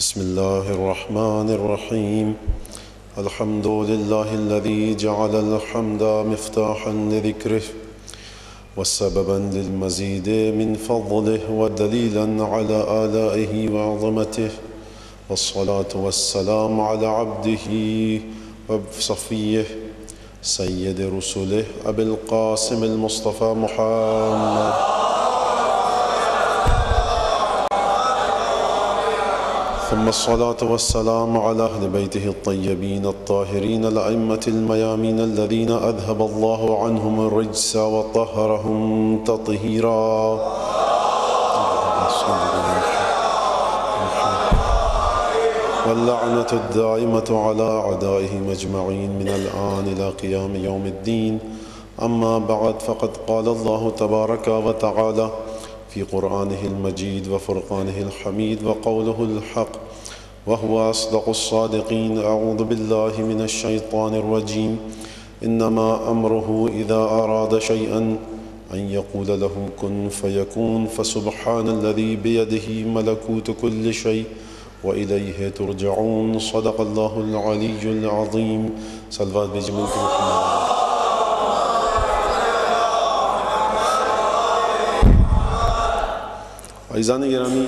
بسم الله الرحمن الرحيم. الحمد لله الذي جعل الحمد مفتاحا لذكره وسببا للمزيد من فضله ودليلا على آلائه وعظمته، والصلاة والسلام على عبده وصفيه سيد رسله أبي القاسم المصطفى محمد ثم الصلاة والسلام على أهل بيته الطيبين الطاهرين الأئمة الميامين الذين أذهب الله عنهم الرجس وطهرهم تطهيرا. واللعنة الدائمة على أعدائهم أجمعين من الآن إلى قيام يوم الدين. أما بعد، فقد قال الله تبارك وتعالى في قرآنه المجيد وفرقانه الحميد وقوله الحق وهو أصدق الصادقين: أعوذ بالله من الشيطان الرجيم. إنما أمره إذا أراد شيئا أن يقول له كن فيكون. فسبحان الذي بيده ملكوت كل شيء وإليه ترجعون. صدق الله العلي العظيم. صلوات بجملة محمد. عزیزان گرامی،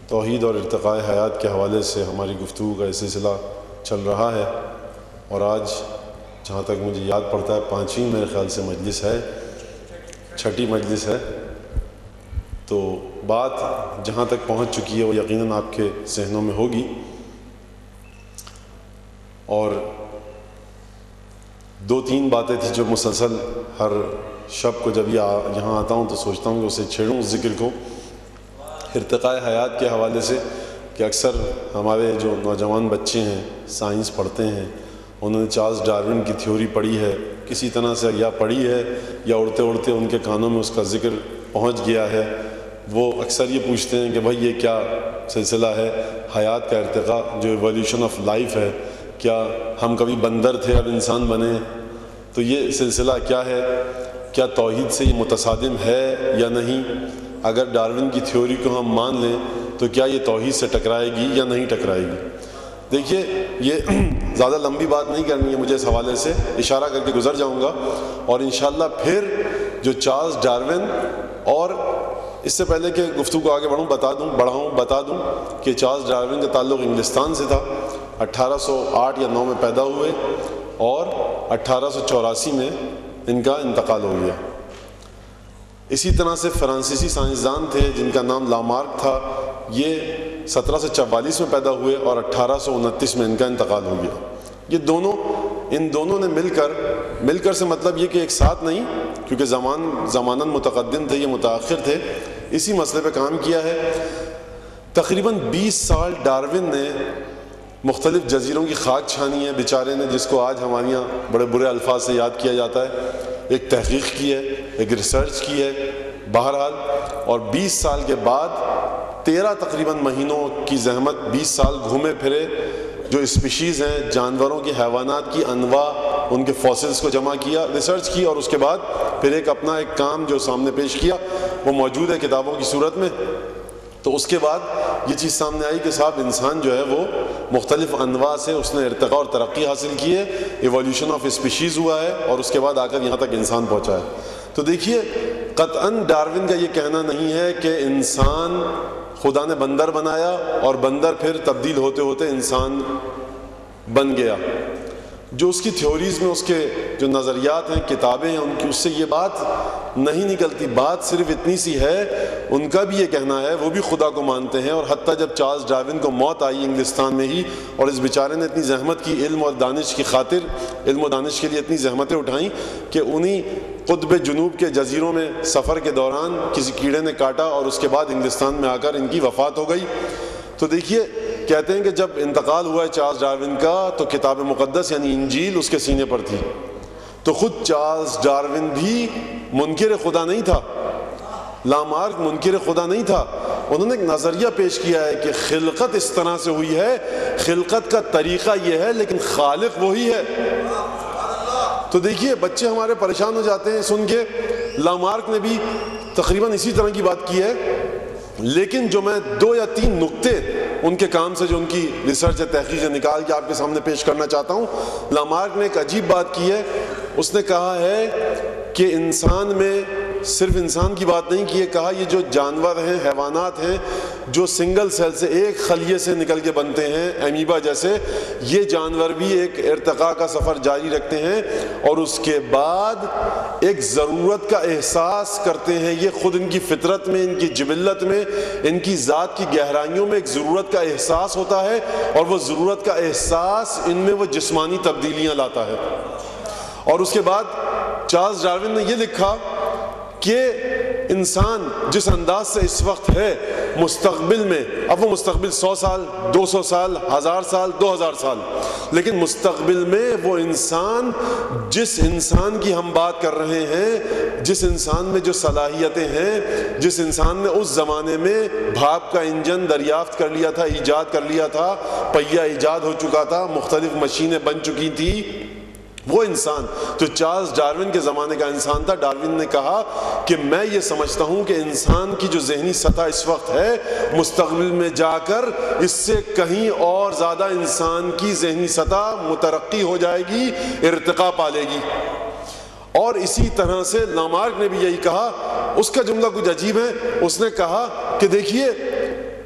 توحید اور ارتقاء حیات کے حوالے سے ہماری گفتگو کا یہ سلسلہ چل رہا ہے، اور آج جہاں تک مجھے یاد پڑتا ہے 5ویں میرے خیال سے مجلس ہے، 6ٹھی مجلس ہے. تو بات جہاں تک پہنچ چکی ہے وہ یقیناً آپ کے ذہنوں میں ہوگی، اور 2-3 باتیں تھیں جو مسلسل ہر شب کو جب یہاں آتا ہوں تو سوچتا ہوں کہ اسے چھیڑوں اس ذکر کو ارتقاء حیات کے حوالے سے، کہ اکثر ہمارے جو نوجوان بچے ہیں سائنس پڑھتے ہیں، انہوں نے چارلس ڈارون کی تھیوری پڑھی ہے کسی طرح سے، یا پڑھی ہے یا اڑتے اڑتے ان کے کانوں میں اس کا ذکر پہنچ گیا ہے. وہ اکثر یہ پوچھتے ہیں کہ بھائی یہ کیا سلسلہ ہے حیات کا ارتقاء، جو ایولیوشن آف لائف ہے، کیا ہم کبھی بندر تھے اب انسان بنے؟ تو یہ سلسلہ کیا ہے؟ کیا توحید سے یہ متصادم ہے یا نہیں؟ اگر ڈارون کی تھیوری کو ہم مان لیں تو کیا یہ توحید سے ٹکرائے گی یا نہیں ٹکرائے گی؟ دیکھیے، یہ زیادہ لمبی بات نہیں کرنی ہے مجھے، اس حوالے سے اشارہ کر کے گزر جاؤں گا، اور انشاءاللہ پھر جو چارلس ڈارون، اور اس سے پہلے کہ گفتگو کو آگے بتا دوں کہ چارلس ڈارون کا تعلق انگلستان سے تھا. 1808 یا 9 میں پیدا ہوئے اور 1884 میں ان کا انتقال ہو گیا. اسی طرح سے فرانسیسی سائنسدان تھے جن کا نام لامارک تھا، یہ 1744 میں پیدا ہوئے اور 1829 میں ان کا انتقال ہو گیا. ان دونوں نے مل کر سے مطلب یہ کہ ایک ساتھ نہیں، کیونکہ زماناً متقدم تھے، یہ متاخر تھے، اسی مسئلے پہ کام کیا ہے. تقریباً 20 سال ڈارون نے مختلف جزیروں کی خاک چھانی ہے بیچارے نے، جس کو آج ہمارے یہاں بڑے برے الفاظ سے یاد کیا جاتا ہے. ایک تحقیق کی ہے، ایک ریسرچ کی ہے، بہرحال، اور 20 سال کے بعد 13 تقریباً مہینوں کی زحمت، 20 سال گھومے پھرے، جو اسپیشیز ہیں جانوروں کی، حیوانات کی انواع، ان کے فوسلز کو جمع کیا، ریسرچ کی، اور اس کے بعد پھر اپنا ایک کام جو سامنے پیش کیا، وہ موجود ہے کتابوں کی صورت میں. تو اس کے بعد یہ چیز سامنے آئی کہ صاحب انسان جو ہے وہ مختلف انواع سے اس نے ارتقاء اور ترقی حاصل کی ہے، ایولیوشن آف اسپیشیز ہوا ہے، اور اس کے بعد آ کر یہاں تک انسان پہنچا ہے. تو دیکھیے، قطعاً ڈارون کا یہ کہنا نہیں ہے کہ انسان خدا نے بندر بنایا اور بندر پھر تبدیل ہوتے ہوتے انسان بن گیا. جو اس کی تھیوریز میں اس کے جو نظریات ہیں، کتابیں ہیں ان کی، اس سے یہ بات نہیں نکلتی. بات صرف اتنی سی ہے، ان کا بھی یہ کہنا ہے، وہ بھی خدا کو مانتے ہیں، اور حتیٰ جب چارلس ڈارون کو موت آئی انگلستان میں ہی، اور اس بیچارے نے اتنی زحمت کی علم اور دانش کی خاطر، علم و دانش کے لیے اتنی زحمتیں اٹھائیں کہ انہی قطب جنوب کے جزیروں میں سفر کے دوران کسی کیڑے نے کاٹا، اور اس کے بعد انگلستان میں آ کر ان کی وفات ہو گئی. تو دیکھیے، کہتے ہیں کہ جب انتقال ہوا ہے چارلس ڈارون کا تو کتاب مقدس یعنی انجیل اس کے سینے پر تھی. تو خود چارلس ڈارون بھی منکر خدا نہیں تھا، لامارک منکر خدا نہیں تھا. انہوں نے ایک نظریہ پیش کیا ہے کہ خلقت اس طرح سے ہوئی ہے، خلقت کا طریقہ یہ ہے، لیکن خالق وہی ہے. تو دیکھیے، بچے ہمارے پریشان ہو جاتے ہیں سن کے. لامارک نے بھی تقریباً اسی طرح کی بات کی ہے، لیکن جو میں 2 یا 3 نقطے ان کے کام سے جو ان کی ریسرچ ہے، تحقیق نکال کے آپ کے سامنے پیش کرنا چاہتا ہوں۔ لامارک نے ایک عجیب بات کی ہے، اس نے کہا ہے کہ انسان میں صرف انسان کی بات نہیں کی ہے، کہا یہ جو جانور ہیں، حیوانات ہیں، جو سنگل سیل سے ایک خلیے سے نکل کے بنتے ہیں ایمیبا جیسے، یہ جانور بھی ایک ارتقاء کا سفر جاری رکھتے ہیں اور اس کے بعد ایک ضرورت کا احساس کرتے ہیں۔ یہ خود ان کی فطرت میں، ان کی جبلت میں، ان کی ذات کی گہرائیوں میں ایک ضرورت کا احساس ہوتا ہے، اور وہ ضرورت کا احساس ان میں وہ جسمانی تبدیلیاں لاتا ہے۔ اور اس کے بعد چارلس ڈارون نے یہ لکھا کہ انسان جس انداز سے اس وقت ہے، مستقبل میں، اب وہ مستقبل 100 سال، 200 سال، 1000 سال، 2000 سال، لیکن مستقبل میں وہ انسان، جس انسان کی ہم بات کر رہے ہیں، جس انسان میں جو صلاحیتیں ہیں، جس انسان نے اس زمانے میں بھاپ کا انجن دریافت کر لیا تھا، ایجاد کر لیا تھا، پہیہ ایجاد ہو چکا تھا، مختلف مشینیں بن چکی تھی، وہ انسان جو چارلس ڈارون کے زمانے کا انسان تھا، ڈارون نے کہا کہ میں یہ سمجھتا ہوں کہ انسان کی جو ذہنی سطح اس وقت ہے، مستقبل میں جا کر اس سے کہیں اور زیادہ انسان کی ذہنی سطح مترقی ہو جائے گی، ارتقاء پالے گی۔ اور اسی طرح سے لامارک نے بھی یہی کہا۔ اس کا جملہ کچھ عجیب ہے، اس نے کہا کہ دیکھیے،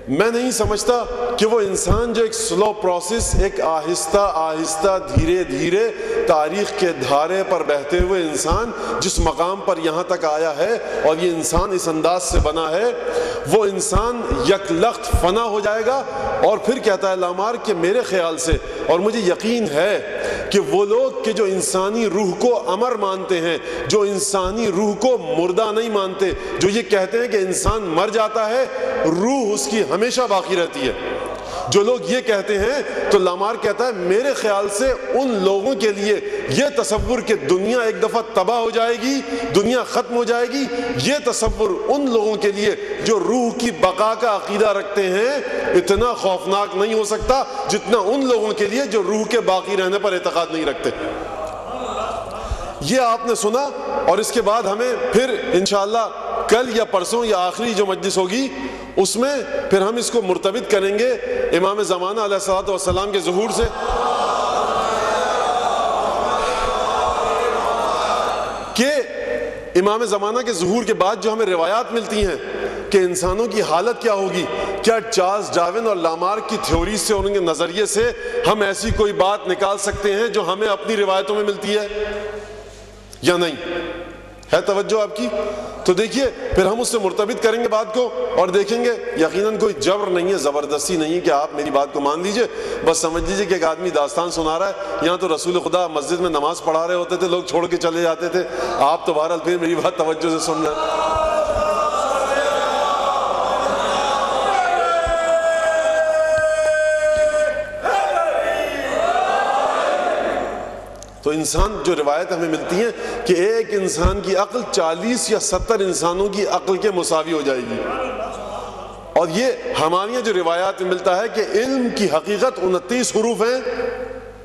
میں نہیں سمجھتا کہ وہ انسان جو ایک سلو پروسیس، ایک آہستہ آہستہ دھیرے دھیرے تاریخ کے دھارے پر بہتے ہوئے انسان جس مقام پر یہاں تک آیا ہے اور یہ انسان اس انداز سے بنا ہے، وہ انسان یک لخت فنا ہو جائے گا۔ اور پھر کہتا ہے لامارک کہ میرے خیال سے، اور مجھے یقین ہے کہ وہ لوگ کہ جو انسانی روح کو امر مانتے ہیں، جو انسانی روح کو مردہ نہیں مانتے، جو یہ کہتے ہیں کہ انسان مر جاتا ہے، روح اس کی ہمیشہ باقی رہتی ہے، جو لوگ یہ کہتے ہیں، تو لامارک کہتا ہے میرے خیال سے ان لوگوں کے لیے یہ تصور کہ دنیا ایک دفعہ تباہ ہو جائے گی، دنیا ختم ہو جائے گی، یہ تصور ان لوگوں کے لیے جو روح کی بقا کا عقیدہ رکھتے ہیں اتنا خوفناک نہیں ہو سکتا جتنا ان لوگوں کے لیے جو روح کے باقی رہنے پر اعتقاد نہیں رکھتے۔ یہ آپ نے سنا، اور اس کے بعد ہمیں پھر انشاءاللہ کل یا پرسوں یا آخری جو مجلس ہوگی اس میں پھر ہم اس کو مرتبط کریں گے امام زمانہ علیہ الصلوۃ والسلام کے ظہور سے، کہ امام زمانہ کے ظہور کے بعد جو ہمیں روایات ملتی ہیں کہ انسانوں کی حالت کیا ہوگی، کیا چارلس ڈارون اور لامارک کی تھیوری سے اور ان کے نظریے سے ہم ایسی کوئی بات نکال سکتے ہیں جو ہمیں اپنی روایتوں میں ملتی ہے یا نہیں؟ ہے توجہ آپ کی؟ تو دیکھیے پھر ہم اس سے مرتبط کریں گے بات کو اور دیکھیں گے، یقیناً کوئی جبر نہیں ہے، زبردستی نہیں ہے کہ آپ میری بات کو مان لیجئے، بس سمجھ لیجئے کہ ایک آدمی داستان سنا رہا ہے۔ یہاں تو رسول خدا مسجد میں نماز پڑھا رہے ہوتے تھے، لوگ چھوڑ کے چلے جاتے تھے، آپ تو بہرحال پھر میری بات توجہ سے سن رہے ہیں۔ تو انسان جو روایت ہمیں ملتی ہیں کہ ایک انسان کی عقل 40 یا 70 انسانوں کی عقل کے مساوی ہو جائے گی، اور یہ ہماری جو روایات میں ملتا ہے کہ علم کی حقیقت 29 حروف ہیں،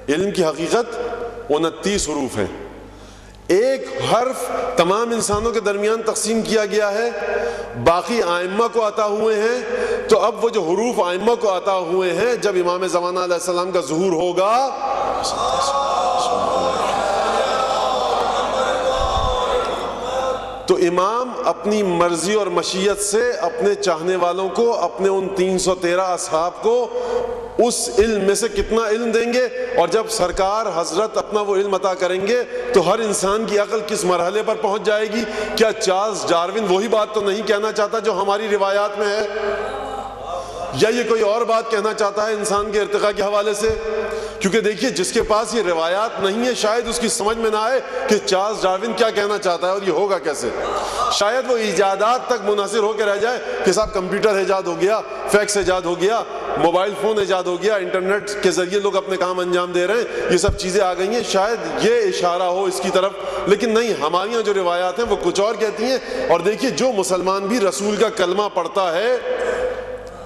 علم کی حقیقت 29 حروف ہیں، ایک حرف تمام انسانوں کے درمیان تقسیم کیا گیا ہے، باقی ائمہ کو عطا ہوئے ہیں۔ تو اب وہ جو حروف ائمہ کو عطا ہوئے ہیں، جب امام زمانہ علیہ السلام کا ظہور ہوگا تو امام اپنی مرضی اور مشیت سے اپنے چاہنے والوں کو، اپنے ان 313 اصحاب کو اس علم میں سے کتنا علم دیں گے، اور جب سرکار حضرت اپنا وہ علم عطا کریں گے تو ہر انسان کی عقل کس مرحلے پر پہنچ جائے گی؟ کیا چارلس ڈارون وہی بات تو نہیں کہنا چاہتا جو ہماری روایات میں ہے، یا یہ کوئی اور بات کہنا چاہتا ہے انسان کے ارتقاء کے حوالے سے؟ کیونکہ دیکھیے جس کے پاس یہ روایات نہیں ہے شاید اس کی سمجھ میں نہ آئے کہ چارلس ڈارون کیا کہنا چاہتا ہے اور یہ ہوگا کیسے۔ شاید وہ ایجادات تک منحصر ہو کے رہ جائے کہ صاحب کمپیوٹر ایجاد ہو گیا، فیکس ایجاد ہو گیا، موبائل فون ایجاد ہو گیا، انٹرنیٹ کے ذریعے لوگ اپنے کام انجام دے رہے ہیں، یہ سب چیزیں آ گئی ہیں، شاید یہ اشارہ ہو اس کی طرف، لیکن نہیں، ہماری یہاں جو روایات ہیں وہ کچھ اور کہتی ہیں۔ اور دیکھیے جو مسلمان بھی رسول کا کلمہ پڑھتا ہے،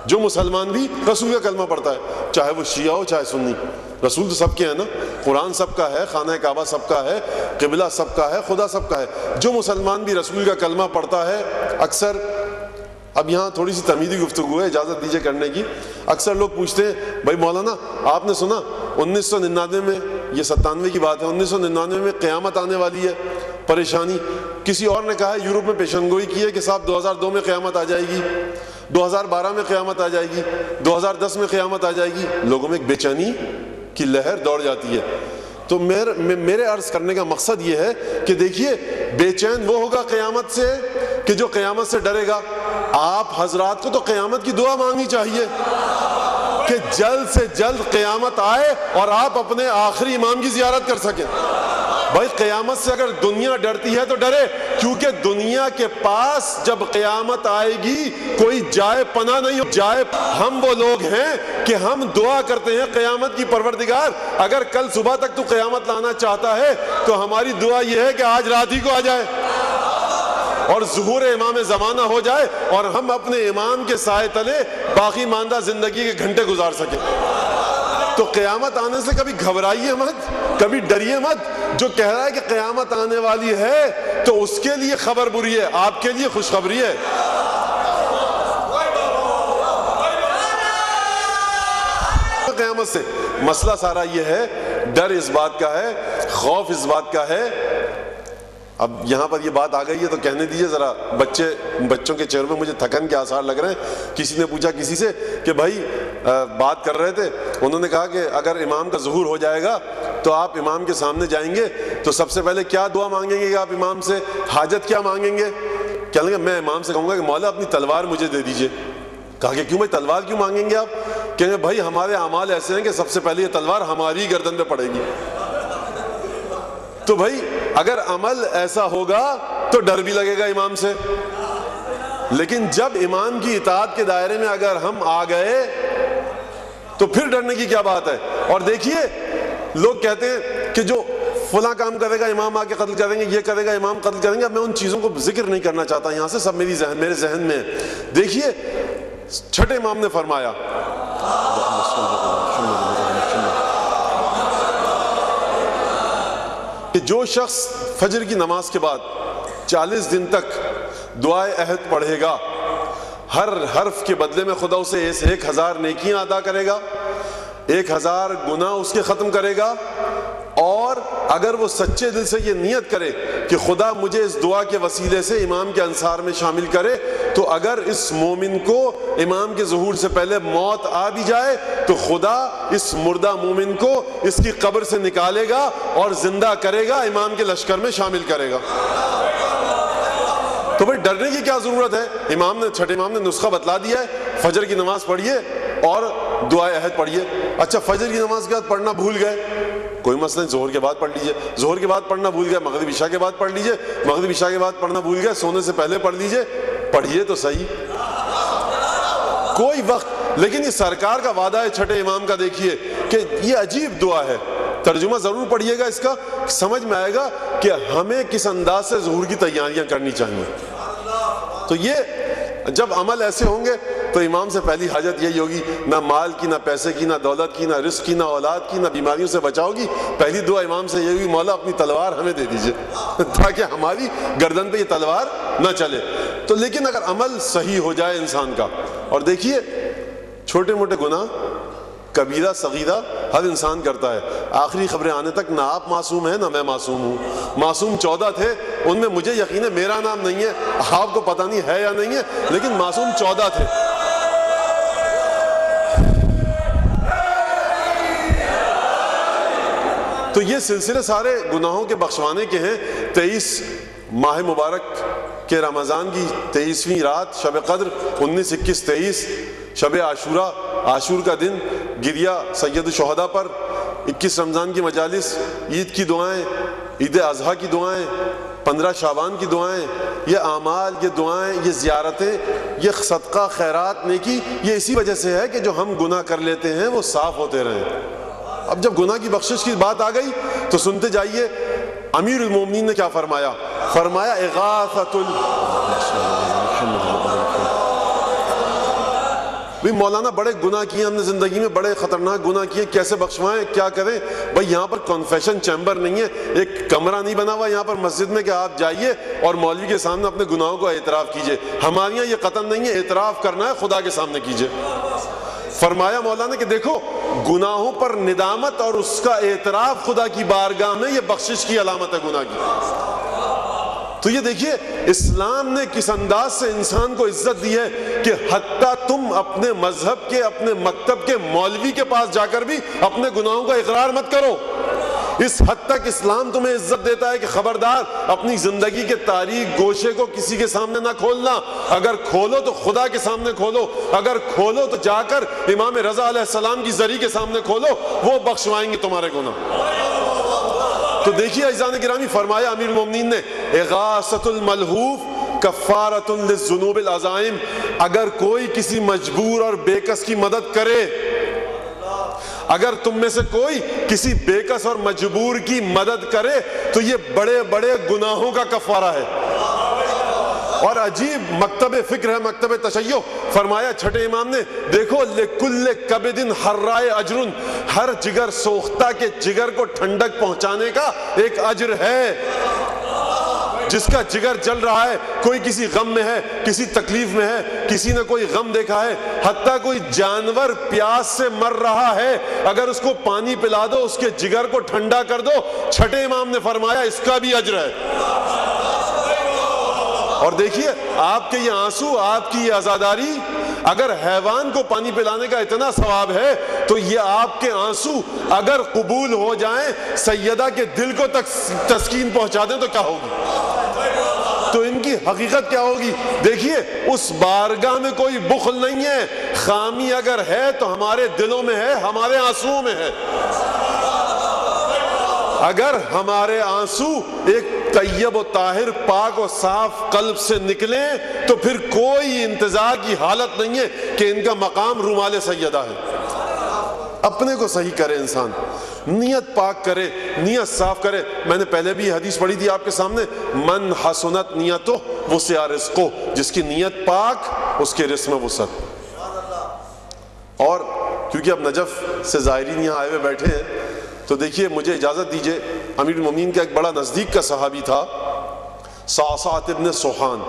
جو مسلمان بھی رسول کا کلمہ پڑھتا ہے، چاہے وہ شیعہ ہو چاہے سنی، رسول تو سب کے ہیں نا، قرآن سب کا ہے، خانہ کعبہ سب کا ہے، قبلہ سب کا ہے، خدا سب کا ہے۔ جو مسلمان بھی رسول کا کلمہ پڑھتا ہے، اکثر اب یہاں تھوڑی سی تمیدی گفتگو ہے، اجازت دیجیے کرنے کی۔ اکثر لوگ پوچھتے ہیں بھائی مولانا آپ نے سنا 1999 میں، یہ 97 کی بات ہے، 1999 میں قیامت آنے والی ہے، پریشانی۔ کسی اور نے کہا ہے یورپ میں پیشن گوئی کی ہے کہ صاحب 2002 میں قیامت آ جائے گی، 2012 میں قیامت آ جائے گی، 2010 میں قیامت آ جائے گی۔ لوگوں میں ایک بے چینی کی لہر دوڑ جاتی ہے۔ تو میرے عرض کرنے کا مقصد یہ ہے کہ دیکھیے، بے چین وہ ہوگا قیامت سے کہ جو قیامت سے ڈرے گا۔ آپ حضرات کو تو قیامت کی دعا مانگنی چاہیے کہ جلد سے جلد قیامت آئے اور آپ اپنے آخری امام کی زیارت کر سکیں۔ بھائی قیامت سے اگر دنیا ڈرتی ہے تو ڈرے، کیونکہ دنیا کے پاس جب قیامت آئے گی کوئی جائے پناہ نہیں ہو جائے۔ ہم وہ لوگ ہیں کہ ہم دعا کرتے ہیں قیامت کی، پروردگار اگر کل صبح تک تو قیامت لانا چاہتا ہے تو ہماری دعا یہ ہے کہ آج رات ہی کو آ جائے اور ظہور امام زمانہ ہو جائے اور ہم اپنے امام کے سائے تلے باقی ماندہ زندگی کے گھنٹے گزار سکیں۔ تو قیامت آنے سے کبھی گھبرائیے مت، کبھی ڈریے مت۔ جو کہہ رہا ہے کہ قیامت آنے والی ہے تو اس کے لیے خبر بری ہے، آپ کے لیے خوشخبری ہے۔ قیامت سے مسئلہ سارا یہ ہے، ڈر اس بات کا ہے، خوف اس بات کا ہے۔ اب یہاں پر یہ بات آ گئی ہے تو کہنے دیجئے ذرا، بچوں کے چہروں میں مجھے تھکن کے آثار لگ رہے ہیں۔ کسی نے پوچھا کسی سے کہ بھائی بات کر رہے تھے، انہوں نے کہا کہ اگر امام کا ظہور ہو جائے گا تو آپ امام کے سامنے جائیں گے تو سب سے پہلے کیا دعا مانگیں گے؟ آپ امام سے حاجت کیا مانگیں گے؟ کہنے لگے میں امام سے کہوں گا کہ مولا اپنی تلوار مجھے دے دیجئے۔ کہا کہ کیوں بھائی تلوار کیوں مانگیں گے آپ؟ کہیں گے بھائی ہمارے اعمال ایسے ہیں کہ سب سے پہلے یہ تلوار ہماری گردن پہ پڑے گی۔ تو بھائی اگر عمل ایسا ہوگا تو ڈر بھی لگے گا امام سے، لیکن جب امام کی اطاعت کے دائرے میں اگر ہم آ گئے تو پھر ڈرنے کی کیا بات ہے؟ اور دیکھیے لوگ کہتے ہیں کہ جو فلاں کام کرے گا امام آ کے قتل کریں گے، یہ کرے گا امام قتل کریں گے۔ اب میں ان چیزوں کو ذکر نہیں کرنا چاہتا یہاں سے، سب میرے ذہن میں ہے۔ دیکھیے چھٹے امام نے فرمایا کہ جو شخص فجر کی نماز کے بعد 40 دن تک دعائے عہد پڑھے گا، ہر حرف کے بدلے میں خدا اسے 1000 نیکیاں ادا کرے گا، 1000 گناہ اس کے ختم کرے گا، اور اگر وہ سچے دل سے یہ نیت کرے کہ خدا مجھے اس دعا کے وسیلے سے امام کے انصار میں شامل کرے، تو اگر اس مومن کو امام کے ظہور سے پہلے موت آ بھی جائے تو خدا اس مردہ مومن کو اس کی قبر سے نکالے گا اور زندہ کرے گا، امام کے لشکر میں شامل کرے گا۔ تو بھئی ڈرنے کی کیا ضرورت ہے؟ چھٹے امام نے نسخہ بتلا دیا ہے، فجر کی نماز پڑھیے اور دعائے عہد پڑھیے۔ اچھا فجر کی نماز کے بعد پڑھنا بھول گئے، کوئی مسئلہ نہیں، ظہر کے بعد پڑھ لیجئے، ظہر کے بعد پڑھنا بھول گئے مغرب عشاء کے بعد پڑھ لیجئے، مغرب عشاء کے بعد پڑھنا بھول گئے سونے سے پہلے پڑھ لیجئے، پڑھیے تو صحیح کوئی وقت۔ لیکن یہ سرکار کا وعدہ ہے چھٹے امام کا، دیکھیے کہ یہ عجیب دعا ہے، ترجمہ ضرور پڑھیے گا اس کا، سمجھ میں آئے گا کہ ہمیں کس انداز سے ظہور کی تیاریاں کرنی چاہیے۔ تو یہ جب عمل ایسے ہوں گے تو امام سے پہلی حاجت یہی ہوگی، نہ مال کی، نہ پیسے کی، نہ دولت کی، نہ رزق کی، نہ اولاد کی، نہ بیماریوں سے بچاؤ گی۔ پہلی دعا امام سے یہ ہوگی، مولا اپنی تلوار ہمیں دے دیجئے تاکہ ہماری گردن پہ یہ تلوار نہ چلے۔ تو لیکن اگر عمل صحیح ہو جائے انسان کا، اور دیکھیے چھوٹے موٹے گناہ کبیرہ صغیرہ ہر انسان کرتا ہے، آخری خبریں آنے تک نہ آپ معصوم ہیں نہ میں معصوم ہوں۔ معصوم 14 تھے، ان میں مجھے یقین ہے میرا نام نہیں ہے، آپ کو پتہ نہیں ہے یا نہیں ہے، لیکن معصوم 14 تھے۔ تو یہ سلسلے سارے گناہوں کے بخشوانے کے ہیں۔ 23 ماہ مبارک کے رمضان کی 23ویں رات شب قدر، 19، 21، 23 شب عاشورہ، عاشور کا دن، گریہ سید الشہداء پر، 21 رمضان کی مجالس، عید کی دعائیں، عید اضحیٰ کی دعائیں، 15 شعبان کی دعائیں، یہ اعمال، یہ دعائیں، یہ زیارتیں، یہ صدقہ خیرات نیکی، یہ اسی وجہ سے ہے کہ جو ہم گناہ کر لیتے ہیں وہ صاف ہوتے رہیں۔ اب جب گناہ کی بخشش کی بات آ گئی تو سنتے جائیے امیر المومنین نے کیا فرمایا۔ فرمایا بھئی مولانا بڑے گناہ کیے ہم نے زندگی میں، بڑے خطرناک گناہ کیے، کیسے بخشوائیں، کیا کریں؟ بھئی یہاں پر کنفیشن چیمبر نہیں ہے، ایک کمرہ نہیں بنا ہوا یہاں پر مسجد میں کہ آپ جائیے اور مولوی کے سامنے اپنے گناہوں کو اعتراف کیجئے۔ ہمارے یہاں یہ قتل نہیں ہے، اعتراف کرنا ہے خدا کے سامنے کیجئے۔ فرمایا مولانا کہ دیکھو گناہوں پر ندامت اور اس کا اعتراف خدا کی بارگاہ میں یہ بخشش کی علامت ہے گناہ کی۔ تو یہ دیکھیے اسلام نے کس انداز سے انسان کو عزت دی ہے کہ حتیٰ تم اپنے مذہب کے، اپنے مکتب کے مولوی کے پاس جا کر بھی اپنے گناہوں کا اقرار مت کرو۔ اس حد تک اسلام تمہیں عزت دیتا ہے کہ خبردار اپنی زندگی کے تاریک گوشے کو کسی کے سامنے نہ کھولنا، اگر کھولو تو خدا کے سامنے کھولو، اگر کھولو تو جا کر امام رضا علیہ السلام کی زری کے سامنے کھولو، وہ بخشوائیں گے تمہارے گناہ۔ تو دیکھیے عزیزان گرامی، فرمایا امیر المومنین نے اغاثۃ الملہوف کفارۃ للذنوب العظائم، اگر کوئی کسی مجبور اور بے کس کی مدد کرے، اگر تم میں سے کوئی کسی بے کس اور مجبور کی مدد کرے تو یہ بڑے بڑے گناہوں کا کفارہ ہے۔ اور عجیب مکتب فکر ہے، مکتب تشیع، فرمایا چھٹے امام نے دیکھو لکل کبد حرائے اجر، ہر جگر سوختہ کے جگر کو ٹھنڈک پہنچانے کا ایک اجر ہے۔ جس کا جگر جل رہا ہے، کوئی کسی غم میں ہے، کسی تکلیف میں ہے، کسی نے کوئی غم دیکھا ہے، حتیٰ کوئی جانور پیاس سے مر رہا ہے، اگر اس کو پانی پلا دو، اس کے جگر کو ٹھنڈا کر دو، چھٹے امام نے فرمایا اس کا بھی اجر ہے۔ اور دیکھیے آپ کے یہ آنسو، آپ کی یہ عزاداری، اگر حیوان کو پانی پلانے کا اتنا ثواب ہے تو یہ آپ کے آنسو اگر قبول ہو جائیں، سیدہ کے دل کو تسکین پہنچا دیں تو کیا ہوگی؟ تو ان کی حقیقت کیا ہوگی؟ دیکھیے اس بارگاہ میں کوئی بخل نہیں ہے، خامی اگر ہے تو ہمارے دلوں میں ہے، ہمارے آنسوؤں میں ہے۔ اگر ہمارے آنسو ایک طیب و طاہر، پاک و صاف قلب سے نکلیں تو پھر کوئی انتظار کی حالت نہیں ہے کہ ان کا مقام رومال سیدہ ہے۔ اپنے کو صحیح کرے انسان، نیت پاک کرے، نیت صاف کرے۔ میں نے پہلے بھی یہ حدیث پڑھی تھی آپ کے سامنے، من حسنت نیتو وسع رزقو، جس کی نیت پاک اس کے رزق میں وسعت۔ اور کیونکہ اب نجف سے زائرین یہاں آئے ہوئے بیٹھے ہیں تو دیکھیے مجھے اجازت دیجئے، امیر المومنین کا ایک بڑا نزدیک کا صحابی تھا صعصعۃ ابن سوحان،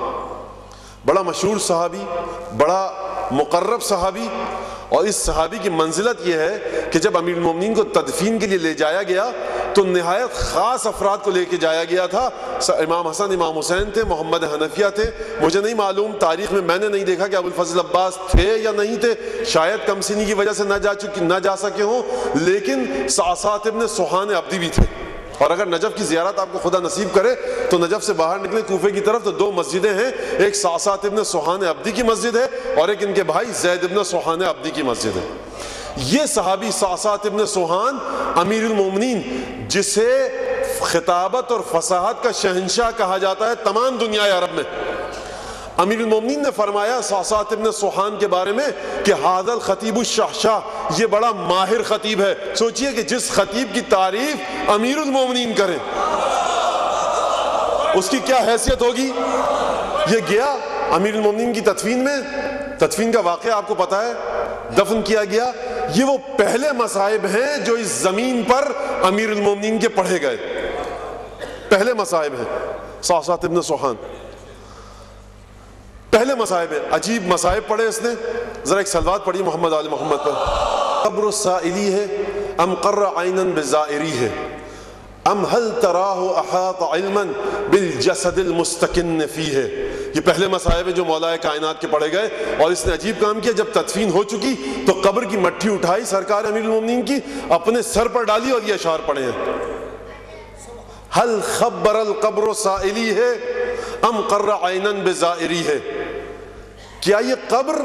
بڑا مشہور صحابی، بڑا مقرب صحابی۔ اور اس صحابی کی منزلت یہ ہے کہ جب امیر المومنین کو تدفین کے لیے لے جایا گیا تو نہایت خاص افراد کو لے کے جایا گیا تھا۔ امام حسن، امام حسین تھے، محمد حنفیہ تھے، مجھے نہیں معلوم، تاریخ میں نے نہیں دیکھا کہ ابو الفضل عباس تھے یا نہیں تھے، شاید کم سنی کی وجہ سے نہ جا سکے ہوں، لیکن صعصعۃ ابن سوحان عبدی بھی تھے۔ اور اگر نجف کی زیارت آپ کو خدا نصیب کرے تو نجف سے باہر نکلے کوفے کی طرف تو دو مسجدیں ہیں، ایک صعصعۃ ابن سوحان عبدی کی مسجد ہے اور ایک ان کے بھائی زید ابن سوحان عبدی کی مسجد ہے۔ یہ صحابی صعصعۃ ابن سوحان امیر المومنین، جسے خطابت اور فصاحت کا شہنشاہ کہا جاتا ہے تمام دنیا عرب میں، امیر المومنین نے فرمایا صعصعۃ ابن سوحان کے بارے میں کہ ھذا الخطیب الشہشاہ، یہ بڑا ماہر خطیب ہے۔ سوچئے کہ جس خطیب کی تعریف امیر المومنین کریں اس کی کیا حیثیت ہوگی۔ یہ گیا امیر المومنین کی تدفین میں، تدفین کا واقعہ آپ کو پتہ ہے، دفن کیا گیا۔ یہ وہ پہلے مصائب ہیں جو اس زمین پر امیر المومنین کے پڑھے گئے، پہلے مصائب ہیں۔ صعصعۃ ابن سوحان پہلے مصائب ہیں، عجیب مصائب پڑھے اس نے۔ ذرا ایک صلوات پڑھی محمد آل محمد پر۔ قبر السائلی ہے ام قر عینا بزائری ہے ام هل تراہ احاط علما بالجسد المستکن فیہ۔ یہ پہلے مصائب ہیں جو مولا کائنات کے پڑھے گئے۔ اور اس نے عجیب کام کیا، جب تدفین ہو چکی تو قبر کی مٹھی اٹھائی سرکار امیر المومنین کی، اپنے سر پر ڈالی اور یہ اشعار پڑھے ہیں، هل خبر القبر سائلی ہے ام قر عینا بزائری ہے۔ کیا یہ قبر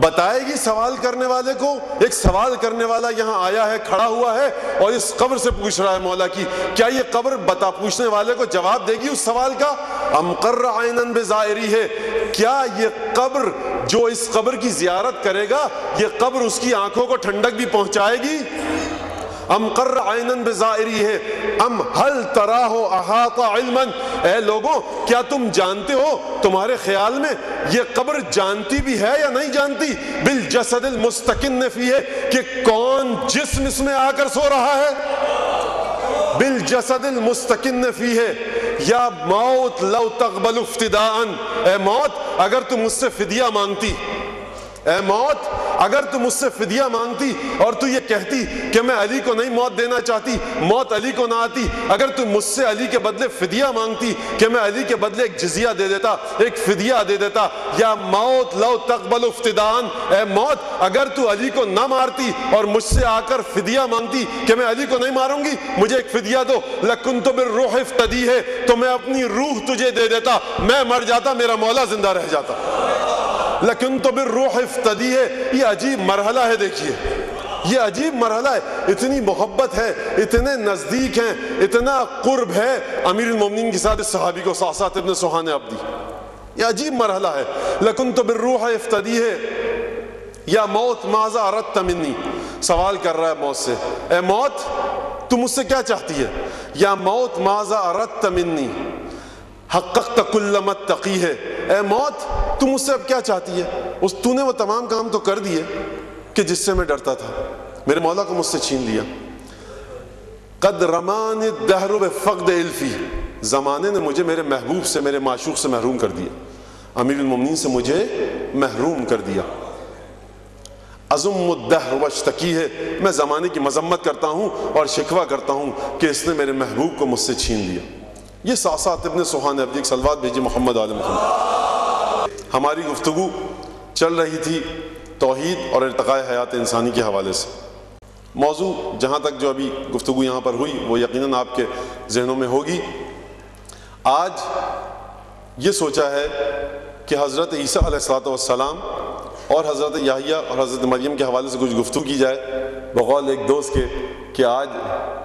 بتائے گی سوال کرنے والے کو؟ ایک سوال کرنے والا یہاں آیا ہے، کھڑا ہوا ہے اور اس قبر سے پوچھ رہا ہے مولا کی، کیا یہ قبر پوچھنے والے کو جواب دے گی اس سوال کا؟ ام قر عینا بزائری ہے، کیا یہ قبر جو اس قبر کی زیارت کرے گا، یہ قبر اس کی آنکھوں کو ٹھنڈک بھی پہنچائے گی؟ ام قر عینا بزائری ہے ام حل تراہ احاط علما، اے لوگوں کیا تم جانتے ہو، تمہارے خیال میں یہ قبر جانتی بھی ہے یا نہیں جانتی، بالجسد المستکن فیہ، کہ کون جسم اس میں آ کر سو رہا ہے، بالجسد المستکن فیہ، یا موت لو تقبل افتداء، اے موت اگر تم مجھ سے فدیہ مانگتی، اے موت اگر تم مجھ سے فدیہ مانگتی اور تو یہ کہتی کہ میں علی کو نہیں موت دینا چاہتی، موت علی کو نہ آتی، اگر تم مجھ سے علی کے بدلے فدیہ مانگتی کہ میں علی کے بدلے ایک جزیہ دے دیتا، ایک فدیہ دے دیتا، یا موت لو تقبل افتداء، اے موت اگر تو علی کو نہ مارتی اور مجھ سے آ کر فدیہ مانگتی کہ میں علی کو نہیں ماروں گی، مجھے ایک فدیہ دو، لکنت بالروح افتدی ہے، تو میں اپنی روح تجھے دے دیتا، میں مر جاتا میرا مولا زندہ رہ جاتا، لیکن تو بالروح افتدی ہے۔ یہ عجیب مرحلہ ہے، دیکھیے یہ عجیب مرحلہ ہے، اتنی محبت ہے، اتنے نزدیک ہیں، اتنا قرب ہے امیر المومنین کے ساتھ اس صحابی کو، صعصعہ ابن سوحان عبدی، یہ عجیب مرحلہ ہے۔ لیکن تو بالروح افتدی ہے، یا موت ماذا اردت منی، سوال کر رہا ہے موت سے، اے موت تم مجھ سے کیا چاہتی ہے، یا موت ماذا اردت منی حققت کل ما تقی ہے، اے موت تم مجھ سے اب کیا چاہتی ہے، تو نے وہ تمام کام تو کر دیے کہ جس سے میں ڈرتا تھا، میرے مولا کو مجھ سے چھین لیا۔ قد رمانی الدہر بفقد الفی، زمانے نے مجھے میرے محبوب سے، میرے معشوق سے محروم کر دیا، امیر المومنین سے مجھے محروم کر دیا۔ ازم الدہر واشتکی ہے، میں زمانے کی مذمت کرتا ہوں اور شکوہ کرتا ہوں کہ اس نے میرے محبوب کو مجھ سے چھین لیا۔ یہ صعصعہ ابن سوحان عبدی، ایک صلوات بھیجی محمد آل محمد۔ ہماری گفتگو چل رہی تھی توحید اور ارتقاء حیات انسانی کے حوالے سے۔ موضوع جہاں تک جو ابھی گفتگو یہاں پر ہوئی وہ یقیناً آپ کے ذہنوں میں ہوگی۔ آج یہ سوچا ہے کہ حضرت عیسیٰ علیہ السلام اور حضرت یحییٰ اور حضرت مریم کے حوالے سے کچھ گفتگو کی جائے، بقول ایک دوست کے کہ آج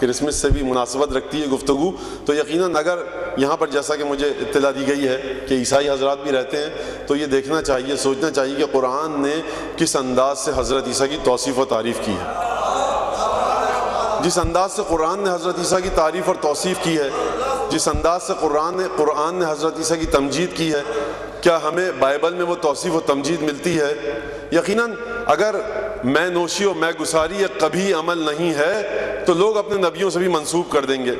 کرسمس سے بھی مناسبت رکھتی ہے گفتگو، تو یقیناً اگر یہاں پر جیسا کہ مجھے اطلاع دی گئی ہے کہ عیسائی حضرات بھی رہتے ہیں، تو یہ دیکھنا چاہیے، سوچنا چاہیے کہ قرآن نے کس انداز سے حضرت عیسیٰ کی توصیف و تعریف کی ہے۔ جس انداز سے قرآن نے حضرت عیسیٰ کی تعریف اور توصیف کی ہے، جس انداز سے قرآن نے حضرت عیسیٰ کی تمجید کی ہے، کیا ہمیں بائبل میں وہ توصیف و تمجید ملتی ہے؟ یقیناً اگر میں نوشی و میں گساری یہ کبھی عمل نہیں ہے تو لوگ اپنے نبیوں سے بھی منسوب کر دیں گے۔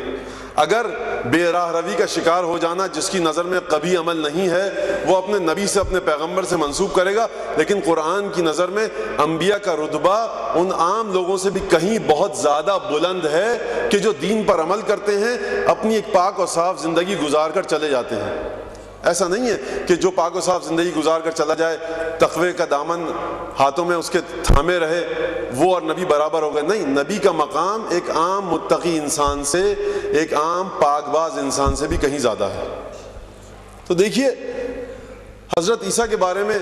اگر بے راہ روی کا شکار ہو جانا جس کی نظر میں کبھی عمل نہیں ہے وہ اپنے نبی سے، اپنے پیغمبر سے منسوب کرے گا، لیکن قرآن کی نظر میں انبیاء کا رتبہ ان عام لوگوں سے بھی کہیں بہت زیادہ بلند ہے کہ جو دین پر عمل کرتے ہیں، اپنی ایک پاک اور صاف زندگی گزار کر چلے جاتے ہیں۔ ایسا نہیں ہے کہ جو پاک و صاف زندگی گزار کر چلا جائے، تقوی کا دامن ہاتھوں میں اس کے تھامے رہے، وہ اور نبی برابر ہو گئے، نہیں، نبی کا مقام ایک عام متقی انسان سے، ایک عام پاک باز انسان سے بھی کہیں زیادہ ہے۔ تو دیکھیے حضرت عیسیٰ کے بارے میں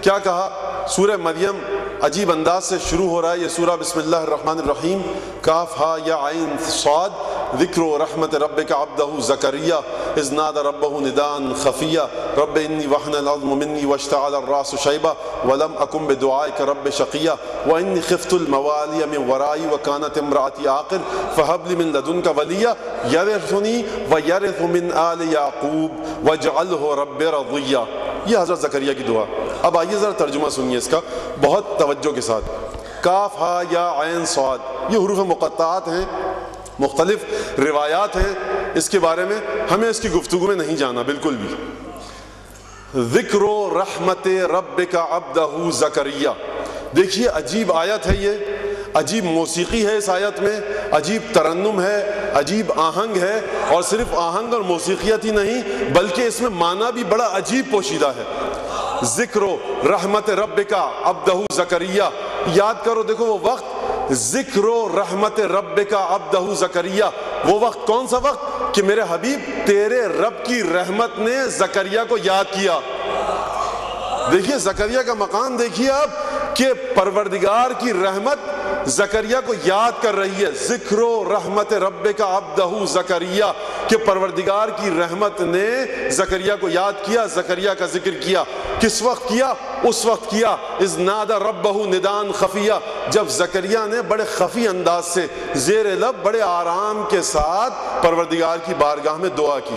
کیا کہا۔ سورہ مریم عجیب انداز سے شروع ہو رہا ہے یہ سورہ، بسم اللہ الرحمن الرحیم، کاف ہا یا عین صاد، ذکر رحمت ربک عبدہ زکریا اذ نادى ربہ نداء خفیا رب انی وہن العظم منی واشتعل الراس شیبہ ولم اکن بدعائک رب شقیا وانی خفت الموالی من ورائی وکانت امرأتی عاقر فہب لی من لدنک ولیا یرثنی ویرث من آل یعقوب واجعلہ رب رضیا۔ یہ حضرت زکریا کی دعا۔ اب آئیے ذرا ترجمہ سنیے اس کا بہت توجہ کے ساتھ۔ کاف ہا یا عین صاد، یہ حروف مقطعات ہیں، مختلف روایات ہیں اس کے بارے میں، ہمیں اس کی گفتگو میں نہیں جانا بالکل بھی۔ ذکر رحمت ربک عبدہ زکریا، دیکھیے عجیب آیت ہے یہ، عجیب موسیقی ہے اس آیت میں، عجیب ترنم ہے، عجیب آہنگ ہے، اور صرف آہنگ اور موسیقیت ہی نہیں بلکہ اس میں معنی بھی بڑا عجیب پوشیدہ ہے۔ ذکر رحمت ربک عبدہ زکریا، یاد کرو، دیکھو وہ وقت، ذکر رحمت ربک عبدہ زکریا، وہ وقت کون سا وقت کہ میرے حبیب تیرے رب کی رحمت نے زکریا کو یاد کیا۔ دیکھیے زکریا کا مقام دیکھیے اب کہ پروردگار کی رحمت زکریا کو یاد کر رہی ہے، ذکر و رحمت ربک عبدہ زکریا، کہ پروردگار کی رحمت نے زکریا کو یاد کیا، زکریا کا ذکر کیا۔ کس وقت کیا؟ اس وقت کیا اذ نادى ربہ نداء خفیا، جب زکریا نے بڑے خفی انداز سے زیر لب بڑے آرام کے ساتھ پروردگار کی بارگاہ میں دعا کی۔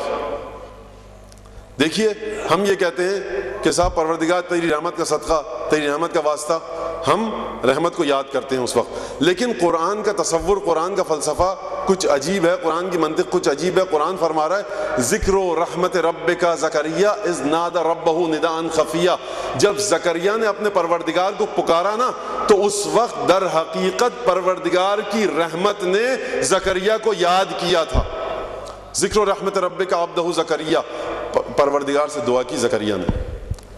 دیکھیے ہم یہ کہتے ہیں کہ صاحب پروردگار تیری رحمت کا صدقہ، تیری رحمت کا واسطہ، ہم رحمت کو یاد کرتے ہیں اس وقت، لیکن قرآن کا تصور، قرآن کا فلسفہ کچھ عجیب ہے، قرآن کی منطق کچھ عجیب ہے۔ قرآن فرما رہا ہے ذکر و رحمت ربک زکریا اذ نادى ربہ نداء خفیا، جب زکریا نے اپنے پروردگار کو پکارا نا تو اس وقت در حقیقت پروردگار کی رحمت نے زکریا کو یاد کیا تھا۔ ذکر و رحمت ربک عبدہ زکریا، پروردگار سے دعا کی زکریا نے۔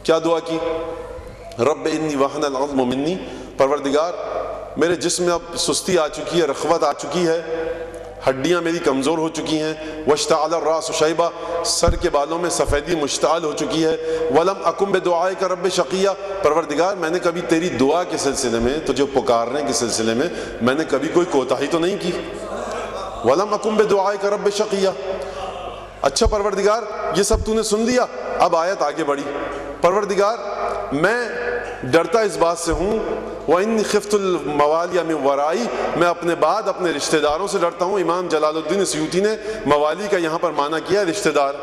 کیا دعا کی؟ رب انی وہن العظم منی، پروردگار میرے جسم میں اب سستی آ چکی ہے، رخوت آ چکی ہے، ہڈیاں میری کمزور ہو چکی ہیں، واشتعل الراس شیبہ، سر کے بالوں میں سفیدی مشتعل ہو چکی ہے، ولم اکن بدعائک رب شقیہ، پروردگار میں نے کبھی تیری دعا کے سلسلے میں، تجھے پکارنے کے سلسلے میں نے کبھی کوئی کوتاہی تو نہیں کی۔ ولم اکن بدعائک رب شقیہ، اچھا پروردگار یہ سب تو نے سن لیا۔ اب آیت آگے بڑھی، پروردگار میں ڈرتا اس بات سے ہوں، وَإِنِّي خِفْتُ الْمَوَالِيَ مِنْ وَرَائِي، میں اپنے بعد اپنے رشتہ داروں سے ڈرتا ہوں۔ امام جلال الدین سیوطی نے موالی کا یہاں پر معنی کیا ہے رشتہ دار،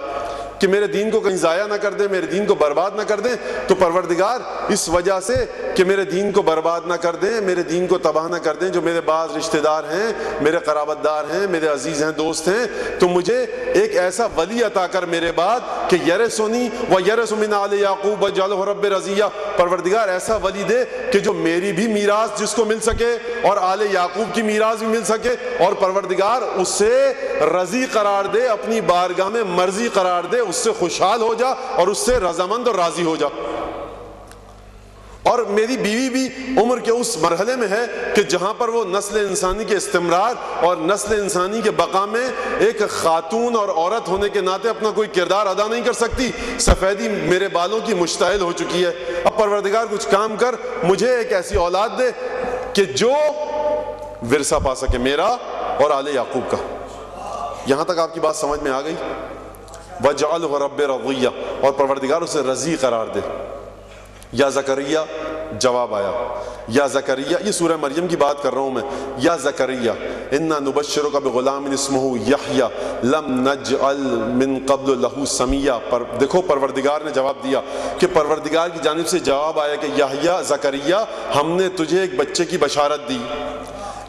کہ میرے دین کو کہیں ضائع نہ کر دیں، میرے دین کو برباد نہ کر دیں۔ تو پروردگار اس وجہ سے کہ میرے دین کو برباد نہ کر دیں، میرے دین کو تباہ نہ کر دیں، جو میرے بعض رشتہ دار ہیں، میرے قرابت دار ہیں، میرے عزیز ہیں، دوست ہیں، تو مجھے ایک ایسا ولی عطا کر میرے بعد کہ یرثنی ویرث من آل یعقوب واجعلہ رب رضیہ، پروردگار ایسا ولی دے کہ جو میری بھی میراث جس کو مل سکے اور آل یعقوب کی میراث بھی مل سکے، اور پروردگار اس سے رضی قرار دے، اپنی بارگاہ میں مرضی قرار دے، اس سے خوشحال ہو جا اور اس سے رضامند اور راضی ہو جا۔ اور میری بیوی بھی عمر کے اس مرحلے میں ہے کہ جہاں پر وہ نسل انسانی کے استمرار اور نسل انسانی کے بقا میں ایک خاتون اور عورت ہونے کے ناطے اپنا کوئی کردار ادا نہیں کر سکتی، سفیدی میرے بالوں کی مشتعل ہو چکی ہے۔ اب پروردگار کچھ کام کر، مجھے ایک ایسی اولاد دے کہ جو ورثہ پا سکے میرا اور آل یعقوب کا۔ یہاں تک آپ کی بات سمجھ میں آ گئی؟ وَجْعَلْهُ رَبِّ رَضِيًّا، اور پروردگار اسے رضی قرار دے۔ یا زکریا، جواب آیا، یا زکریا، یہ سورہ مریم کی بات کر رہا ہوں میں، یا زکریا اِنَّا نُبَشِّرُكَ بِغُلَامٍ اسْمُهُ یحییٰ لَمْ نَجْعَلْ مِن قَبْلُ لَهُ سَمِیًّا۔ دیکھو پروردگار نے جواب دیا کہ پروردگار کی جانب سے جواب آیا کہ یحییٰ، زکریا ہم نے تجھے ایک بچے کی بشارت دی،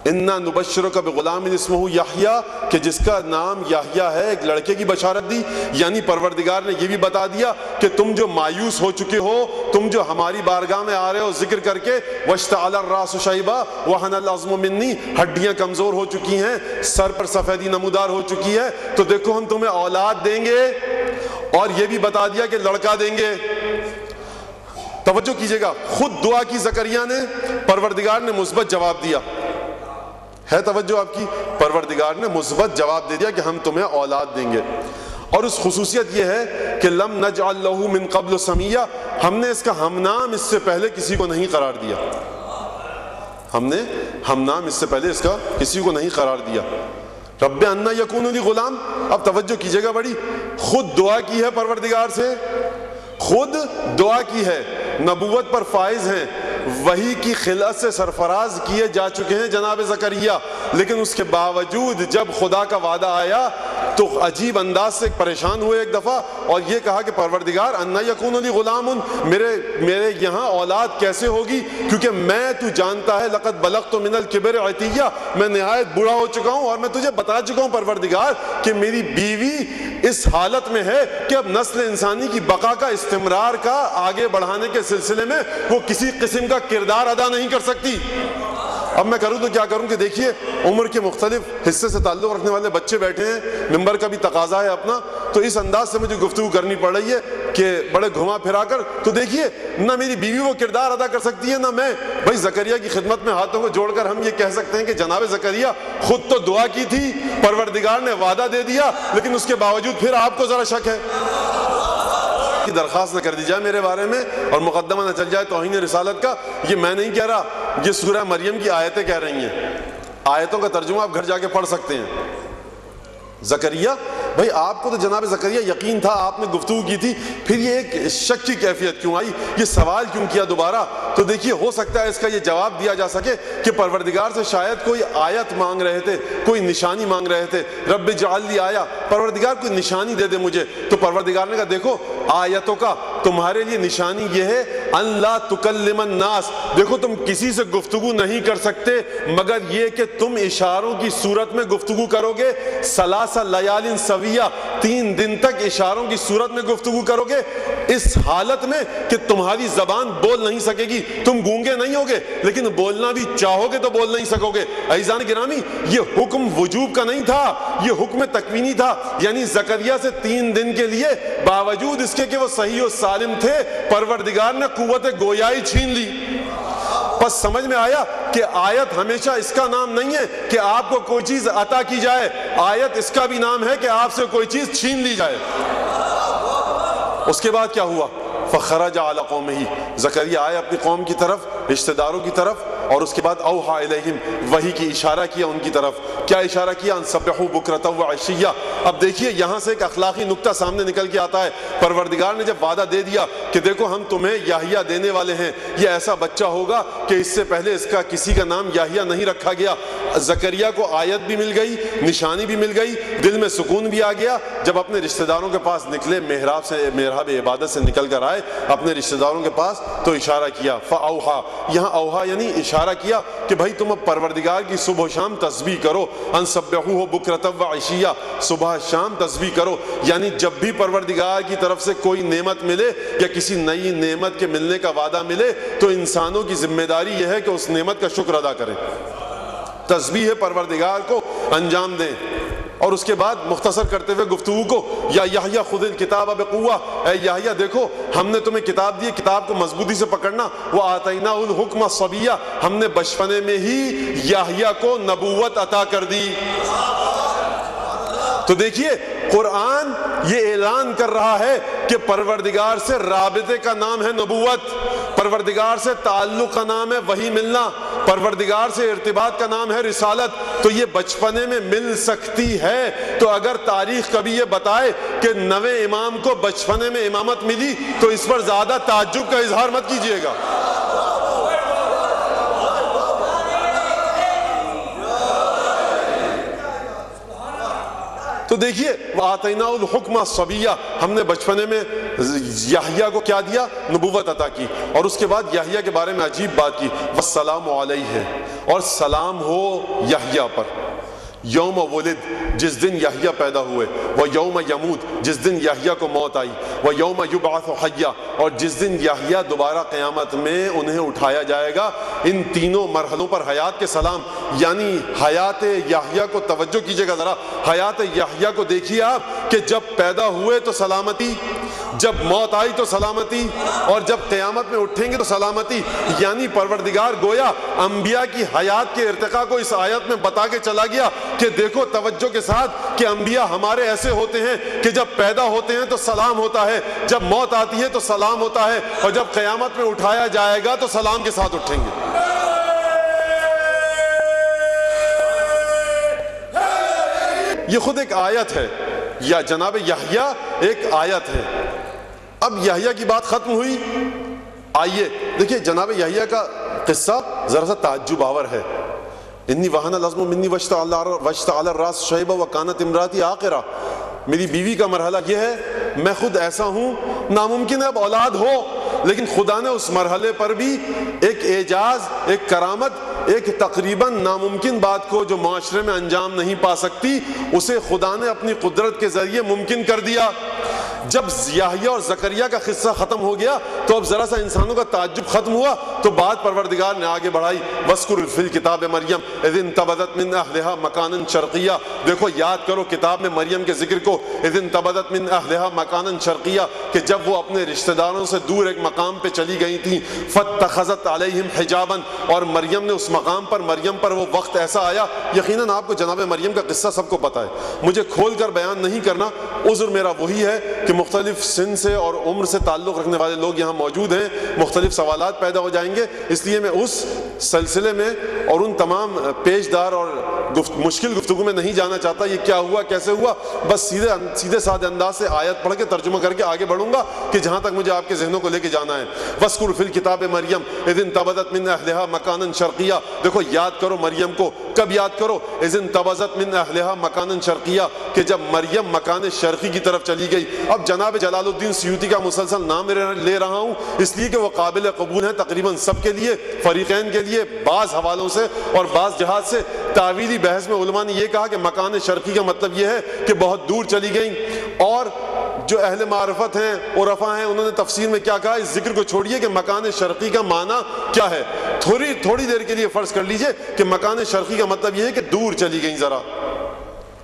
اِنَّا نُبَشِّرُكَ بِغُلَامٍ اسْمُهُ یحییٰ، کہ جس کا نام یحییٰ ہے، ایک لڑکے کی بشارت دی۔ یعنی پروردگار نے یہ بھی بتا دیا کہ تم جو مایوس ہو چکے ہو، تم جو ہماری بارگاہ میں آ رہے ہو ذکر کر کے وَاشْتَعَلَ الرَّاسُ شَيْبًا وَحَنَ الْعَظْمُ مِنِّي، ہڈیاں کمزور ہو چکی ہیں، سر پر سفیدی نمودار ہو چکی ہے، تو دیکھو ہم تمہیں اولاد دیں گے، اور یہ بھی بتا دیا کہ لڑکا دیں گے۔ توجہ کیجئے گا، خود دعا کی زکریا نے، پروردگار نے مثبت جواب دیا ہے۔ توجہ آپ کی، پروردگار نے مثبت جواب دے دیا کہ ہم تمہیں اولاد دیں گے۔ اور اس خصوصیت یہ ہے کہ لم نجعل له من قبل سمیہ، ہم نے اس کا ہم نام اس سے پہلے کسی کو نہیں قرار دیا، ہم نے ہم نام اس سے پہلے اس کا کسی کو نہیں قرار دیا۔ رب انا یکون لی غلام، اب توجہ کیجئے گا بڑی، خود دعا کی ہے پروردگار سے، خود دعا کی ہے، نبوت پر فائز ہیں، وحی کی خلعت سے سرفراز کیے جا چکے ہیں جناب زکریا، لیکن اس کے باوجود جب خدا کا وعدہ آیا تو عجیب انداز سے پریشان ہوئے ایک دفعہ، اور یہ کہا کہ پروردگار انا یکون لی غلام، میرے یہاں اولاد کیسے ہوگی، کیونکہ میں تو جانتا ہے لقد بلغت من الکبر عتیہ، میں نہایت بوڑھا ہو چکا ہوں، اور میں تجھے بتا چکا ہوں پروردگار کہ میری بیوی اس حالت میں ہے کہ اب نسل انسانی کی بقا کا، استمرار کا، آگے بڑھانے کے سلسلے میں وہ کسی قسم کا کردار ادا نہیں کر سکتی۔ اب میں کروں تو کیا کروں کہ دیکھیے عمر کے مختلف حصے سے تعلق رکھنے والے بچے بیٹھے ہیں، ممبر کا بھی تقاضا ہے اپنا، تو اس انداز سے مجھے گفتگو کرنی پڑ رہی ہے کہ بڑے گھما پھرا کر، تو دیکھیے نہ میری بیوی وہ کردار ادا کر سکتی ہے نہ میں۔ بھائی زکریا کی خدمت میں ہاتھوں کو جوڑ کر ہم یہ کہہ سکتے ہیں کہ جناب زکریا خود تو دعا کی تھی، پروردگار نے وعدہ دے دیا، لیکن اس کے باوجود پھر آپ کو ذرا شک ہے۔ کی درخواست نہ کر دی جائے میرے بارے میں اور مقدمہ نہ چل جائے توہین رسالت کا. یہ میں نہیں کہہ رہا، یہ سورہ مریم کی آیتیں کہہ رہی ہیں. آیتوں کا ترجمہ آپ گھر جا کے پڑھ سکتے ہیں. زکریا، بھائی آپ کو تو جناب زکریا یقین تھا، آپ نے گفتگو کی تھی، پھر یہ ایک شک کی کیفیت کیوں آئی؟ یہ سوال کیوں کیا دوبارہ؟ تو دیکھیے ہو سکتا ہے اس کا یہ جواب دیا جا سکے کہ پروردگار سے شاید کوئی آیت مانگ رہے تھے، کوئی نشانی مانگ رہے تھے. رب اجعل لی آیا، پروردگار کوئی نشانی دے دے مجھے. تو پروردگار نے کہا دیکھو آیتوں کا تمہارے لیے نشانی یہ ہے ان لا تکلم الناس، دیکھو تم کسی سے گفتگو نہیں کر سکتے مگر یہ کہ تم اشاروں کی صورت میں گفتگو کرو گے. ثلاث لیال سویہ، 3 دن تک اشاروں کی صورت میں گفتگو کرو گے، اس حالت میں کہ تمہاری زبان بول نہیں سکے گی. تم گونگے نہیں ہوگے لیکن بولنا بھی چاہو گے تو بول نہیں سکو گے. عزیزان گرامی، یہ حکم وجوب کا نہیں تھا، یہ حکم تکوینی تھا. یعنی زکریا سے 3 دن کے لیے باوجود اس کے کہ وہ صحیح و سالم تھے، پروردگار نے قوت گویائی چھین لی. بس سمجھ میں آیا کہ آیت ہمیشہ اس کا نام نہیں ہے کہ آپ کو کوئی چیز عطا کی جائے، آیت اس کا بھی نام ہے کہ آپ سے کوئی چیز چھین لی جائے. اس کے بعد کیا ہوا؟ فخرج علی قومہ، زکریا آئے اپنی قوم کی طرف، رشتہ داروں کی طرف، اور اس کے بعد اوحا الیہم، وحی کی اشارہ کیا ان کی طرف. کیا اشارہ کیا؟ ان سبحوا بکرۃ وعشیہ. اب دیکھیے یہاں سے ایک اخلاقی نکتہ سامنے نکل کے آتا ہے. پروردگار نے جب وعدہ دے دیا کہ دیکھو ہم تمہیں یحییٰ دینے والے ہیں، یہ ایسا بچہ ہوگا کہ اس سے پہلے اس کا کسی کا نام یحییٰ نہیں رکھا گیا. زکریا کو آیت بھی مل گئی، نشانی بھی مل گئی، دل میں سکون بھی آ گیا. جب اپنے رشتہ داروں کے پاس نکلے، محراب عبادت سے نکل کر آئے اپنے رشتہ داروں کے پاس، تو اشارہ کیا. فاوحا، یہاں اوحا یعنی اشارہ کیا کہ بھائی تم اب پروردگار کی صبح و شام تسبیح کرو. ان سبحوہ بکرۃ وعشیہ، صبح شام تسبیح کرو. یعنی جب بھی پروردگار کی طرف سے کوئی نعمت ملے یا کسی نئی نعمت کے ملنے کا وعدہ ملے تو انسانوں کی ذمہ داری یہ ہے کہ اس نعمت کا شکر ادا کریں، تسبیح پروردگار کو انجام دیں. اور اس کے بعد مختصر کرتے ہوئے گفتگو کو، یا یحییٰ خذ الکتاب بقوہ، اے یحییٰ دیکھو ہم نے تمہیں کتاب دی، کتاب کو مضبوطی سے پکڑنا. وآتیناہ الحکم صبیہ، ہم نے بچپنے میں ہی یحییٰ کو نبوت عطا کر دی. تو دیکھیے قرآن یہ اعلان کر رہا ہے کہ پروردگار سے رابطے کا نام ہے نبوت، پروردگار سے تعلق کا نام ہے وحی ملنا، پروردگار سے ارتباط کا نام ہے رسالت. تو یہ بچپنے میں مل سکتی ہے. تو اگر تاریخ کبھی یہ بتائے کہ 9ویں امام کو بچپنے میں امامت ملی تو اس پر زیادہ تعجب کا اظہار مت کیجیے گا. تو دیکھیے وآتیناہ الحکم صبیہ، ہم نے بچپنے میں یحییٰ کو کیا دیا؟ نبوت عطا کی. اور اس کے بعد یحییٰ کے بارے میں عجیب بات کی، والسلام علیہ، اور سلام ہو یحییٰ پر. یوم ولد، جس دن یحییٰ پیدا ہوئے، وہ یوم یموت، جس دن یحییٰ کو موت آئی، وہ یوم یبعث حیا، اور جس دن یحییٰ دوبارہ قیامت میں انہیں اٹھایا جائے گا. ان تینوں مرحلوں پر حیات کے سلام. یعنی حیات یحییٰ کو توجہ کیجئے گا ذرا، حیات یحییٰ کو دیکھیے آپ کہ جب پیدا ہوئے تو سلامتی، جب موت آئی تو سلامتی، اور جب قیامت میں اٹھیں گے تو سلامتی. یعنی پروردگار گویا انبیاء کی حیات کے ارتقاء کو اس آیت میں بتا کے چلا گیا کہ دیکھو توجہ کے ساتھ کہ انبیاء ہمارے ایسے ہوتے ہیں کہ جب پیدا ہوتے ہیں تو سلام ہوتا ہے، جب موت آتی ہے تو سلام ہوتا ہے، اور جب قیامت میں اٹھایا جائے گا تو سلام کے ساتھ اٹھیں گے. یہ خود ایک آیت ہے، یا جناب یحییٰ ایک آیت ہے. اب یحییٰ کی بات ختم ہوئی. آئیے دیکھیے جناب یحییٰ کا قصہ ذرا سا تعجب آور ہے. انی وہن العظم منی واشتعل الراس شیبہ وکانت امراتی عاقرہ، میری بیوی کا مرحلہ یہ ہے، میں خود ایسا ہوں، ناممکن ہے اب اولاد ہو، لیکن خدا نے اس مرحلے پر بھی ایک اعجاز، ایک کرامت، ایک تقریباً ناممکن بات کو جو معاشرے میں انجام نہیں پا سکتی، اسے خدا نے اپنی قدرت کے ذریعے ممکن کر دیا. جب یحییٰ اور زکریا کا قصہ ختم ہو گیا تو اب ذرا سا انسانوں کا تعجب ختم ہوا. تو بات پروردگار نے آگے بڑھائی، وَاذْكُرْ فِي الْكِتَابِ مَرْيَمَ إِذِ انْتَبَذَتْ مِنْ أَهْلِهَا مَكَانًا شَرْقِيًّا. دیکھو یاد کرو کتاب میں مریم کے ذکر کو، إِذِ انْتَبَذَتْ مِنْ أَهْلِهَا مَكَانًا شَرْقِيًّا، کہ جب وہ اپنے رشتہ داروں سے دور ایک مقام پہ چلی گئی تھیں. فَاتَّخَذَتْ عَلَيْهِمْ حِجَابًا، اور مریم نے اس مقام پر، مریم پر وہ وقت ایسا آیا، یقیناً آپ کو جناب مریم کا قصہ سب کو پتہ ہے، مجھے کھول کر بیان نہیں کرنا، عذر میرا وہی ہے کہ مختلف سن سے اور عمر سے تعلق رکھنے والے لوگ یہاں موجود ہیں، مختلف سوالات پیدا ہو جائیں گے، اس لیے میں اس سلسلے میں اور ان تمام پیش دار اور مشکل گفتگو میں نہیں جانا چاہتا یہ کیا ہوا کیسے ہوا، بس سیدھے سادے انداز سے آیت پڑھ کے ترجمہ کر کے آگے بڑھوں گا کہ جہاں تک مجھے آپ کے ذہنوں کو لے کے جانا ہے۔ وَاذْكُرْ فِي الْكِتَابِ مَرْيَمَ إِذِ انتبذت مِنْ أَهْلِهَا مَكَانًا شَرْقِيًّا، دیکھو یاد کرو مریم کو، کب یاد کرو؟ إِذِ انتبذت مِنْ أَهْلِهَا مَكَانًا شَرْقِيًّا، کہ جب مریم مکان شرقی کی طرف چلی گئی۔ اب جناب جلال الدین سیوطی کا مسلسل نام لے رہا ہوں اس لیے کہ وہ قابل قبول ہے تقریباً سب کے لیے، فریقین کے لیے، بعض حوالوں سے اور بعض جہات سے۔ تعویلی بحث میں علماء نے یہ کہا کہ مکان شرقی کا مطلب یہ ہے کہ بہت دور چلی گئیں، اور جو اہل معرفت ہیں عرفاء ہیں انہوں نے تفسیر میں کیا کہا، اس ذکر کو چھوڑیے کہ مکان شرقی کا معنی کیا ہے، تھوڑی دیر کے لیے فرض کر لیجئے کہ مکان شرقی کا مطلب یہ ہے کہ دور چلی گئیں، ذرا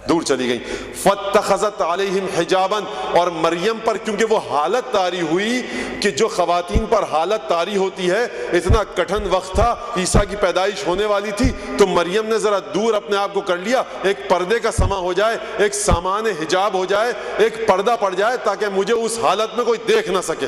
دور چلی گئیں۔ فَاتَّخَذَتْ عَلَيْهِمْ حِجَابًا، اور مریم پر کیونکہ وہ حالت طاری ہوئی کہ جو خواتین پر حالت طاری ہوتی ہے، اتنا کٹھن وقت تھا، عیسیٰ کی پیدائش ہونے والی تھی، تو مریم نے ذرا دور اپنے آپ کو کر لیا، ایک پردے کا سما ہو جائے، ایک سامان حجاب ہو جائے، ایک پردہ پڑ جائے تاکہ مجھے اس حالت میں کوئی دیکھ نہ سکے۔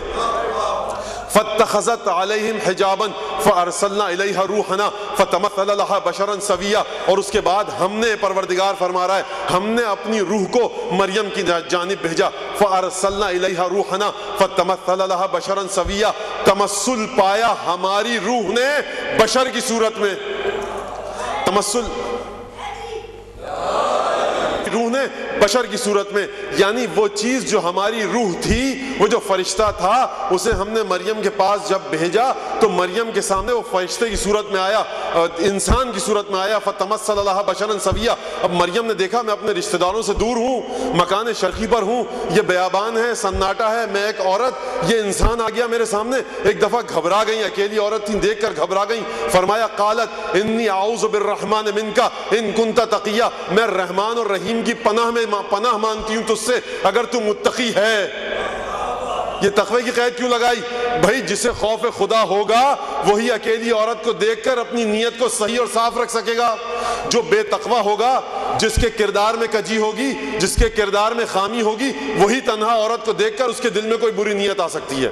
فَاتَّخَذَتْ عَلَيْهِمْ حِجَابًا فَأَرْسَلْنَا إِلَيْهَا رُوحَنَا فَتَمَثَّلَ لَهَا بَشَرًا سَوِيًّا، اور اس کے بعد ہم نے، پروردگار فرما رہا ہے، ہم نے اپنی روح کو مریم کی جانب بھیجا۔ فَأَرْسَلْنَا إِلَيْهَا رُوحَنَا فَتَمَثَّلَ لَهَا بَشَرًا سَوِيًّا، تمثل پایا ہماری روح نے بشر کی صورت میں، تمثل روح نے بشر کی صورت میں، یعنی وہ چیز جو ہماری روح تھی، وہ جو فرشتہ تھا، اسے ہم نے مریم کے پاس جب بھیجا تو مریم کے سامنے وہ فرشتے کی صورت میں آیا، انسان کی صورت میں آیا۔ فَتَمَثَّلَ لَهَا بَشَرًا سَوِيًّا، اب مریم نے دیکھا میں اپنے رشتہ داروں سے دور ہوں، مکان شرقی پر ہوں، یہ بیابان ہے، سناٹا ہے، میں ایک عورت، یہ انسان آ گیا میرے سامنے۔ ایک دفعہ گھبرا گئیں، اکیلی عورت تھیں، دیکھ کر گھبرا گئیں، فرمایا قالت انی اعوذ بالرحمن منک ان کنت تقیا، میں رحمان اور رحیم کی پناہ مانگتی ہوں تجھ سے اگر تو متقی ہے۔ یہ تقوی کی قید کیوں لگائی؟ بھائی جسے خوف خدا ہوگا وہی اکیلی عورت کو دیکھ کر اپنی نیت کو صحیح اور صاف رکھ سکے گا۔ جو بے تقوی ہوگا، جس کے کردار میں کجی ہوگی، جس کے کردار میں خامی ہوگی، وہی تنہا عورت کو دیکھ کر اس کے دل میں کوئی بری نیت آ سکتی ہے۔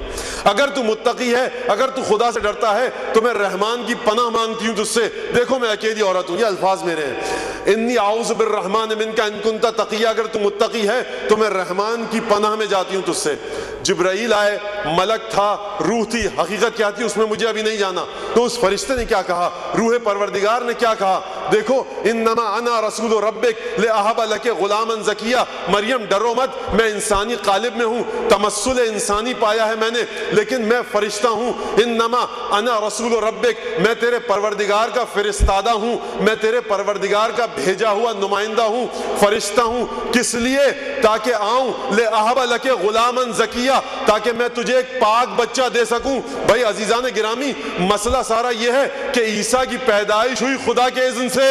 اگر تو متقی ہے، اگر تو خدا سے ڈرتا ہے تو میں رحمان کی پناہ مانگتی ہوں تجھ سے، دیکھو میں اکیلی عورت ہوں، یہ الفاظ میرے ہیں، انی اعوذ بالرحمن منک ان کنت تقیا، اگر تو متقی ہے تو میں رحمان کی پناہ میں جاتی ہوں تجھ سے۔ جبرائیل آئے، ملک تھا، روح تھی، حقیقت کیا تھی اس میں مجھے ابھی نہیں جانا، تو اس فرشتے نے کیا کہا، روح پروردگار نے کیا کہا، دیکھو انما انا رسول ربک لاہب لک غلاما زکیا، مریم ڈرو مت، میں انسانی قالب میں ہوں، تمثل انسانی پایا ہے میں نے، لیکن میں فرشتہ ہوں، انما انا رسول ربک، میں تیرے پروردگار کا فرستادہ ہوں، میں تیرے پروردگار کا بھیجا ہوا نمائندہ ہوں، فرشتہ ہوں، کس لیے؟ تاکہ آؤں لاہب لک غلاما زکیا، تاکہ میں تجھے ایک پاک بچہ دے سکوں۔ بھائی عزیزان گرامی، مسئلہ سارا یہ ہے کہ عیسیٰ کی پیدائش ہوئی خدا کے اذن سے،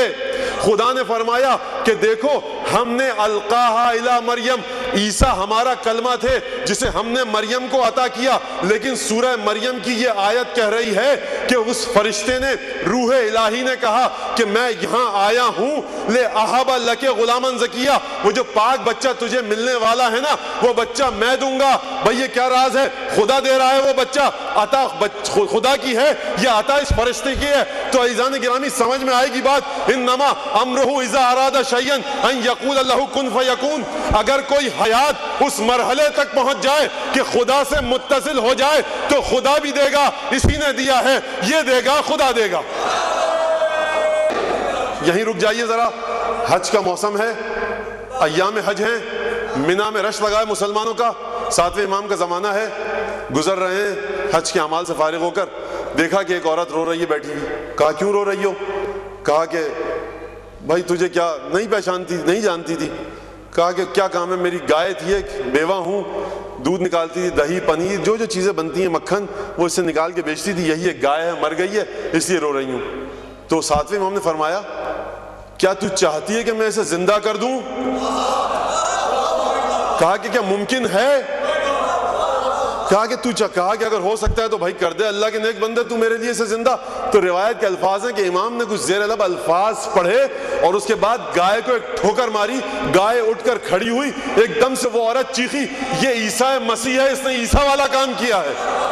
خدا نے فرمایا کہ دیکھو ہم نے القاہا الی مریم، عیسیٰ ہمارا کلمہ تھے جسے ہم نے مریم کو عطا کیا، لیکن سورہ مریم کی یہ آیت کہہ رہی ہے کہ اس فرشتے نے، روح الہی نے کہا کہ میں یہاں آیا ہوں لأہب لک غلاما زکیا، وہ جو پاک بچہ تجھے ملنے والا ہے نا، وہ بچہ میں دوں گا۔ بھئی یہ کیا راز ہے؟ خدا دے رہا ہے وہ بچہ، عطا خدا کی ہے، یہ عطا اس فرشتے کی ہے۔ تو عزیزان گرامی سمجھ میں آئے گی بات، انما امرہ اذا اراد شیئا ان یقول لہ کن فیکون، اگر کوئی حیات اس مرحلے تک پہنچ جائے کہ خدا سے متصل ہو جائے تو خدا بھی دے گا، اسی نے دیا ہے، یہ دے گا، خدا دے گا۔ یہیں رک جائیے ذرا، حج کا موسم ہے، ایام حج ہیں، منی میں رش لگا ہے مسلمانوں کا، 7ویں امام کا زمانہ ہے، گزر رہے ہیں حج کے اعمال سے فارغ ہو کر، دیکھا کہ ایک عورت رو رہی ہے بیٹھی ہوئی، کہا کیوں رو رہی ہو؟ کہا کہ بھائی تجھے کیا نہیں جانتی تھی؟ کہا کہ کیا کام ہے، میری گائے تھی، ایک بیوہ ہوں، دودھ نکالتی تھی، دہی پنیر جو چیزیں بنتی ہیں، مکھن، وہ اس سے نکال کے بیچتی تھی، یہی ایک گائے ہے، مر گئی ہے، اس لیے رو رہی ہوں۔ تو 7ویں امام نے فرمایا کیا تو چاہتی ہے کہ میں اسے زندہ کر دوں؟ کہا کہ کیا ممکن ہے؟ کہا کہ اگر ہو سکتا ہے تو بھائی کر دے، اللہ کے نیک بندے تو میرے لیے سے زندہ۔ تو روایت کے الفاظ ہیں کہ امام نے کچھ زیر لب الفاظ پڑھے اور اس کے بعد گائے کو ایک ٹھوکر ماری، گائے اٹھ کر کھڑی ہوئی، ایک دم سے وہ عورت چیخی، یہ عیسیٰ مسیح ہے، اس نے عیسیٰ والا کام کیا ہے۔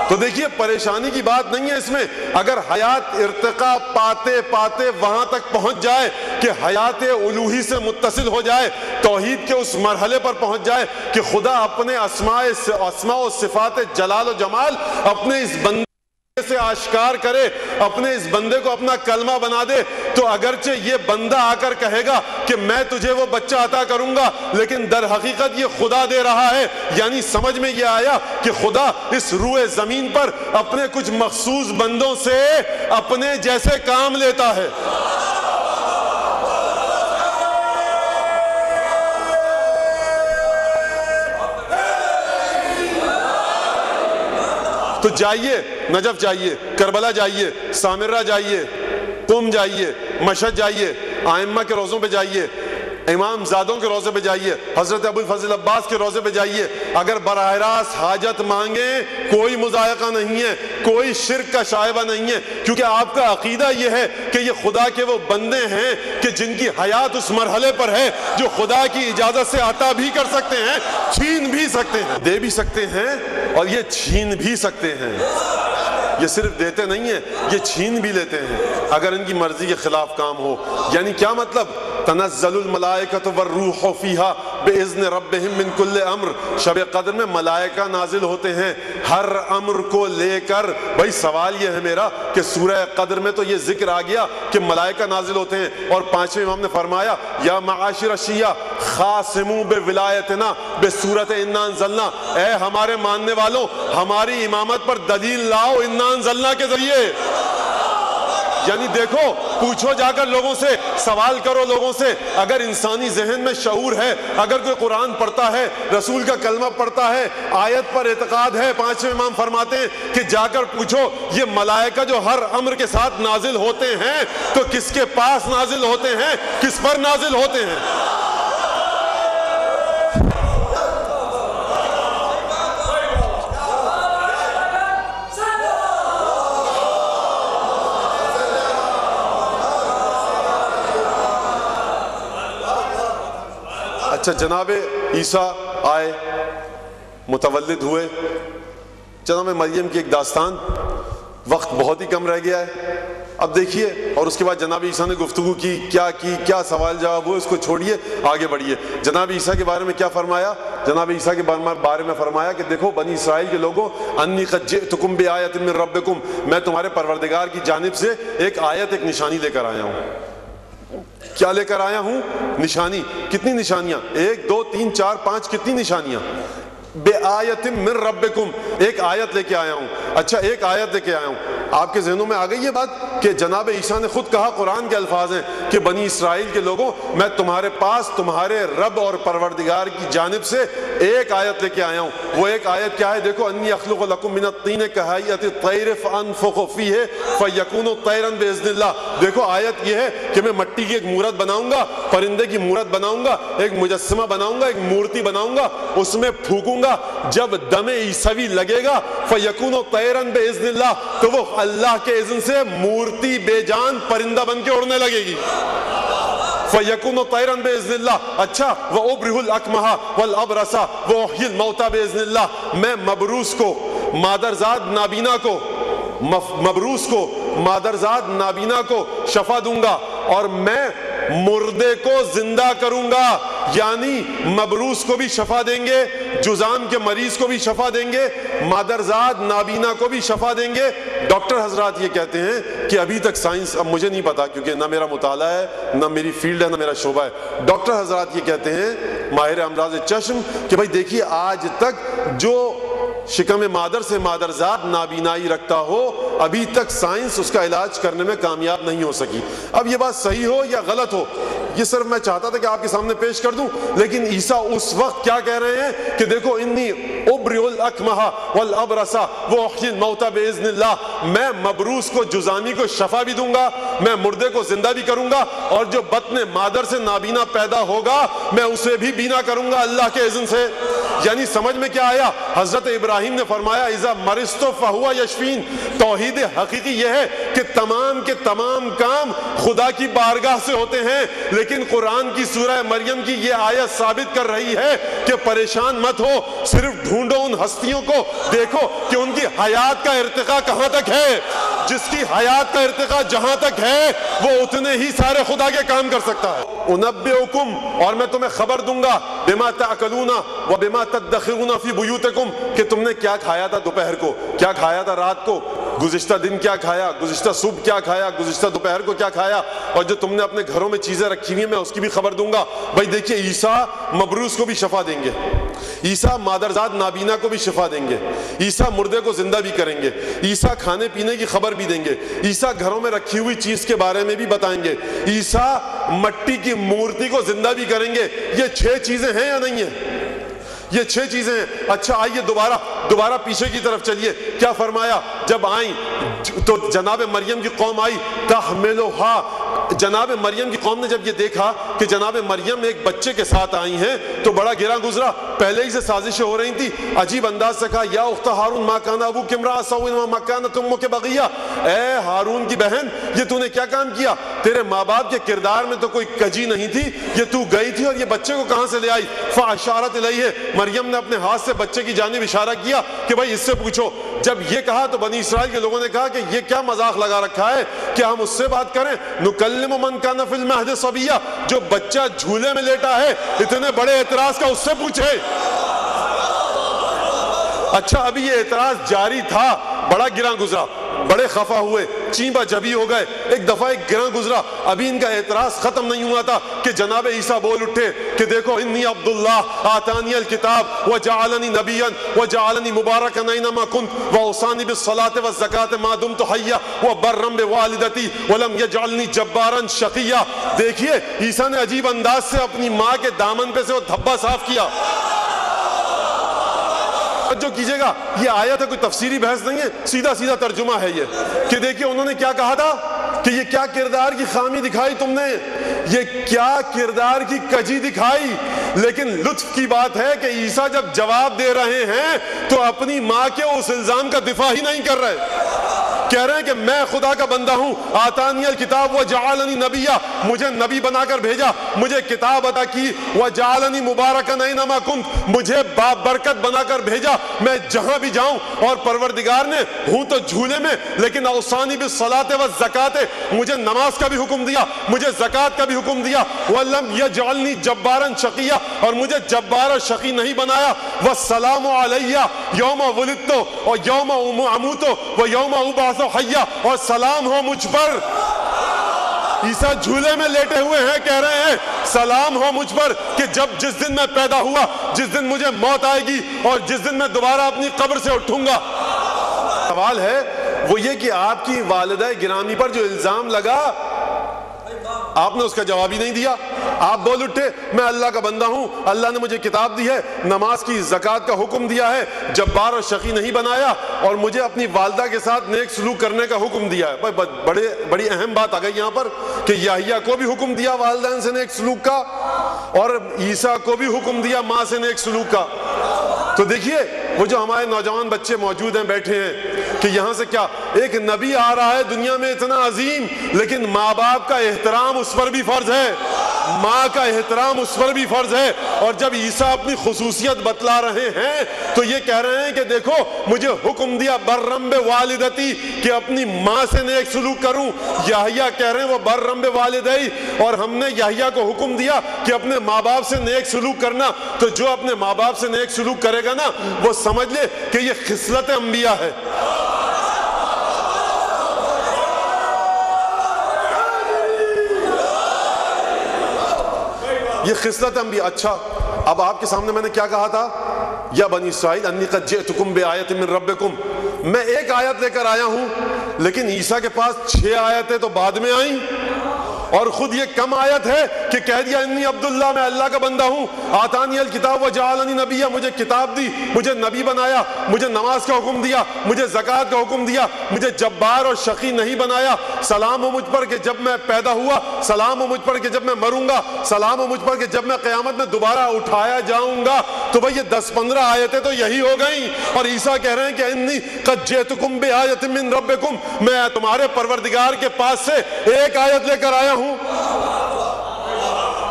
تو دیکھیے پریشانی کی بات نہیں ہے اس میں، اگر حیات ارتقا پاتے پاتے وہاں تک پہنچ جائے کہ حیات الوہی سے متصل ہو جائے، توحید کے اس مرحلے پر پہنچ جائے کہ خدا اپنے اسماء و صفات جلال و جمال اپنے اس بندے سے آشکار کرے، اپنے اس بندے کو اپنا کلمہ بنا دے، تو اگرچہ یہ بندہ آ کر کہے گا کہ میں تجھے وہ بچہ عطا کروں گا، لیکن در حقیقت یہ خدا دے رہا ہے۔ یعنی سمجھ میں یہ آیا کہ خدا اس روئے زمین پر اپنے کچھ مخصوص بندوں سے اپنے جیسے کام لیتا ہے۔ تو جائیے نجف جائیے، کربلا جائیے، سامرہ جائیے، قم جائیے، مشہد جائیے، ائمہ کے روضوں پہ جائیے، امام زادوں کے روضے پہ جائیے، حضرت ابو الفضل عباس کے روضے پہ جائیے، اگر براہ راست حاجت مانگیں کوئی مضائقہ نہیں ہے، کوئی شرک کا شائبہ نہیں ہے، کیونکہ آپ کا عقیدہ یہ ہے کہ یہ خدا کے وہ بندے ہیں کہ جن کی حیات اس مرحلے پر ہے جو خدا کی اجازت سے عطا بھی کر سکتے ہیں، چھین بھی سکتے ہیں، دے بھی سکتے ہیں اور یہ چھین بھی سکتے ہیں۔ یہ صرف دیتے نہیں ہیں، یہ چھین بھی لیتے ہیں اگر ان کی مرضی کے خلاف کام ہو۔ یعنی کیا مطلب؟ تنزل الملائکۃ والروح فیہا باذن ربہم من کل امر، شب قدر میں ملائکہ نازل ہوتے ہیں ہر امر کو لے کر۔ بھائی سوال یہ ہے میرا کہ سورہ قدر میں تو یہ ذکر آ گیا کہ ملائکہ نازل ہوتے ہیں، اور پانچویں امام نے فرمایا یا معاشر الشیعہ خاصموا بولایتنا بسورۃ انا انزلنا، اے ہمارے ماننے والوں ہماری امامت پر دلیل لاؤ انا انزلنا کے ذریعے۔ یعنی دیکھو، پوچھو جا کر لوگوں سے، سوال کرو لوگوں سے، اگر انسانی ذہن میں شعور ہے، اگر کوئی قرآن پڑھتا ہے، رسول کا کلمہ پڑھتا ہے، آیت پر اعتقاد ہے، پانچویں امام فرماتے ہیں کہ جا کر پوچھو یہ ملائکہ جو ہر امر کے ساتھ نازل ہوتے ہیں تو کس کے پاس نازل ہوتے ہیں، کس پر نازل ہوتے ہیں؟ اچھا، جناب عیسیٰ آئے، متولد ہوئے، جناب مریم کی ایک داستان، وقت بہت ہی کم رہ گیا ہے، اب دیکھیے، اور اس کے بعد جناب عیسیٰ نے گفتگو کی، کیا سوال جواب ہوئے، اس کو چھوڑیے آگے بڑھیے۔ جناب عیسیٰ کے بارے میں کیا فرمایا؟ جناب عیسیٰ کے بارے میں فرمایا کہ دیکھو بنی اسرائیل کے لوگوں، انی قد جئتکم بآیۃ من ربکم، میں تمہارے پروردگار کی جانب سے ایک آیت، ایک نشانی لے کر آیا ہوں۔ کیا لے کر آیا ہوں؟ نشانی۔ کتنی نشانیاں؟ 1 2 3 4 5، کتنی نشانیاں؟ بآیۃ من ربکم، ایک آیت لے کے آیا ہوں۔ اچھا، ایک آیت لے کے آیا ہوں، آپ کے ذہنوں میں آ گئی یہ بات کہ جناب عیسیٰ نے خود کہا، قرآن کے الفاظ ہیں کہ بنی اسرائیل کے لوگوں، میں تمہارے پاس تمہارے رب اور پروردگار کی جانب سے ایک آیت لے کے آیا ہوں۔ وہ ایک آیت کیا ہے؟ دیکھو، انی اخلق لکم من الطین کہیئۃ الطیر فانفخ فیہ فیکون طیرا باذن اللہ۔ دیکھو آیت یہ ہے کہ میں مٹی کی ایک مورت بناؤں گا، پرندے کی مورت بناؤں گا، ایک مجسمہ بناؤں گا، ایک مورتی بناؤں گا، اس میں پھونکوں گا، جب دم عیسوی لگے گا فیکون طیرا باذن اللہ، تو وہ اللہ کے اذن سے مورتی بے جان پرندہ بن کے اڑنے لگے گی۔ فَيَكُونُ طَيْرًا بِإِذْنِ اللَّهِ۔ اچھا، وَأُبْرِئُ الْأَكْمَحَ وَالْأَبْرَصَ وَأُحْيِي الْمَوْتَى بِإِذْنِ اللَّهِ، میں مبروس کو، مادرزاد نابینا کو، مبروس کو، مادرزاد نابینا کو شفا دوں گا، اور میں مردے کو زندہ کروں گا۔ یعنی مبروس کو بھی شفا دیں گے، جزام کے مریض کو بھی شفا دیں گے، مادرزاد نابینا کو بھی شفا دیں گے۔ ڈاکٹر حضرات یہ کہتے ہیں کہ ابھی تک سائنس، اب مجھے نہیں پتا کیونکہ نہ میرا مطالعہ ہے، نہ میری فیلڈ ہے، نہ میرا شعبہ ہے، ڈاکٹر حضرات یہ کہتے ہیں ماہر امراض چشم کہ بھائی دیکھیے، آج تک جو شکم مادر سے مادرزاد نابینائی رکھتا ہو، ابھی تک سائنس اس کا علاج کرنے میں کامیاب نہیں ہو سکی۔ اب یہ بات صحیح ہو یا غلط ہو، یہ صرف میں چاہتا تھا کہ آپ کے سامنے پیش کر دوں، لیکن عیسیٰ اس وقت کیا کہہ رہے ہیں کہ دیکھو، انی ابرئ الاکمح والابرص واحیی الموتى باذن اللہ، میں مبروس کو، جزامی کو شفا بھی دوں گا، میں مردے کو زندہ بھی کروں گا اور جو بطن مادر سے نابینا پیدا ہوگا میں اسے بھی بینا کروں گا اللہ کے اذن سے۔ یعنی سمجھ میں کیا آیا؟ حضرت ابراہیم نے فرمایا اذا مرضت فہو یشفین۔ توحید حقیقی یہ ہے کہ تمام کے تمام کام خدا کی بارگاہ سے ہوتے ہیں، لیکن قرآن کی سورہ مریم کی یہ آیت ثابت کر رہی ہے کہ پریشان مت ہو، صرف ڈھونڈو ان ہستیوں کو، دیکھو کہ ان کی حیات کا ارتقاء کہاں تک ہے۔ جس کی حیات کا ارتقاء جہاں تک ہے وہ اتنے ہی سارے خدا کے کام کر سکتا ہے۔ انبئکم، اور میں تمہیں خبر دوں گا، بما تاکلون و بما تدخرون فی بیوتکم، کہ تم نے کیا کھایا تھا دوپہر کو، کیا کھایا تھا رات کو، گزشتہ دن کیا کھایا، گزشتہ صبح کیا کھایا، گزشتہ دوپہر کو کیا کھایا، اور جو تم نے اپنے گھروں میں چیزیں رکھی ہوئی ہیں میں اس کی بھی خبر دوں گا۔ بھائی دیکھیے عیسیٰ مبروس کو بھی شفا دیں گے، عیسیٰ مادرزاد نابینا کو بھی شفا دیں گے، عیسیٰ مردے کو زندہ بھی کریں گے، عیسیٰ کھانے پینے کی خبر بھی دیں گے، عیسیٰ گھروں میں رکھی ہوئی چیز کے بارے میں بھی بتائیں گے، عیسیٰ مٹی کی مورتی کو زندہ بھی کریں گے۔ یہ 6 چیزیں ہیں یا نہیں ہیں؟ یہ 6 چیزیں ہیں۔ اچھا آئیے دوبارہ پیچھے کی طرف چلیے، کیا فرمایا؟ جب آئیں تو جناب مریم کی قوم آئی تحملھا، جناب مریم کی قوم نے جب یہ دیکھا کہ جناب مریم ایک بچے کے ساتھ آئی ہیں تو بڑا گرا گزرا، پہلے ہی سے سازشیں ہو رہی تھی، عجیب انداز سے کہا یا اخت ہارون ما کان ابوک امرأ سوء وما کانت امک بغیہ، اے ہارون کی بہن یہ تو نے کیا کام کیا؟ تیرے ماں باپ کے کردار میں تو کوئی کجی نہیں تھی، یہ تو گئی تھی اور یہ بچے کو کہاں سے لے آئی؟ فاشارت الیہ، مریم نے اپنے ہاتھ سے بچے کی جانب اشارہ کیا کہ بھائی اس سے پوچھو۔ جب یہ کہا تو بنی اسرائیل کے لوگوں نے کہا کہ یہ کیا مذاق لگا رکھا ہے کہ ہم اس سے بات کریں؟ نکلم من کان فی المہد صبیہ، جو بچہ جھولے میں لیٹا ہے اتنے بڑے اعتراض کا اس سے پوچھے۔ اچھا ابھی یہ اعتراض جاری تھا، بڑا گراں گزرا، بڑے خفا ہوئے، چیمبا جبی ہو گئے، ایک دفعہ ایک گراں گزرا، ابھی ان کا اعتراض ختم نہیں ہوا تھا کہ جناب عیسیٰ بول اٹھے کہ دیکھو انی عبداللہ آتانی الکتاب وجعلنی نبیا وجعلنی مبارکا اینما کنت واوصانی بالصلاة والزکاة ما دمت حیا وبرا بوالدتی ولم یجعلنی جبارا شقیا۔ دیکھیے عیسیٰ نے عجیب انداز سے اپنی ماں کے دامن پہ سے وہ دھبا صاف کیا۔ جو کیجئے گا یہ آیت ہے، کوئی تفسیری بحث نہیں ہے، سیدھا سیدھا ترجمہ ہے یہ کہ دیکھیے انہوں نے کیا کہا تھا کہ یہ کیا کردار کی خامی دکھائی تم نے، یہ کیا کردار کی کجی دکھائی۔ لیکن لطف کی بات ہے کہ عیسیٰ جب جواب دے رہے ہیں تو اپنی ماں کے اس الزام کا دفاع ہی نہیں کر رہے، کہہ رہے ہیں کہ میں خدا کا بندہ ہوں، آتانی الکتاب وجعلنی نبیا، مجھے نبی بنا کر بھیجا، مجھے کتاب عطا کی، وجعلنی مبارکا اینما کنت، مجھے برکت بنا کر بھیجا میں جہاں بھی جاؤں، اور پروردگار نے ہوں تو جھولے میں لیکن اوصانی بالصلاۃ والزکاۃ، مجھے نماز کا بھی حکم دیا، مجھے زکوٰۃ کا بھی حکم دیا، ولم یجعلنی جبارا شقیا، اور مجھے جبار اور شقی نہیں بنایا، والسلام علی یوم ولدت و یوم اموت و یوم ابعث حیا، اور سلام ہو مجھ پر۔ عیسیٰ جھولے میں لیٹے ہوئے ہیں، کہہ رہے ہیں سلام ہو مجھ پر کہ جس دن میں پیدا ہوا، جس دن مجھے موت آئے گی اور جس دن میں دوبارہ اپنی قبر سے اٹھوں گا۔ سوال ہے وہ یہ کہ آپ کی والدہ گرامی پر جو الزام لگا آپ نے اس کا جواب ہی نہیں دیا، آپ بول اٹھے میں اللہ کا بندہ ہوں، اللہ نے مجھے کتاب دی ہے، نماز کی زکوٰۃ کا حکم دیا ہے، جبار اور شقی نہیں بنایا، اور مجھے اپنی والدہ کے ساتھ نیک سلوک کرنے کا حکم دیا ہے۔ بڑی اہم بات آ گئی یہاں پر کہ یحییٰ کو بھی حکم دیا والدین سے نیک سلوک کا اور عیسیٰ کو بھی حکم دیا ماں سے نیک سلوک کا۔ تو دیکھیے وہ جو ہمارے نوجوان بچے موجود ہیں بیٹھے ہیں کہ یہاں سے کیا ایک نبی آ رہا ہے دنیا میں اتنا عظیم، لیکن ماں باپ کا احترام اس پر بھی فرض ہے، ماں کا احترام اس پر بھی فرض ہے۔ اور جب عیسیٰ اپنی خصوصیت بتلا رہے ہیں تو یہ کہہ رہے ہیں کہ دیکھو مجھے حکم دیا برم بوالدتی کہ اپنی ماں سے نیک سلوک کروں، یحییٰ کہہ رہے ہیں وہ برم بوالدی، اور ہم نے یحییٰ کو حکم دیا کہ اپنے ماں باپ سے نیک سلوک کرنا۔ تو جو اپنے ماں باپ سے نیک سلوک کرے گا نا وہ سمجھ لے کہ یہ خصلت انبیاء ہے۔ یہ خصلت انبیاء۔ اچھا اب آپ کے سامنے میں نے کیا کہا تھا، یا بنی اسرائیل انی قد جئتکم بآیۃ من ربکم، میں ایک آیت لے کر آیا ہوں، لیکن عیسیٰ کے پاس 6 آیتیں تو بعد میں آئیں، اور خود یہ کم آیت ہے کہ کہہ دیا انی عبداللہ، میں اللہ کا بندہ ہوں، آتانی الکتاب وجعلنی نبیہ، مجھے کتاب دی، مجھے نبی بنایا، مجھے نماز کا حکم دیا، مجھے زکوٰۃ کا حکم دیا، مجھے جبار اور شقی نہیں بنایا، سلام ہو مجھ پر کہ جب میں پیدا ہوا، سلام ہو مجھ پر کہ جب میں مروں گا، سلام ہو مجھ پر کہ جب میں قیامت میں دوبارہ اٹھایا جاؤں گا۔ تو بھئی یہ 10-15 آیتیں تو یہی ہو گئیں، اور عیسیٰ کہہ رہے ہیں کہ انی قد جئتکم بآیۃ من ربکم، میں تمہارے پروردگار کے پاس سے ایک آیت لے کر آیا ہوں۔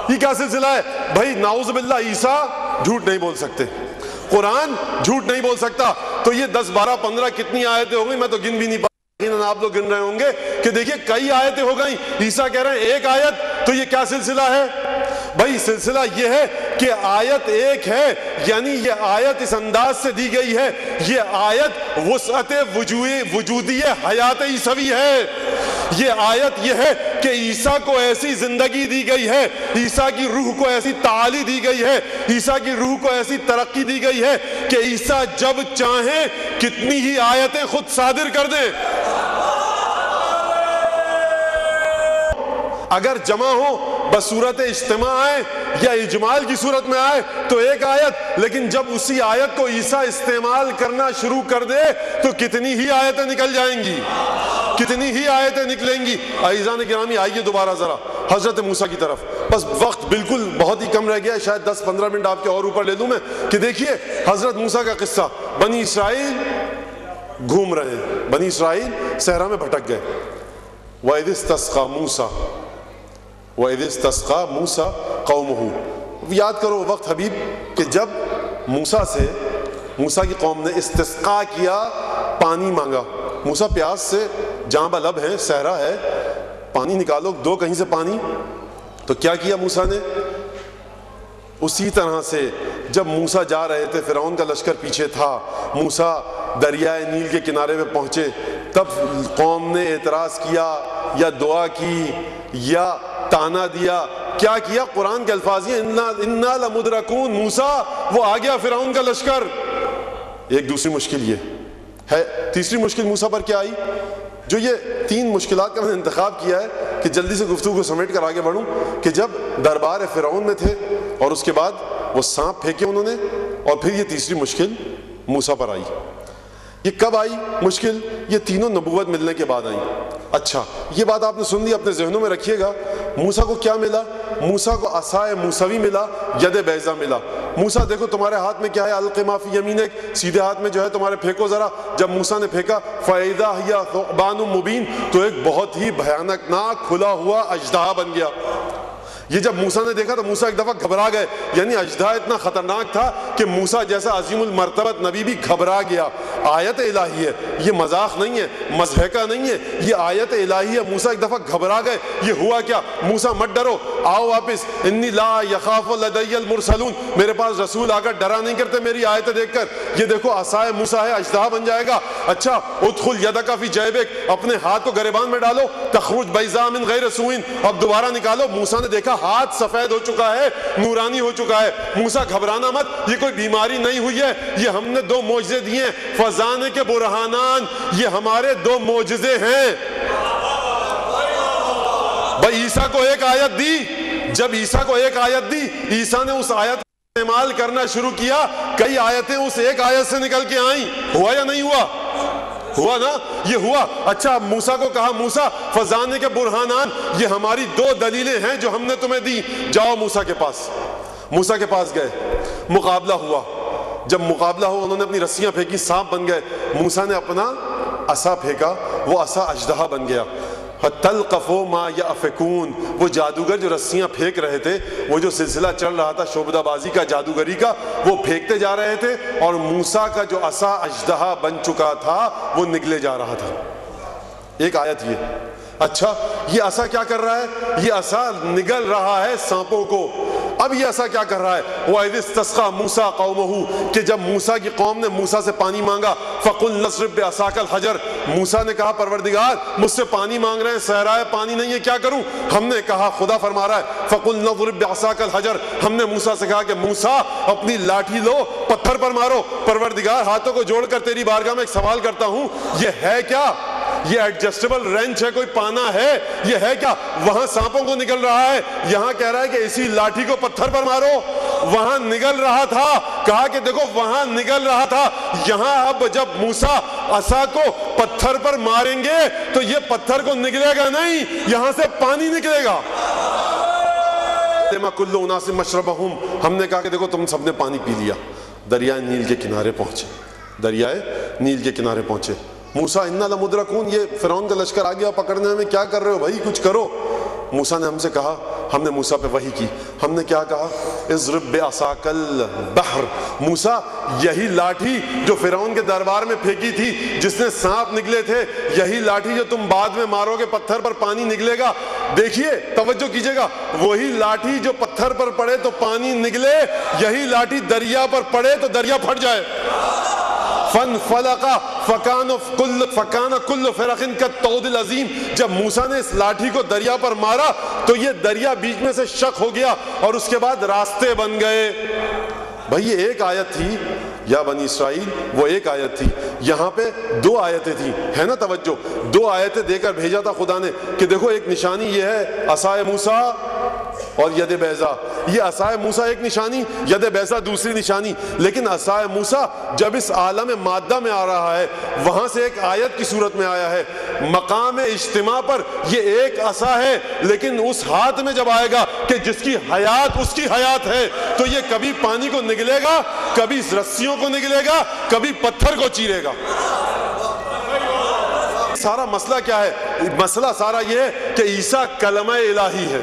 یہ کیا سلسلہ ہے بھائی؟ نعوذ باللہ، عیسیٰ جھوٹ نہیں بول سکتے، قرآن جھوٹ نہیں بول سکتا۔ تو یہ 10 12 15 کتنی آیتیں ہو گئی، میں تو گن بھی نہیں پا، آپ لوگ گن رہے ہوں گے کہ دیکھیے کئی آیتیں ہو گئیں، عیسیٰ کہہ رہے ہیں ایک آیت۔ تو یہ کیا سلسلہ ہے بھائی؟ سلسلہ یہ ہے کہ آیت ایک ہے، یعنی یہ آیت اس انداز سے دی گئی ہے، یہ آیت وسعت وجودی حیات عیسوی ہے۔ یہ آیت یہ ہے کہ عیسیٰ کو ایسی زندگی دی گئی ہے، عیسیٰ کی روح کو ایسی تعالی دی گئی ہے، عیسیٰ کی روح کو ایسی ترقی دی گئی ہے کہ عیسیٰ جب چاہیں کتنی ہی آیتیں خود صادر کر دیں۔ اگر جمع ہو بصورت اجتماع آئے یا اجمال کی صورت میں آئے تو ایک آیت، لیکن جب اسی آیت کو عیسیٰ استعمال کرنا شروع کر دے تو کتنی ہی آیتیں نکل جائیں گی، کتنی ہی آیتیں نکلیں گی۔ عزیزان گرامی، آئیے دوبارہ ذرا حضرت موسیٰ کی طرف، بس وقت بالکل بہت ہی کم رہ گیا ہے، شاید 10-15 منٹ آپ کے اور اوپر لے لوں میں، کہ دیکھیے حضرت موسیٰ کا قصہ۔ بنی اسرائیل گھوم رہے ہیں، بنی اسرائیل صحرا میں بھٹک گئے۔ وَإِذِ اسْتَسْقَىٰ مُوسَىٰ وَإِذِ اسْتَسْقَىٰ مُوسَىٰ قَوْمُهُ، یاد کرو وقت حبیب کہ جب موسیٰ کی قوم نے استسقاء کیا، پانی مانگا۔ موسیٰ پیاس سے جاں بلب ہے، صحرا ہے، پانی نکالو، دو کہیں سے پانی۔ تو کیا کیا موسیٰ نے؟ اسی طرح سے جب موسیٰ جا رہے تھے، فرعون کا لشکر پیچھے تھا، موسیٰ دریائے نیل کے کنارے پہ پہنچے، تب قوم نے اعتراض کیا یا دعا کی یا تانا دیا، کیا کیا؟ قرآن کے الفاظ یہ انا لمدرکون، موسیٰ وہ آ گیا فرعون کا لشکر۔ ایک دوسری مشکل یہ ہے، تیسری مشکل موسیٰ پر کیا آئی؟ جو یہ 3 مشکلات کا میں نے انتخاب کیا ہے کہ جلدی سے گفتگو کو سمیٹ کر آگے بڑھوں، کہ جب دربار فرعون میں تھے اور اس کے بعد وہ سانپ پھینکے انہوں نے، اور پھر یہ تیسری مشکل موسیٰ پر آئی۔ یہ کب آئی مشکل؟ یہ تینوں نبوت ملنے کے بعد آئی۔ اچھا، یہ بات آپ نے سن لی، اپنے ذہنوں میں رکھیے گا۔ موسیٰ کو کیا ملا؟ موسیٰ کو عصائے موسوی ملا، ید بیضا ملا۔ موسیٰ دیکھو تمہارے ہاتھ میں کیا ہے، الق ما فی یمینک، سیدھے ہاتھ میں جو ہے تمہارے پھینکو ذرا۔ جب موسیٰ نے پھینکا فَإِذَا هِيَ ثُعْبَانٌ مُبِينٌ، تو ایک بہت ہی بھیانک ناک کھلا ہوا اژدہا بن گیا۔ یہ جب موسیٰ نے دیکھا تو موسیٰ ایک دفعہ گھبرا گئے، یعنی اژدہا اتنا خطرناک تھا کہ موسیٰ جیسا عظیم المرتبت نبی بھی گھبرا گیا۔ آیت الہی ہے، یہ مذاق نہیں ہے، مضحکہ نہیں ہے، یہ آیت الہی ہے۔ موسیٰ ایک دفعہ گھبرا گئے۔ یہ ہوا کیا؟ موسیٰ مت ڈرو، آؤ واپس، انی لا یخاف لدی المرسلون، میرے پاس رسول آ کر ڈرا نہیں کرتے میری آیتیں دیکھ کر۔ یہ دیکھو عصائے موسیٰ ہے، اژدہا بن جائے گا۔ اچھا، ادخل یدک فی جیبک، اپنے ہاتھ کو گریبان میں ڈالو، تخرج بیضاء من غیر سوء، اب دوبارہ نکالو۔ موسیٰ نے دیکھا ہاتھ سفید ہو چکا ہے، نورانی ہو چکا ہے۔ موسیٰ گھبرانا مت، یہ کوئی بیماری نہیں ہوئی ہے، یہ ہم نے 2 معجزے دیے ہیں، فضان کے برہانان، یہ ہمارے 2 معجزے ہیں۔ بھائی عیسیٰ کو ایک آیت دی، جب عیسیٰ کو ایک آیت دی، عیسیٰ نے اس آیت کو استعمال کرنا شروع کیا، کئی آیتیں اس ایک آیت سے نکل کے آئیں۔ ہوا یا نہیں ہوا؟ ہوا نا، یہ ہوا۔ اچھا، موسیٰ کو کہا موسیٰ فضانے کے برہانان، یہ ہماری 2 دلیلیں ہیں جو ہم نے تمہیں دی، جاؤ موسیٰ کے پاس۔ موسیٰ کے پاس گئے، مقابلہ ہوا۔ جب مقابلہ ہوا، انہوں نے اپنی رسیاں پھینکی، سانپ بن گئے۔ موسیٰ نے اپنا عصا پھینکا، وہ عصا اژدہا بن گیا۔ تلقفوا ما یأفکون، وہ جادوگر جو رسیاں پھینک رہے تھے، وہ جو سلسلہ چل رہا تھا شعبدہ بازی کا، جادوگری کا، وہ پھینکتے جا رہے تھے، اور موسیٰ کا جو عصا اژدہا بن چکا تھا وہ نگلے جا رہا تھا۔ ایک آیت یہ۔ اچھا، یہ عصا کیا کر رہا ہے؟ یہ عصا نگل رہا ہے سانپوں کو۔ اب یہ عصا کیا کر رہا ہے؟ وَإِذِ اسْتَسْقَىٰ مُوسَىٰ قَوْمَهُ، کہ جب موسیٰ کی قوم نے موسیٰ سے پانی مانگا، فَقُلْ نَضْرِب بِعَصَاكَ الْحَجَرَ، موسیٰ نے کہا پروردگار مجھ سے پانی مانگ رہے ہیں، صحرائے پانی نہیں ہے، کیا کروں؟ ہم نے کہا، خدا فرما رہا ہے، فَقُلْ نَضْرِب بِعَصَاكَ الْحَجَرَ، ہم نے موسیٰ سے کہا کہ موسیٰ اپنی لاٹھی لو، پتھر پر مارو۔ پروردگار ہاتھوں کو جوڑ کر تیری بارگاہ میں ایک سوال کرتا ہوں، یہ ہے کیا؟ یہ ایڈجسٹیبل رینچ ہے، کوئی پانا ہے، یہ ہے کیا؟ وہاں سانپوں کو نگل رہا ہے، یہاں کہہ رہا ہے کہ اسی لاٹھی کو پتھر پر مارو۔ وہاں نگل رہا تھا، کہا کہ دیکھو وہاں نگل رہا تھا، یہاں اب جب موسیٰ عصا کو پتھر پر ماریں گے تو یہ پتھر کو نگلے گا نہیں، یہاں سے پانی نکلے گا۔ کل اناس مشربہم، ہم نے کہا کہ دیکھو تم سب نے پانی پی لیا، دریائے نیل کے کنارے پہنچے، دریائے نیل کے کنارے پہنچے۔ موسیٰ انا لمدرکون، یہ فرعون کا لشکر آ گیا پکڑنے میں، کیا کر رہے ہو بھائی، کچھ کرو۔ موسیٰ نے ہم سے کہا، ہم نے موسیٰ پہ وحی کی، ہم نے کیا کہا؟ اضرب بعصاک البحر، موسیٰ یہی لاٹھی جو فرعون کے دربار میں پھینکی تھی جس نے سانپ نکلے تھے، یہی لاٹھی جو تم بعد میں مارو گے پتھر پر پانی نکلے گا۔ دیکھیے توجہ کیجئے گا، وہی لاٹھی جو پتھر پر پڑے تو پانی نکلے، یہی لاٹھی دریا پر پڑے تو دریا پھٹ جائے۔ فانفلق فکان کل فرق کالطود العظیم، جب موسیٰ نے اس لاٹھی کو دریا پر مارا تو یہ دریا بیچ میں سے شق ہو گیا اور اس کے بعد راستے بن گئے۔ بھائی یہ ایک آیت تھی یا بنی اسرائیل، وہ ایک آیت تھی، یہاں پہ دو آیتیں تھیں، ہے نا توجہ، دو آیتیں دے کر بھیجا تھا خدا نے کہ دیکھو ایک نشانی یہ ہے عصائے موسیٰ اور ید بیضا، یہ عصائے موسیٰ ایک نشانی، ید بیضا دوسری نشانی۔ لیکن عصائے موسیٰ جب اس عالم مادہ میں آ رہا ہے، وہاں سے ایک آیت کی صورت میں آیا ہے، مقام اجتماع پر یہ ایک عصا ہے، لیکن اس ہاتھ میں جب آئے گا کہ جس کی حیات اس کی حیات ہے، تو یہ کبھی پانی کو نگلے گا، کبھی رسیوں کو نگلے گا، کبھی پتھر کو چیرے گا۔ سارا مسئلہ کیا ہے؟ مسئلہ سارا یہ ہے کہ عیسیٰ کلمہ الہی ہے،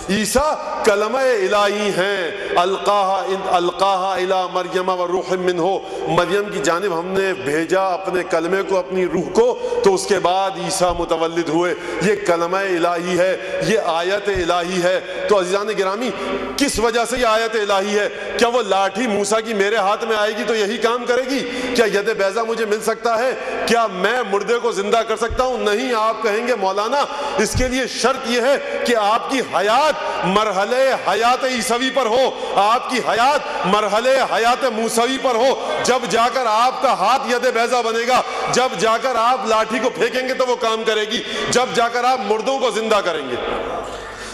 عیسیٰ کلمہ الہی ہیں۔ القاہا الی مریم وروح منہ، مریم کی جانب ہم نے بھیجا اپنے کلمے کو، اپنی روح کو، تو اس کے بعد عیسیٰ متولد ہوئے۔ یہ کلمہ الہی ہے، یہ آیت الہی ہے۔ تو عزیزان گرامی، کس وجہ سے یہ آیت الہی ہے؟ کیا وہ لاٹھی موسیٰ کی میرے ہاتھ میں آئے گی تو یہی کام کرے گی؟ کیا ید بیضا مجھے مل سکتا ہے؟ کیا میں مردے کو زندہ کر سکتا ہوں؟ نہیں۔ آپ کہیں گے مولانا اس کے لیے شرط یہ ہے کہ آپ کی حیات مرحلہ حیات عیسوی پر ہو، آپ کی حیات مرحلہ حیات موسوی پر ہو، جب جا کر آپ کا ہاتھ ید بیضا بنے گا، جب جا کر آپ لاٹھی کو پھینکیں گے تو وہ کام کرے گی، جب جا کر آپ مردوں کو زندہ کریں گے۔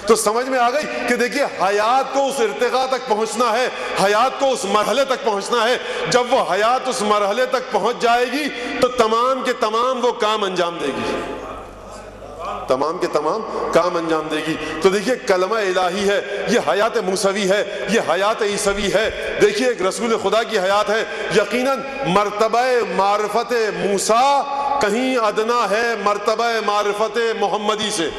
تو سمجھ میں آ گئی کہ دیکھیے حیات کو اس ارتقاء تک پہنچنا ہے، حیات کو اس مرحلے تک پہنچنا ہے۔ جب وہ حیات اس مرحلے تک پہنچ جائے گی تو تمام کے تمام وہ کام انجام دے گی، تمام کے تمام کام انجام دے گی۔ تو دیکھیے کلمہ الہی ہے، یہ حیات موسوی ہے، یہ حیات عیسوی ہے۔ دیکھیے ایک رسول خدا کی حیات ہے، یقیناً مرتبہ معرفت موسیٰ کہیں ادنا ہے مرتبہ معرفت محمدی سے،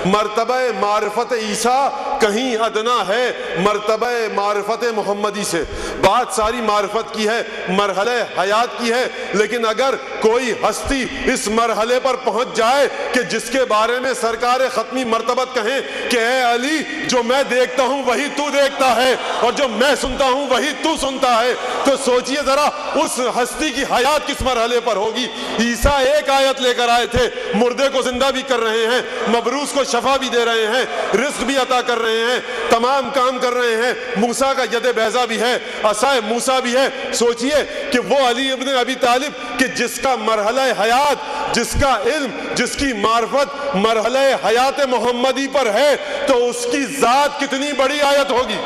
مرتبہ معرفت عیسیٰ کہیں ادنا ہے مرتبہ معرفت محمدی سے۔ بات ساری معرفت کی ہے، مرحلہ حیات کی ہے، لیکن اگر کوئی ہستی اس مرحلے پر پہنچ جائے کہ جس کے بارے میں سرکار ختمی مرتبت کہیں کہ اے علی جو میں دیکھتا ہوں وہی تو دیکھتا ہے اور جو میں سنتا ہوں وہی تو سنتا ہے، تو سوچئے ذرا اس ہستی کی حیات کس مرحلے پر ہوگی۔ عیسیٰ ایک آیت لے کر آئے تھے، مردے کو زندہ بھی کر رہے ہیں، مبروس کو شفا بھی دے رہے ہیں، رزق بھی عطا کر رہے ہیں، تمام کام کر رہے ہیں۔ موسیٰ کا ید بیضا بھی ہے، عصائے موسیٰ بھی ہے۔ سوچئے کہ وہ علی ابن ابی طالب کہ جس کا مرحلہ حیات، جس کا علم، جس کی معرفت مرحلہ حیات محمدی پر ہے، تو اس کی ذات کتنی بڑی آیت ہوگی۔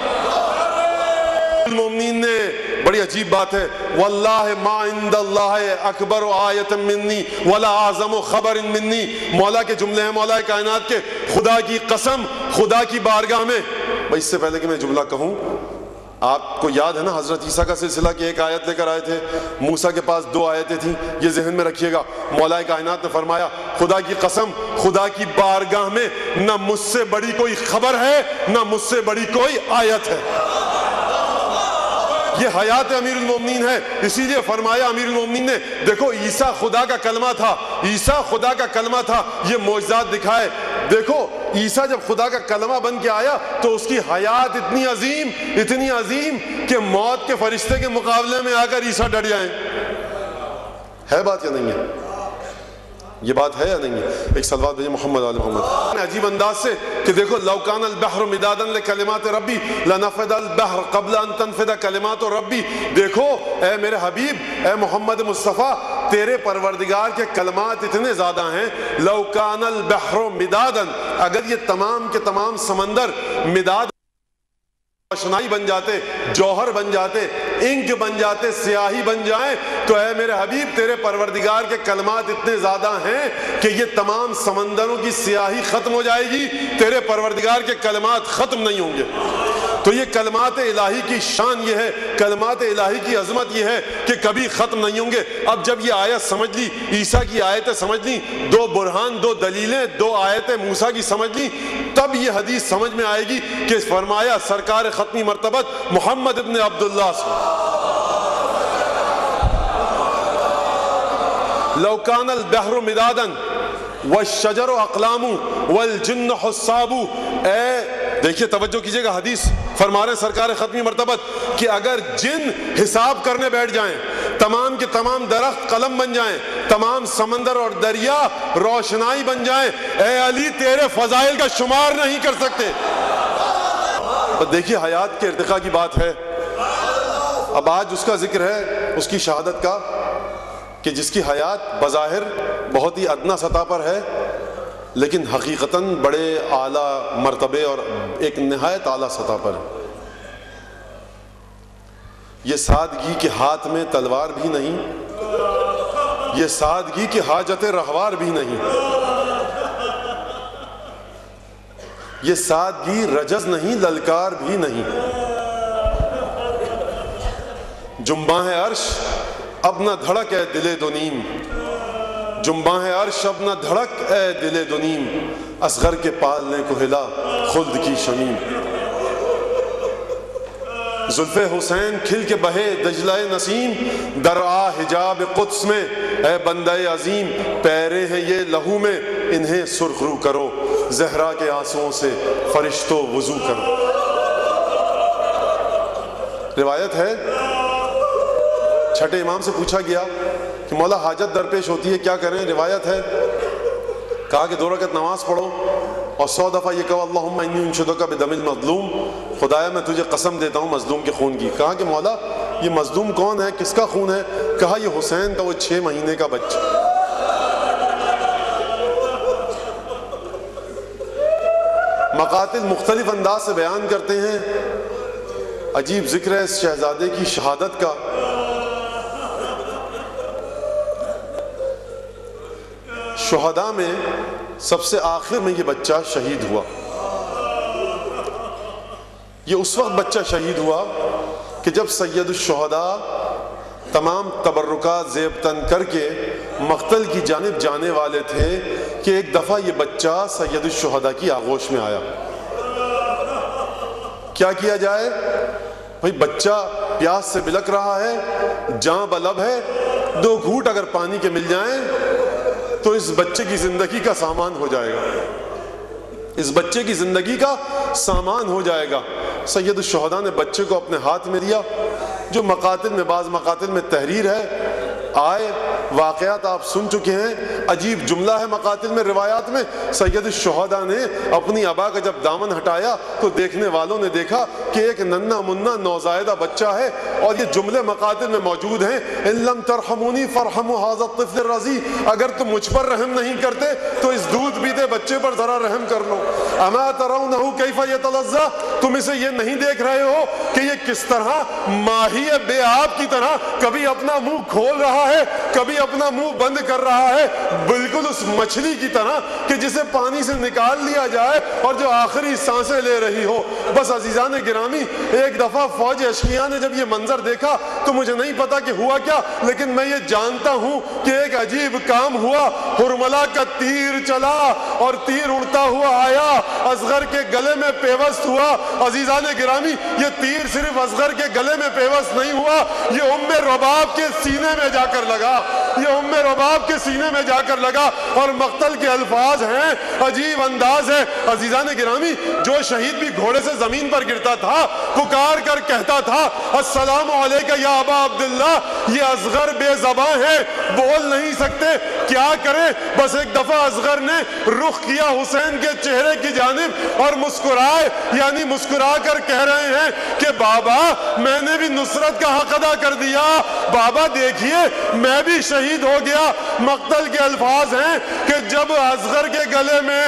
المومنین نے بڑی عجیب بات ہے، واللہ ما عند اللہ اکبر آیت منی ولا اعظم خبر منی، مولا کے جملے ہیں، مولا کائنات کے، خدا کی قسم خدا کی بارگاہ میں۔ بھائی اس سے پہلے کہ میں جملہ کہوں، آپ کو یاد ہے نا حضرت عیسیٰ کا سلسلہ کہ ایک آیت لے کر آئے تھے، موسیٰ کے پاس دو آیتیں تھیں، یہ ذہن میں رکھیے گا۔ مولا کائنات نے فرمایا خدا کی قسم خدا کی بارگاہ میں نہ مجھ سے بڑی کوئی خبر ہے نہ مجھ سے بڑی کوئی آیت ہے۔ یہ حیات امیر المومنین ہے، اسی لیے فرمایا امیر المومنین نے، دیکھو عیسیٰ خدا کا کلمہ تھا، عیسیٰ خدا کا کلمہ تھا، یہ معجزات دکھائے۔ دیکھو عیسیٰ جب خدا کا کلمہ بن کے آیا تو اس کی حیات اتنی عظیم کہ موت کے فرشتے کے مقابلے میں آ کر عیسیٰ ڈٹ جائیں۔ ہے بات یا نہیں ہے؟ یہ بات ہے یا نہیں ہے؟ ایک صلوات بھیجیں محمد آل محمد. عجیب انداز سے کہ دیکھو لو کان البحر مدادا لکلمات ربی لنفد البحر قبل ان تنفد کلمات ربی. دیکھو اے میرے حبیب، اے محمد مصطفیٰ، تیرے پروردگار کے کلمات اتنے زیادہ ہیں. لو کان البحر مدادا، اگر یہ تمام کے تمام سمندر مداد روشنائی بن جاتے، جوہر بن جاتے، انک بن جاتے، سیاہی بن جائیں، تو اے میرے حبیب تیرے پروردگار کے کلمات اتنے زیادہ ہیں کہ یہ تمام سمندروں کی سیاہی ختم ہو جائے گی، تیرے پروردگار کے کلمات ختم نہیں ہوں گے. تو یہ کلمات الہی کی شان یہ ہے، کلمات الہی کی عظمت یہ ہے کہ کبھی ختم نہیں ہوں گے. اب جب یہ آیت سمجھ لی، عیسیٰ کی آیتیں سمجھ لی، دو برہان، دو دلیلیں، دو آیتیں موسیٰ کی سمجھ لی، تب یہ حدیث سمجھ میں آئے گی کہ فرمایا سرکار ختمی مرتبت محمد ابن عبداللہ سے لو کان البحر مدادا والشجر اقلام والجن حساب. دیکھیے توجہ کیجئے گا، حدیث فرما رہے ہیں سرکار ختمی مرتبت کہ اگر جن حساب کرنے بیٹھ جائیں، تمام کے تمام درخت قلم بن جائیں، تمام سمندر اور دریا روشنائی بن جائیں، اے علی تیرے فضائل کا شمار نہیں کر سکتے. دیکھیے حیات کے ارتقاء کی بات ہے. اب آج اس کا ذکر ہے، اس کی شہادت کا، کہ جس کی حیات بظاہر بہت ہی ادنا سطح پر ہے لیکن حقیقتاً بڑے اعلیٰ مرتبے اور ایک نہایت اعلیٰ سطح پر ہے. یہ سادگی کے ہاتھ میں تلوار بھی نہیں، یہ سادگی کے حاجت رہوار بھی نہیں، یہ سادگی رجز نہیں، للکار بھی نہیں. جنباں عرش اب نہ دھڑک اے دل دو نیم، جنباں عرش اب نہ دھڑک اے دل دو نیم، اصغر کے پالنے کو ہلا خلد کی شمیم. زلف حسین کھل کے بہے دجلہ نسیم، درآ حجاب قدس میں اے بندہ عظیم، پیرے ہیں یہ لہو میں انہیں سرخ رو کرو، زہرا کے آنسوؤں سے فرشتوں وضو کرو. روایت ہے چھٹے امام سے پوچھا گیا کہ مولا حاجت درپیش ہوتی ہے کیا کریں؟ روایت ہے کہا کہ 2 رکعت نماز پڑھو اور 100 دفعہ یہ کہو اللہم انی انشدک بدم المظلوم، خدایا میں تجھے قسم دیتا ہوں مظلوم کے خون کی. کہا کہ مولا یہ مظلوم کون ہے، کس کا خون ہے؟ کہا یہ حسین کا وہ 6 مہینے کا بچہ. مقاتل مختلف انداز سے بیان کرتے ہیں. عجیب ذکر ہے اس شہزادے کی شہادت کا. شہداء میں سب سے آخر میں یہ بچہ شہید ہوا. یہ اس وقت بچہ شہید ہوا کہ جب سید الشہداء تمام تبرکات زیب تن کر کے مقتل کی جانب جانے والے تھے کہ ایک دفعہ یہ بچہ سید الشہداء کی آغوش میں آیا. کیا کیا جائے بھئی؟ بچہ پیاس سے بلک رہا ہے، جاں بلب ہے، 2 گھوٹ اگر پانی کے مل جائیں تو اس بچے کی زندگی کا سامان ہو جائے گا، اس بچے کی زندگی کا سامان ہو جائے گا. سید الشہداء نے بچے کو اپنے ہاتھ میں دیا. جو مقاتل میں، بعض مقاتل میں تحریر ہے، آئے واقعات آپ سن چکے ہیں. عجیب جملہ ہے مقاتل میں، روایات میں، سید الشہداء نے اپنی ابا کا جب دامن ہٹایا تو دیکھنے والوں نے دیکھا کہ ایک ننھا منا نوزائیدہ بچہ ہے. اور یہ جملے مقاتل میں موجود ہیں، ان لم ترحمونی فرحموا ھذا الطفل الرضیع، اگر تم مجھ پر رحم نہیں کرتے تو اس دودھ پیتے بچے پر ذرا رحم کر لو. اما ترونہ کیف یتلظی، تم اسے یہ نہیں دیکھ رہے ہو کہ یہ کس طرح ماہی بے آب کی طرح کبھی اپنا منہ کھول رہا ہے، کبھی اپنا منہ بند کر رہا ہے، بالکل اس مچھلی کی طرح کہ جسے پانی سے نکال لیا جائے اور جو آخری سانسیں لے رہی ہو. بس عزیزان گرامی، ایک دفعہ فوج اشقیاء نے جب یہ منظر دیکھا تو مجھے نہیں پتا کہ ہوا کیا، لیکن میں یہ جانتا ہوں کہ ایک عجیب کام ہوا. ہرملا کا تیر چلا اور تیر اڑتا ہوا آیا، اصغر کے گلے میں پیوست ہوا. عزیزان گرامی، یہ تیر صرف اصغر کے گلے میں پیوست نہیں ہوا، یہ ام رباب کے سینے میں جا کر لگا. یہ ام رباب کے سینے میں جا کر لگا اور مقتل کے الفاظ ہیں، عجیب انداز ہے۔ عزیزان گرامی، جو شہید بھی گھوڑے سے زمین پر گرتا تھا پکار کر کہتا تھا السلام علیکہ یا ابا عبداللہ، یہ اصغر بے زبان ہے، بول نہیں سکتے، کیا کرے؟ بس ایک دفعہ اصغر نے رخ کیا حسین کے چہرے کی جانب اور مسکرائے، یعنی مسکرا کر کہہ رہے ہیں کہ بابا میں نے بھی نصرت کا حق ادا کر دیا، بابا دیکھیے میں بھی شہید ہو گیا۔ مقتل کے الفاظ ہیں کہ جب اصغر کے گلے میں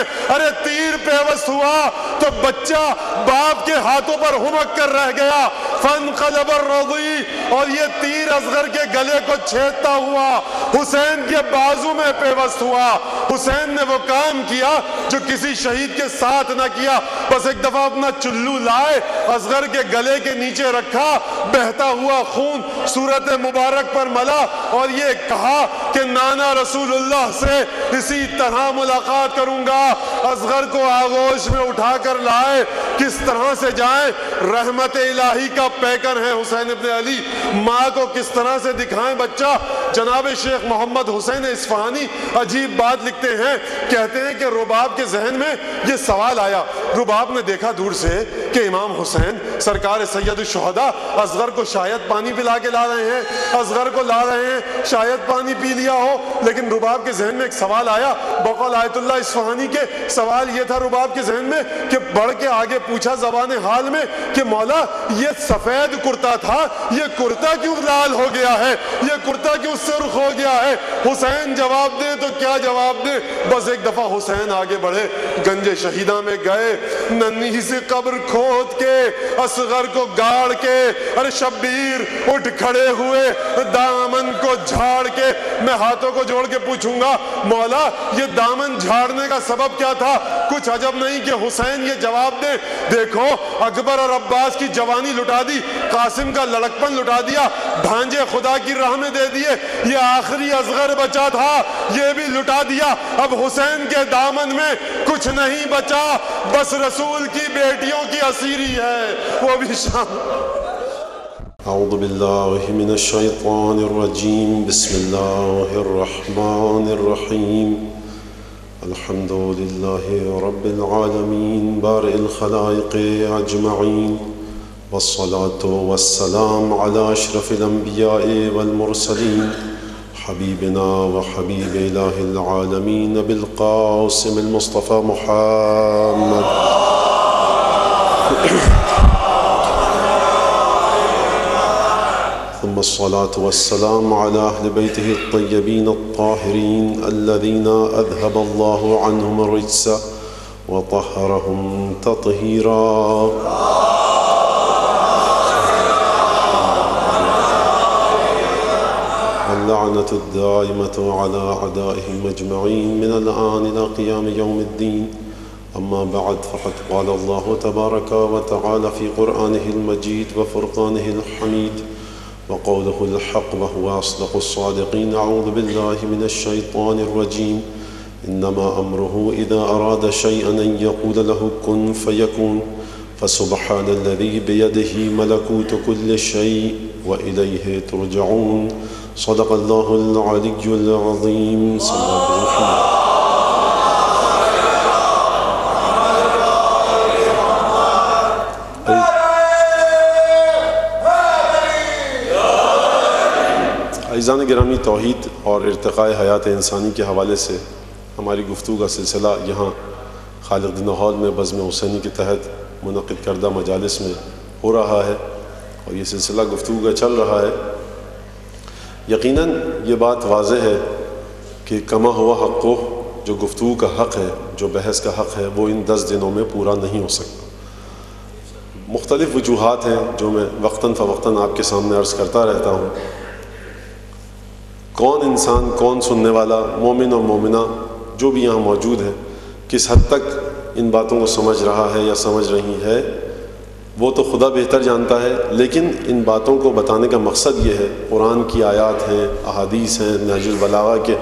تیر پیوست ہوا تو بچہ باپ کے ہاتھوں پر ہمک کر رہ گیا، فانقلب الرضی، اور یہ تیر اصغر کے گلے کو چھیدتا ہوا حسین کے بازو میں پیوست ہوا۔ حسین نے وہ کام کیا جو کسی شہید کے ساتھ نہ کیا، بس ایک دفعہ اپنا چلو لائے اصغر کے گلے کے نیچے رکھا، بہتا ہوا خون صورت مبارک پر ملا اور یہ کہا کہ نانا رسول اللہ سے اسی طرح ملاقات کروں گا۔ اصغر کو آغوش میں اٹھا کر لائے، کس طرح سے جائیں؟ رحمت الہی کا پیکر ہے حسین ابن علی، ماں کو کس طرح سے دکھائیں بچہ؟ جناب شیخ محمد حسین اصفہانی عجیب بات لکھتے ہیں، کہتے ہیں کہ رباب کے ذہن میں یہ سوال آیا، رباب نے دیکھا دور سے کہ امام حسین سرکار سید الشہداء اصغر کو شاید پانی پلا کے لا رہے ہیں، اصغر کو لا رہے ہیں، شاید پانی پی لیا ہو، لیکن رباب کے ذہن میں ایک سوال آیا، بقول آیت اللہ اصفہانی کے سوال یہ تھا رباب کے ذہن میں کہ بڑھ کے آگے پوچھا زبان حال میں کہ مولا یہ سفید کرتا تھا، یہ کرتا کیوں لال ہو گیا ہے، یہ کرتا کیوں سرخ ہو گیا ہے؟ حسین جواب دے تو کیا جواب دے؟ بس ایک دفعہ حسین آگے بڑھے، گنج شہیدہ میں گئے، ننھی سی قبر کھود کے اصغر کو گاڑ کے، شبیر اٹھ کھڑے ہوئے دامن کو جھاڑ کے، میں ہاتھوں کو جوڑ کے پوچھوں گا مولا یہ دامن جھاڑنے کا سبب کیا تھا؟ کچھ عجب نہیں کہ حسین یہ جواب دے، دیکھو اکبر اور عباس کی جوانی لٹا دی، قاسم کا لڑکپن لٹا دیا، بھانجے خدا کی راہ میں دے دیے، یہ آخری اصغر بچا تھا یہ بھی لٹا دیا، اب حسین کے دامن میں کچھ نہیں بچا، بس رسول کی بیٹیوں کی اسیری ہے، وہ بھی شام۔ اعوذ باللہ من الشیطان الرجیم، بسم اللہ الرحمن الرحیم، الحمد للہ رب العالمین بارئ الخلائق اجمعین، والصلاة والسلام علی اشرف الانبیاء والمرسلین، حبیبنا وحبیب الہ العالمین بالقاسم المصطفى محمد ثم الصلاة والسلام على أهل بيته الطيبين الطاهرين الذين أذهب الله عنهم الرجس وطهرهم تطهيرا. اللعنة الدائمة على أعدائهم أجمعين من الآن إلى قيام يوم الدين. أما بعد فقد قال الله تبارك وتعالى في قرآنه المجيد وفرقانه الحميد وقوله الحق وهو أصدق الصادقين. أعوذ بالله من الشيطان الرجيم. إنما أمره إذا أراد شيئا أن يقول له كن فيكون. فسبحان الذي بيده ملكوت كل شيء وإليه ترجعون. صدق الله العلي العظيم. صلى الله عليه وسلم. عزیزان گرامی، توحید اور ارتقاء حیات انسانی کے حوالے سے ہماری گفتگو کا سلسلہ یہاں خالق دین ہال میں بزم حسینی کے تحت منعقد کردہ مجالس میں ہو رہا ہے اور یہ سلسلہ گفتگو کا چل رہا ہے۔ یقیناً یہ بات واضح ہے کہ کما ہوا حق جو گفتگو کا حق ہے، جو بحث کا حق ہے، وہ ان 10 دنوں میں پورا نہیں ہو سکتا۔ مختلف وجوہات ہیں جو میں وقتاً فوقتاً آپ کے سامنے عرض کرتا رہتا ہوں۔ کون انسان، کون سننے والا، مومن اور مومنہ جو بھی یہاں موجود ہے، کس حد تک ان باتوں کو سمجھ رہا ہے یا سمجھ رہی ہے، وہ تو خدا بہتر جانتا ہے، لیکن ان باتوں کو بتانے کا مقصد یہ ہے، قرآن کی آیات ہیں، احادیث ہیں، نہج البلاغہ کے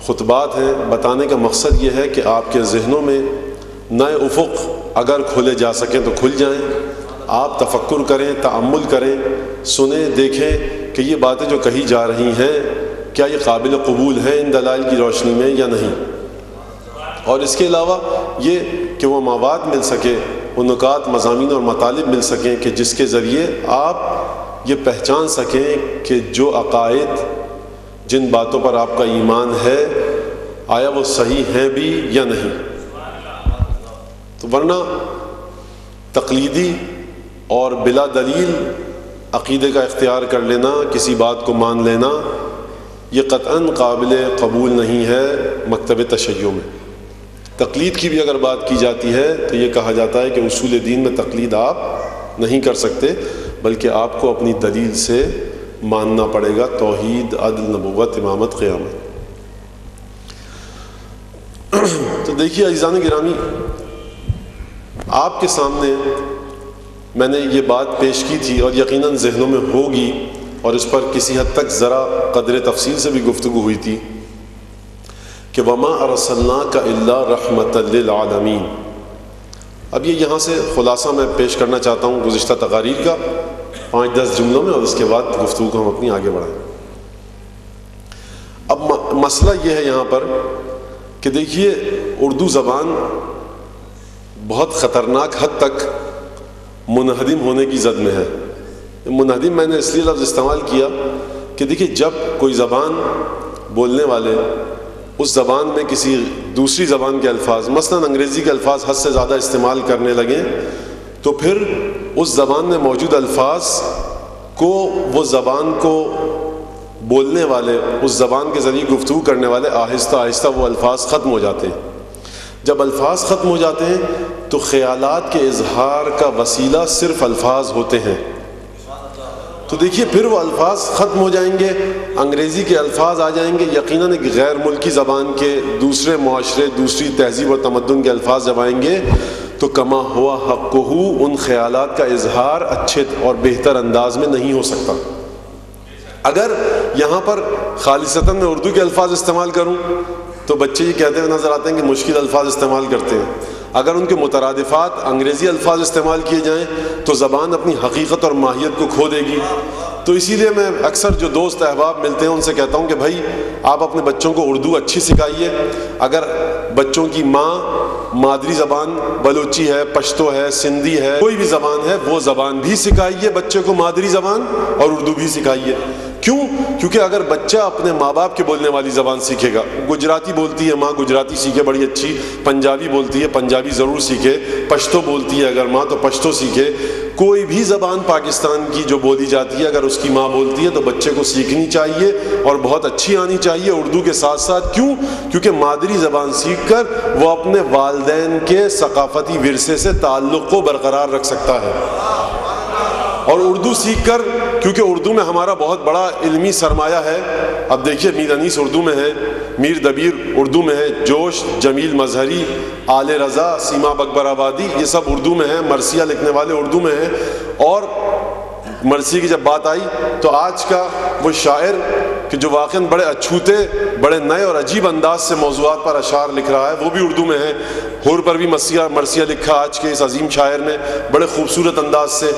خطبات ہیں، بتانے کا مقصد یہ ہے کہ آپ کے ذہنوں میں نئے افق اگر کھولے جا سکیں تو کھل جائیں، آپ تفکر کریں، تأمل کریں، سنیں، دیکھیں کہ یہ باتیں جو کہی جا رہی ہیں کیا یہ قابل قبول ہے ان دلائل کی روشنی میں یا نہیں. اور اس کے علاوہ یہ کہ وہ مواد مل سکے، وہ نکات، مضامین اور مطالب مل سکیں کہ جس کے ذریعے آپ یہ پہچان سکیں کہ جو عقائد، جن باتوں پر آپ کا ایمان ہے، آیا وہ صحیح ہیں بھی یا نہیں. تو ورنہ تقلیدی اور بلا دلیل عقیدے کا اختیار کر لینا، کسی بات کو مان لینا، یہ قطعاً قابل قبول نہیں ہے مکتب تشیع میں. تقلید کی بھی اگر بات کی جاتی ہے تو یہ کہا جاتا ہے کہ اصول دین میں تقلید آپ نہیں کر سکتے، بلکہ آپ کو اپنی دلیل سے ماننا پڑے گا. توحید، عدل، نبوت، امامت، قیامت. تو دیکھیے عزیزان گرامی، آپ کے سامنے میں نے یہ بات پیش کی تھی اور یقیناً ذہنوں میں ہوگی، اور اس پر کسی حد تک ذرا قدر تفصیل سے بھی گفتگو ہوئی تھی کہ وما ارسلناک الا رحمۃ للعالمین. اب یہ یہاں سے خلاصہ میں پیش کرنا چاہتا ہوں گزشتہ تقاریر کا 5-10 جملوں میں، اور اس کے بعد گفتگو کو ہم اپنی آگے بڑھائیں. اب مسئلہ یہ ہے یہاں پر کہ دیکھیے اردو زبان بہت خطرناک حد تک منہدم ہونے کی زد میں ہے. منہدم میں نے اس لیے لفظ استعمال کیا کہ دیکھیے جب کوئی زبان بولنے والے اس زبان میں کسی دوسری زبان کے الفاظ، مثلا انگریزی کے الفاظ حد سے زیادہ استعمال کرنے لگیں، تو پھر اس زبان میں موجود الفاظ کو وہ زبان کو بولنے والے، اس زبان کے ذریعے گفتگو کرنے والے آہستہ آہستہ وہ الفاظ ختم ہو جاتے ہیں. جب الفاظ ختم ہو جاتے ہیں تو خیالات کے اظہار کا وسیلہ صرف الفاظ ہوتے ہیں. تو دیکھیے پھر وہ الفاظ ختم ہو جائیں گے، انگریزی کے الفاظ آ جائیں گے. یقیناً ایک غیر ملکی زبان کے، دوسرے معاشرے، دوسری تہذیب و تمدن کے الفاظ جب آئیں گے تو کما ہوا حقہ ان خیالات کا اظہار اچھے اور بہتر انداز میں نہیں ہو سکتا. اگر یہاں پر خالصتاً میں اردو کے الفاظ استعمال کروں تو بچے یہ کہتے ہوئے نظر آتے ہیں کہ مشکل الفاظ استعمال کرتے ہیں. اگر ان کے مترادفات انگریزی الفاظ استعمال کیے جائیں تو زبان اپنی حقیقت اور ماہیت کو کھو دے گی. تو اسی لیے میں اکثر جو دوست احباب ملتے ہیں ان سے کہتا ہوں کہ بھائی آپ اپنے بچوں کو اردو اچھی سکھائیے. اگر بچوں کی مادری زبان بلوچی ہے، پشتو ہے، سندھی ہے، کوئی بھی زبان ہے، وہ زبان بھی سکھائیے بچے کو، مادری زبان، اور اردو بھی سکھائیے. کیوں؟ کیونکہ اگر بچہ اپنے ماں باپ کے بولنے والی زبان سیکھے گا، گجراتی بولتی ہے ماں، گجراتی سیکھے بڑی اچھی، پنجابی بولتی ہے پنجابی ضرور سیکھے، پشتو بولتی ہے اگر ماں تو پشتو سیکھے. کوئی بھی زبان پاکستان کی جو بولی جاتی ہے اگر اس کی ماں بولتی ہے تو بچے کو سیکھنی چاہیے اور بہت اچھی آنی چاہیے اردو کے ساتھ ساتھ. کیوں؟ کیونکہ مادری زبان سیکھ کر وہ اپنے والدین کے ثقافتی ورثے سے تعلق کو برقرار رکھ سکتا ہے. اور اردو سیکھ کر، کیونکہ اردو میں ہمارا بہت بڑا علمی سرمایہ ہے. اب دیکھیے میر انیس اردو میں ہے، میر دبیر اردو میں ہے، جوش، جمیل مظہری، آل رضا، سیما بکبر آبادی، یہ سب اردو میں ہیں. مرثیہ لکھنے والے اردو میں ہیں. اور مرثی کی جب بات آئی تو آج کا وہ شاعر کہ جو واقعاً بڑے اچھوتے، بڑے نئے اور عجیب انداز سے موضوعات پر اشعار لکھ رہا ہے، وہ بھی اردو میں ہے. حور پر بھی مرثیہ لکھا آج کے اس عظیم شاعر نے بڑے خوبصورت انداز سے.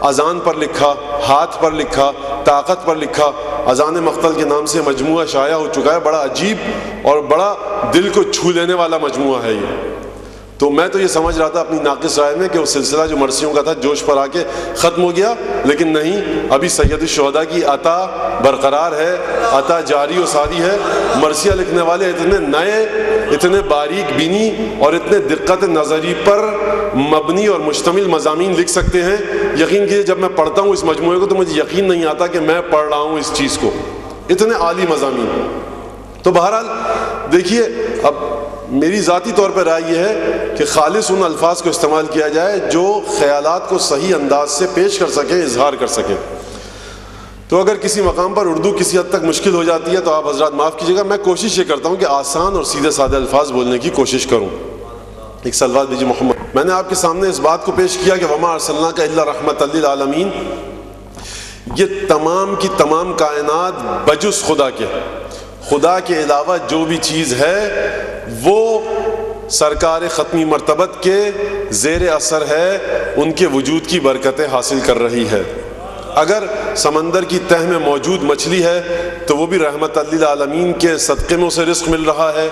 اذان پر لکھا، ہاتھ پر لکھا، طاقت پر لکھا. اذان مقتل کے نام سے مجموعہ شائع ہو چکا ہے. بڑا عجیب اور بڑا دل کو چھو لینے والا مجموعہ ہے یہ. تو میں تو یہ سمجھ رہا تھا اپنی ناقص رائے میں کہ وہ سلسلہ جو مرثیوں کا تھا جوش پر آ کے ختم ہو گیا، لیکن نہیں، ابھی سید الشہداء کی عطا برقرار ہے، عطا جاری و ساری ہے. مرثیہ لکھنے والے اتنے نئے، اتنے باریک بینی اور اتنے دقت نظری پر مبنی اور مشتمل مضامین لکھ سکتے ہیں. یقین کیجیے جب میں پڑھتا ہوں اس مجموعے کو تو مجھے یقین نہیں آتا کہ میں پڑھ رہا ہوں اس چیز کو. اتنے عالی مضامین. تو بہرحال دیکھیے اب میری ذاتی طور پر رائے یہ ہے کہ خالص ان الفاظ کو استعمال کیا جائے جو خیالات کو صحیح انداز سے پیش کر سکیں، اظہار کر سکیں. تو اگر کسی مقام پر اردو کسی حد تک مشکل ہو جاتی ہے تو آپ حضرات معاف کیجیے گا. میں کوشش یہ کرتا ہوں کہ آسان اور سیدھے سادے الفاظ بولنے کی کوشش کروں. ایک صلوات دیجیے محمد. میں نے آپ کے سامنے اس بات کو پیش کیا کہ وما ارسلناک الا رحمۃ للعالمین، یہ تمام کی تمام کائنات بجز خدا کے علاوہ جو بھی چیز ہے وہ سرکار ختمی مرتبت کے زیر اثر ہے، ان کے وجود کی برکتیں حاصل کر رہی ہے. اگر سمندر کی تہ میں موجود مچھلی ہے تو وہ بھی رحمت للعالمین کے صدقے میں اسے رزق مل رہا ہے.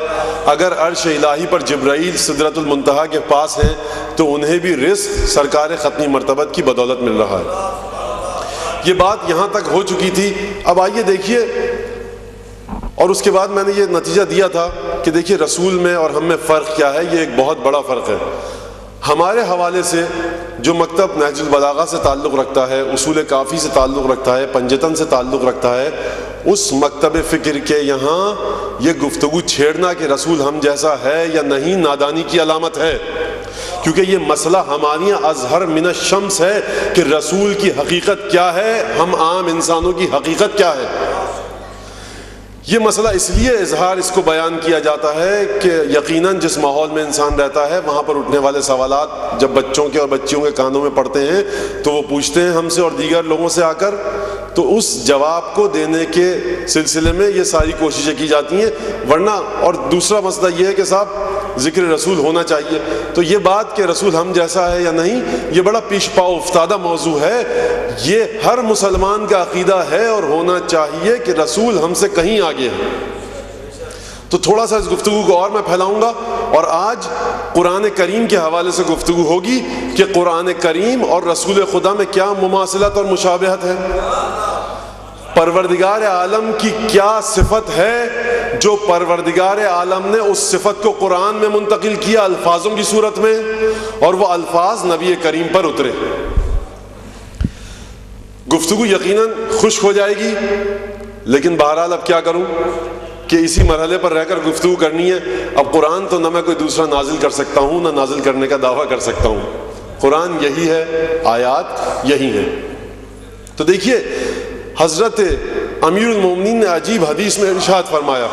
اگر عرش الہی پر جبرائیل سدرۃ المنتہا کے پاس ہیں تو انہیں بھی رزق سرکار ختمی مرتبت کی بدولت مل رہا ہے. یہ بات یہاں تک ہو چکی تھی. اب آئیے دیکھیے، اور اس کے بعد میں نے یہ نتیجہ دیا تھا کہ دیکھیے رسول میں اور ہم میں فرق کیا ہے. یہ ایک بہت بڑا فرق ہے. ہمارے حوالے سے جو مکتب نہج البلاغہ سے تعلق رکھتا ہے، اصول کافی سے تعلق رکھتا ہے، پنجتن سے تعلق رکھتا ہے، اس مکتب فکر کے یہاں یہ گفتگو چھیڑنا کہ رسول ہم جیسا ہے یا نہیں نادانی کی علامت ہے. کیونکہ یہ مسئلہ ہماری اظہر من الشمس ہے کہ رسول کی حقیقت کیا ہے، ہم عام انسانوں کی حقیقت کیا ہے. یہ مسئلہ اس لیے اظہار اس کو بیان کیا جاتا ہے کہ یقیناً جس ماحول میں انسان رہتا ہے وہاں پر اٹھنے والے سوالات جب بچوں کے اور بچیوں کے کانوں میں پڑتے ہیں تو وہ پوچھتے ہیں ہم سے اور دیگر لوگوں سے آ کر، تو اس جواب کو دینے کے سلسلے میں یہ ساری کوششیں کی جاتی ہیں. ورنہ اور دوسرا مسئلہ یہ ہے کہ صاحب ذکر رسول ہونا چاہیے. تو یہ بات کہ رسول ہم جیسا ہے یا نہیں، یہ بڑا پیش پاؤ افتادہ موضوع ہے. یہ ہر مسلمان کا عقیدہ ہے اور ہونا چاہیے کہ رسول ہم سے کہیں آگے ہے. تو تھوڑا سا اس گفتگو کو اور میں پھیلاؤں گا، اور آج قرآن کریم کے حوالے سے گفتگو ہوگی کہ قرآن کریم اور رسول خدا میں کیا مماثلت اور مشابہت ہے. پروردگار عالم کی کیا صفت ہے جو پروردگار عالم نے اس صفت کو قرآن میں منتقل کیا الفاظوں کی صورت میں، اور وہ الفاظ نبی کریم پر اترے. گفتگو یقیناً خشک ہو جائے گی، لیکن بہرحال اب کیا کروں کہ اسی مرحلے پر رہ کر گفتگو کرنی ہے. اب قرآن تو نہ میں کوئی دوسرا نازل کر سکتا ہوں، نہ نازل کرنے کا دعویٰ کر سکتا ہوں. قرآن یہی ہے، آیات یہی ہیں. تو دیکھیے حضرت امیر المومنین نے عجیب حدیث میں ارشاد فرمایا،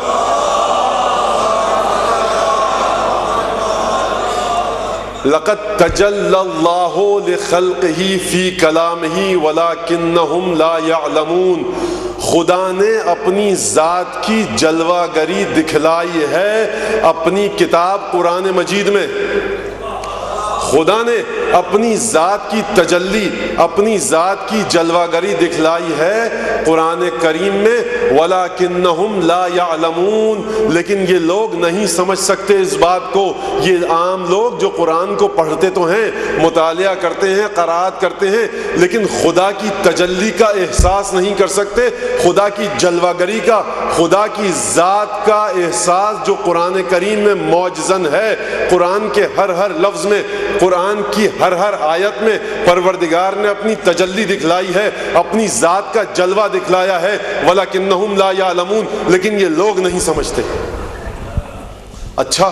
لقد تجلی اللہ لخلقہ فی کلامہ ولکنہم لا یعلمون. خدا نے اپنی ذات کی جلوہ گری دکھلائی ہے اپنی کتاب قرآن مجید میں. خدا نے اپنی ذات کی تجلی، اپنی ذات کی جلوہ گری دکھلائی ہے قرآن کریم میں. وَلَكِنَّهُمْ لَا يَعْلَمُونَ، لیکن یہ لوگ نہیں سمجھ سکتے اس بات کو. یہ عام لوگ جو قرآن کو پڑھتے تو ہیں، مطالعہ کرتے ہیں، قرائت کرتے ہیں، لیکن خدا کی تجلی کا احساس نہیں کر سکتے، خدا کی جلوہ گری کا، خدا کی ذات کا احساس جو قرآن کریم میں معجزن ہے. قرآن کے ہر لفظ میں، قرآن کی ہر آیت میں پروردگار نے اپنی تجلی دکھلائی ہے، اپنی ذات کا جلوہ دکھلایا ہے. وَلَكِنَّهُمْ لَا يَعْلَمُونَ، لیکن یہ لوگ نہیں سمجھتے. اچھا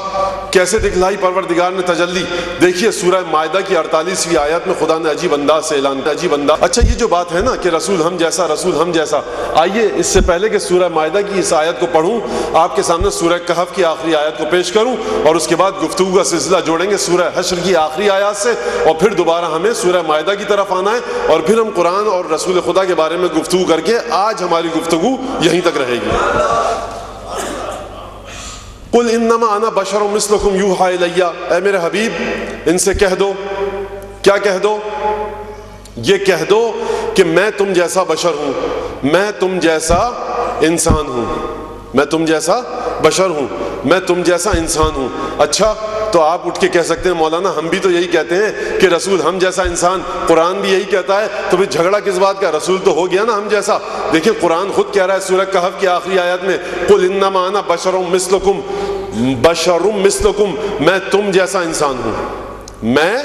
کیسے دکھلائی پروردگار نے تجلی؟ دیکھیے سورہ مائدہ کی 48ویں آیت میں خدا نے عجیب انداز سے اعلان کیا. عجیب انداز. اچھا یہ جو بات ہے نا کہ رسول ہم جیسا، رسول ہم جیسا، آئیے اس سے پہلے کہ سورہ مائدہ کی اس آیت کو پڑھوں آپ کے سامنے سورہ کہف کی آخری آیت کو پیش کروں، اور اس کے بعد گفتگو کا سلسلہ جوڑیں گے سورہ حشر کی آخری آیات سے، اور پھر دوبارہ ہمیں سورہ مائدہ کی طرف آنا ہے، اور پھر ہم قرآن اور رسول خدا کے بارے میں گفتگو کر کے آج ہماری گفتگو یہیں تک رہے گی. قل انما انا بشر مثلکم یوحی الی، اے میرے حبیب ان سے کہہ دو، کیا کہہ دو؟ یہ کہہ دو کہ میں تم جیسا بشر ہوں، میں تم جیسا انسان ہوں، میں تم جیسا بشر ہوں، میں تم جیسا انسان ہوں. اچھا تو آپ اٹھ کے کہہ سکتے ہیں مولانا ہم بھی تو یہی کہتے ہیں کہ رسول ہم جیسا انسان، قرآن بھی یہی کہتا ہے، تو پھر جھگڑا کس بات کا؟ رسول تو ہو گیا نا ہم جیسا. دیکھیں قرآن خود کہہ رہا ہے سورہ کہف کی آخری آیت میں، قل انما انا بشر مثلکم، بشر مثلکم، میں تم جیسا انسان ہوں، میں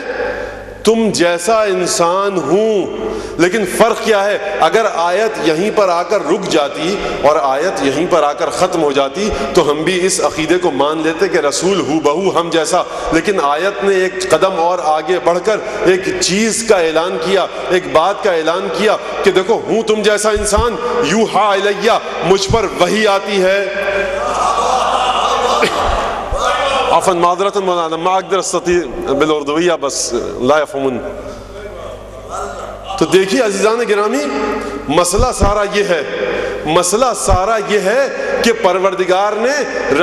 تم جیسا انسان ہوں. لیکن فرق کیا ہے؟ اگر آیت یہیں پر آ کر رک جاتی اور آیت یہیں پر آ کر ختم ہو جاتی تو ہم بھی اس عقیدے کو مان لیتے کہ رسول ہو بہو ہم جیسا. لیکن آیت نے ایک قدم اور آگے بڑھ کر ایک چیز کا اعلان کیا، ایک بات کا اعلان کیا کہ دیکھو ہوں تم جیسا انسان، یوحا الیہ، مجھ پر وحی آتی ہے. عفواً معذرتاً مولانا ما اقدر استطيع بالاردویہ بس لا يفهمون. تو دیکھیے عزیزان گرامی مسئلہ سارا یہ ہے، مسئلہ سارا یہ ہے کہ پروردگار نے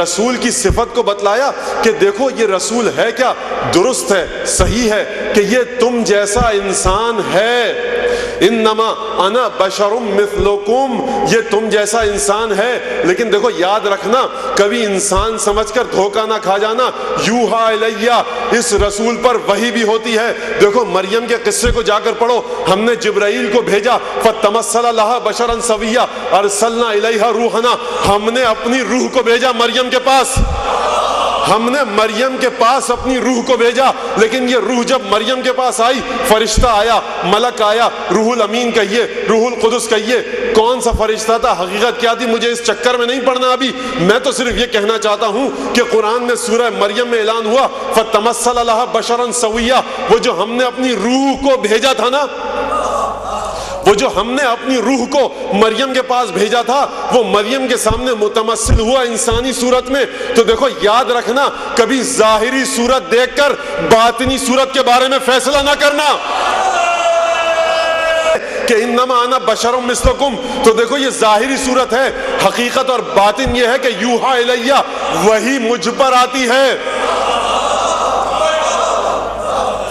رسول کی صفت کو بتلایا کہ دیکھو یہ رسول ہے کیا، درست ہے، صحیح ہے کہ یہ تم جیسا انسان ہے، انما انا بشر مثلکم، یہ تم جیسا انسان ہے، لیکن دیکھو یاد رکھنا کبھی انسان سمجھ کر دھوکہ نہ کھا جانا، یوحا الیہ، اس رسول پر وحی بھی ہوتی ہے۔ دیکھو مریم کے قصے کو جا کر پڑھو، ہم نے جبرائیل کو بھیجا، فتمثل لہا بشرا سویا ارسلنا الیہا روحنا، ہم نے اپنی روح کو بھیجا مریم کے پاس، ہم نے مریم کے پاس اپنی روح کو بھیجا، لیکن یہ روح جب مریم کے پاس آئی، فرشتہ آیا، ملک آیا، روح الامین کہیے، روح القدس کہیے، کون سا فرشتہ تھا، حقیقت کیا تھی، مجھے اس چکر میں نہیں پڑنا ابھی، میں تو صرف یہ کہنا چاہتا ہوں کہ قرآن میں سورہ مریم میں اعلان ہوا فتمثل لہا بشرا سویا، وہ جو ہم نے اپنی روح کو بھیجا تھا نا، وہ جو ہم نے اپنی روح کو مریم کے پاس بھیجا تھا، وہ مریم کے سامنے متمثل ہوا انسانی صورت میں۔ تو دیکھو یاد رکھنا کبھی ظاہری صورت دیکھ کر باطنی صورت کے بارے میں فیصلہ نہ کرنا کہ انما انا بشر مثلکم، تو دیکھو یہ ظاہری صورت ہے، حقیقت اور باطن یہ ہے کہ یوحا الیہ، وہی مجھ پر آتی ہے۔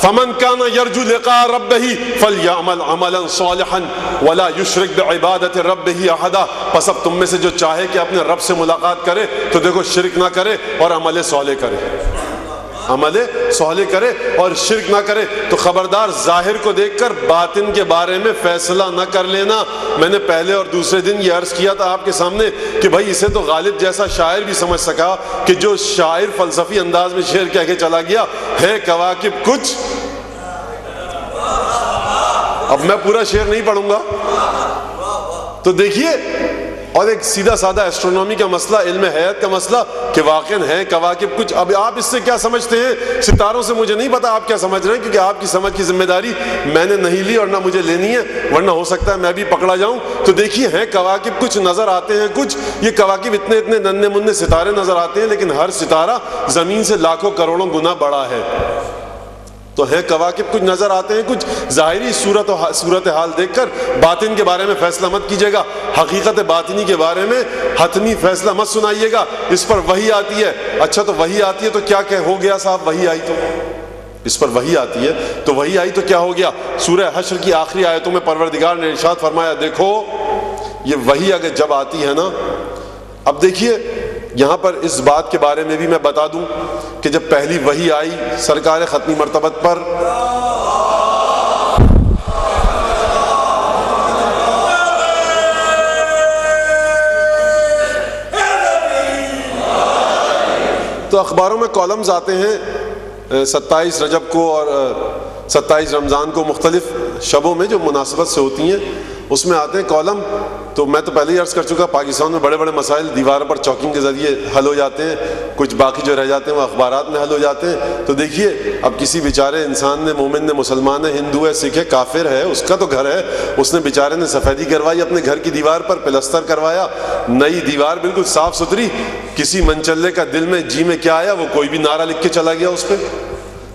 فمن كان يرجو لقاء ربه فليعمل عملا صالحا ولا يشرك بعبادة ربه احدا، پس اب تم میں سے جو چاہے کہ اپنے رب سے ملاقات کرے تو دیکھو شرک نہ کرے اور عمل صالح کرے، عمل صالح کرے اور شرک نہ کرے۔ تو خبردار ظاہر کو دیکھ کر باطن کے بارے میں فیصلہ نہ کر لینا۔ میں نے پہلے اور دوسرے دن یہ عرض کیا تھا آپ کے سامنے کہ بھائی اسے تو غالب جیسا شاعر بھی سمجھ سکا کہ جو شاعر فلسفی انداز میں شعر کہہ کے چلا گیا ہے کواکب کچھ، اب میں پورا شعر نہیں پڑھوں گا۔ تو دیکھیے، اور ایک سیدھا سادہ ایسٹرونومی کا مسئلہ، علم حیات کا مسئلہ کہ واقعاً ہے کواکب کچھ۔ اب آپ اس سے کیا سمجھتے ہیں ستاروں سے مجھے نہیں پتا آپ کیا سمجھ رہے ہیں، کیونکہ آپ کی سمجھ کی ذمہ داری میں نے نہیں لی اور نہ مجھے لینی ہے، ورنہ ہو سکتا ہے میں بھی پکڑا جاؤں۔ تو دیکھیے ہیں کواکب کچھ، نظر آتے ہیں کچھ، یہ کواکب اتنے اتنے ننھے منھے ستارے نظر آتے ہیں، لیکن ہر ستارہ زمین سے لاکھوں کروڑوں گنا بڑا ہے۔ تو ہے کواکب کچھ، نظر آتے ہیں کچھ، ظاہری صورتحال دیکھ کر باطن کے بارے میں فیصلہ مت کیجیے گا، حقیقت باطنی کے بارے میں حتمی فیصلہ مت سنائیے گا۔ اس پر وحی آتی ہے، اچھا تو وحی آتی ہے تو کیا کہ ہو گیا صاحب، وحی آئی تو اس پر وحی آتی ہے تو وحی آئی تو کیا ہو گیا۔ سورہ حشر کی آخری آیتوں میں پروردگار نے ارشاد فرمایا، دیکھو یہ وحی اگر جب آتی ہے نا، اب دیکھیے یہاں پر اس بات کے بارے میں بھی میں بتا دوں کہ جب پہلی وحی آئی سرکار ختمی مرتبت پر، تو اخباروں میں کالمز آتے ہیں 27 رجب کو اور 27 رمضان کو، مختلف شبوں میں جو مناسبت سے ہوتی ہیں اس میں آتے ہیں کالم۔ تو میں تو پہلے ہی عرض کر چکا، پاکستان میں بڑے بڑے مسائل دیوار پر چوکنگ کے ذریعے حل ہو جاتے ہیں، کچھ باقی جو رہ جاتے ہیں وہ اخبارات میں حل ہو جاتے ہیں۔ تو دیکھیے اب کسی بیچارے انسان نے، مومن نے، مسلمان ہے، ہندو ہے، سکھ ہے، کافر ہے، اس کا تو گھر ہے، اس نے بیچارے نے سفیدی کروائی اپنے گھر کی دیوار پر، پلستر کروایا، نئی دیوار بالکل صاف ستھری، کسی منچلے کا دل میں جی میں کیا آیا وہ کوئی بھی نعرہ لکھ کے چلا گیا اس پہ۔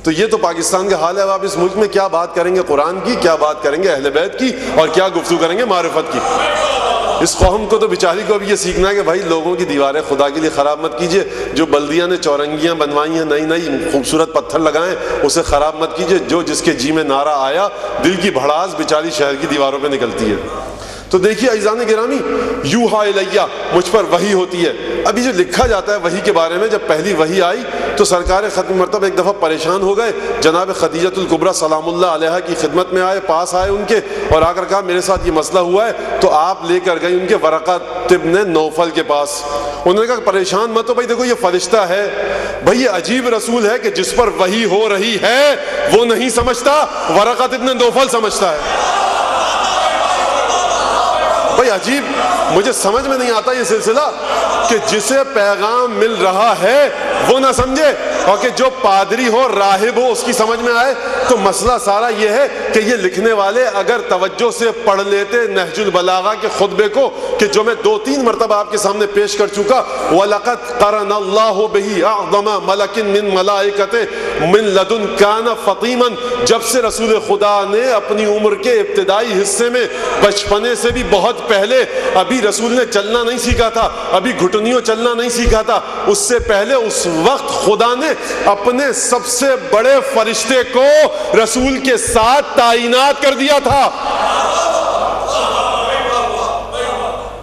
تو یہ تو پاکستان کا حال ہے۔ اب آپ اس ملک میں کیا بات کریں گے قرآن کی، کیا بات کریں گے اہل بیت کی، اور کیا گفتگو کریں گے معرفت کی۔ اس قوم کو تو بیچاری کو اب یہ سیکھنا ہے کہ بھائی لوگوں کی دیواریں خدا کے لیے خراب مت کیجیے، جو بلدیہ نے چورنگیاں بنوائی ہیں، نئی نئی خوبصورت پتھر لگائیں، اسے خراب مت کیجیے۔ جو جس کے جی میں نعرہ آیا، دل کی بھڑاس بیچاری شہر کی دیواروں پہ نکلتی ہے۔ تو دیکھیے عزیزان گرامی، یوحا الیہ، مجھ پر وحی ہوتی ہے۔ ابھی جو لکھا جاتا ہے وحی کے بارے میں، جب پہلی وحی آئی تو سرکار ختم مرتبہ ایک دفعہ پریشان ہو گئے، جناب خدیجۃ الکبریٰ سلام اللہ علیہا کی خدمت میں آئے، پاس آئے ان کے، اور آ کر کہا میرے ساتھ یہ مسئلہ ہوا ہے۔ تو آپ لے کر گئی ان کے ورقہ ابن نوفل کے پاس۔ انہوں نے کہا پریشان مت ہو بھائی، دیکھو یہ فرشتہ ہے بھائی، یہ عجیب رسول ہے کہ جس پر وحی ہو رہی ہے وہ نہیں سمجھتا، ورقہ ابن نوفل سمجھتا ہے۔ بھائی عجیب، مجھے سمجھ میں نہیں آتا یہ سلسلہ کہ جسے پیغام مل رہا ہے وہ نہ سمجھے، اور کہ جو پادری ہو راہب ہو اس کی سمجھ میں آئے. تو مسئلہ سارا یہ ہے کہ یہ لکھنے والے اگر توجہ سے پڑھ لیتے نہج البلاغہ کے خطبے کو, کہ جو میں 2-3 مرتبہ آپ کے سامنے پیش کر چکا, وَلَقَدْ قَرَنَ اللَّهُ بِهِ أَعْظَمَ مَلَكٍ مِّن مَلَائِكَتِهِ مِن لَدُنْ كَانَ فَطِيمًا. جب سے رسول خدا نے اپنی عمر کے ابتدائی حصے میں, بچپنے سے بھی بہت پہلے, ابھی رسول نے چلنا نہیں سیکھا تھا, ابھی گھٹنیوں چلنا نہیں سیکھا تھا, اس سے پہلے اس وقت خدا نے اپنے سب سے بڑے فرشتے کو رسول کے ساتھ تعینات کر دیا تھا.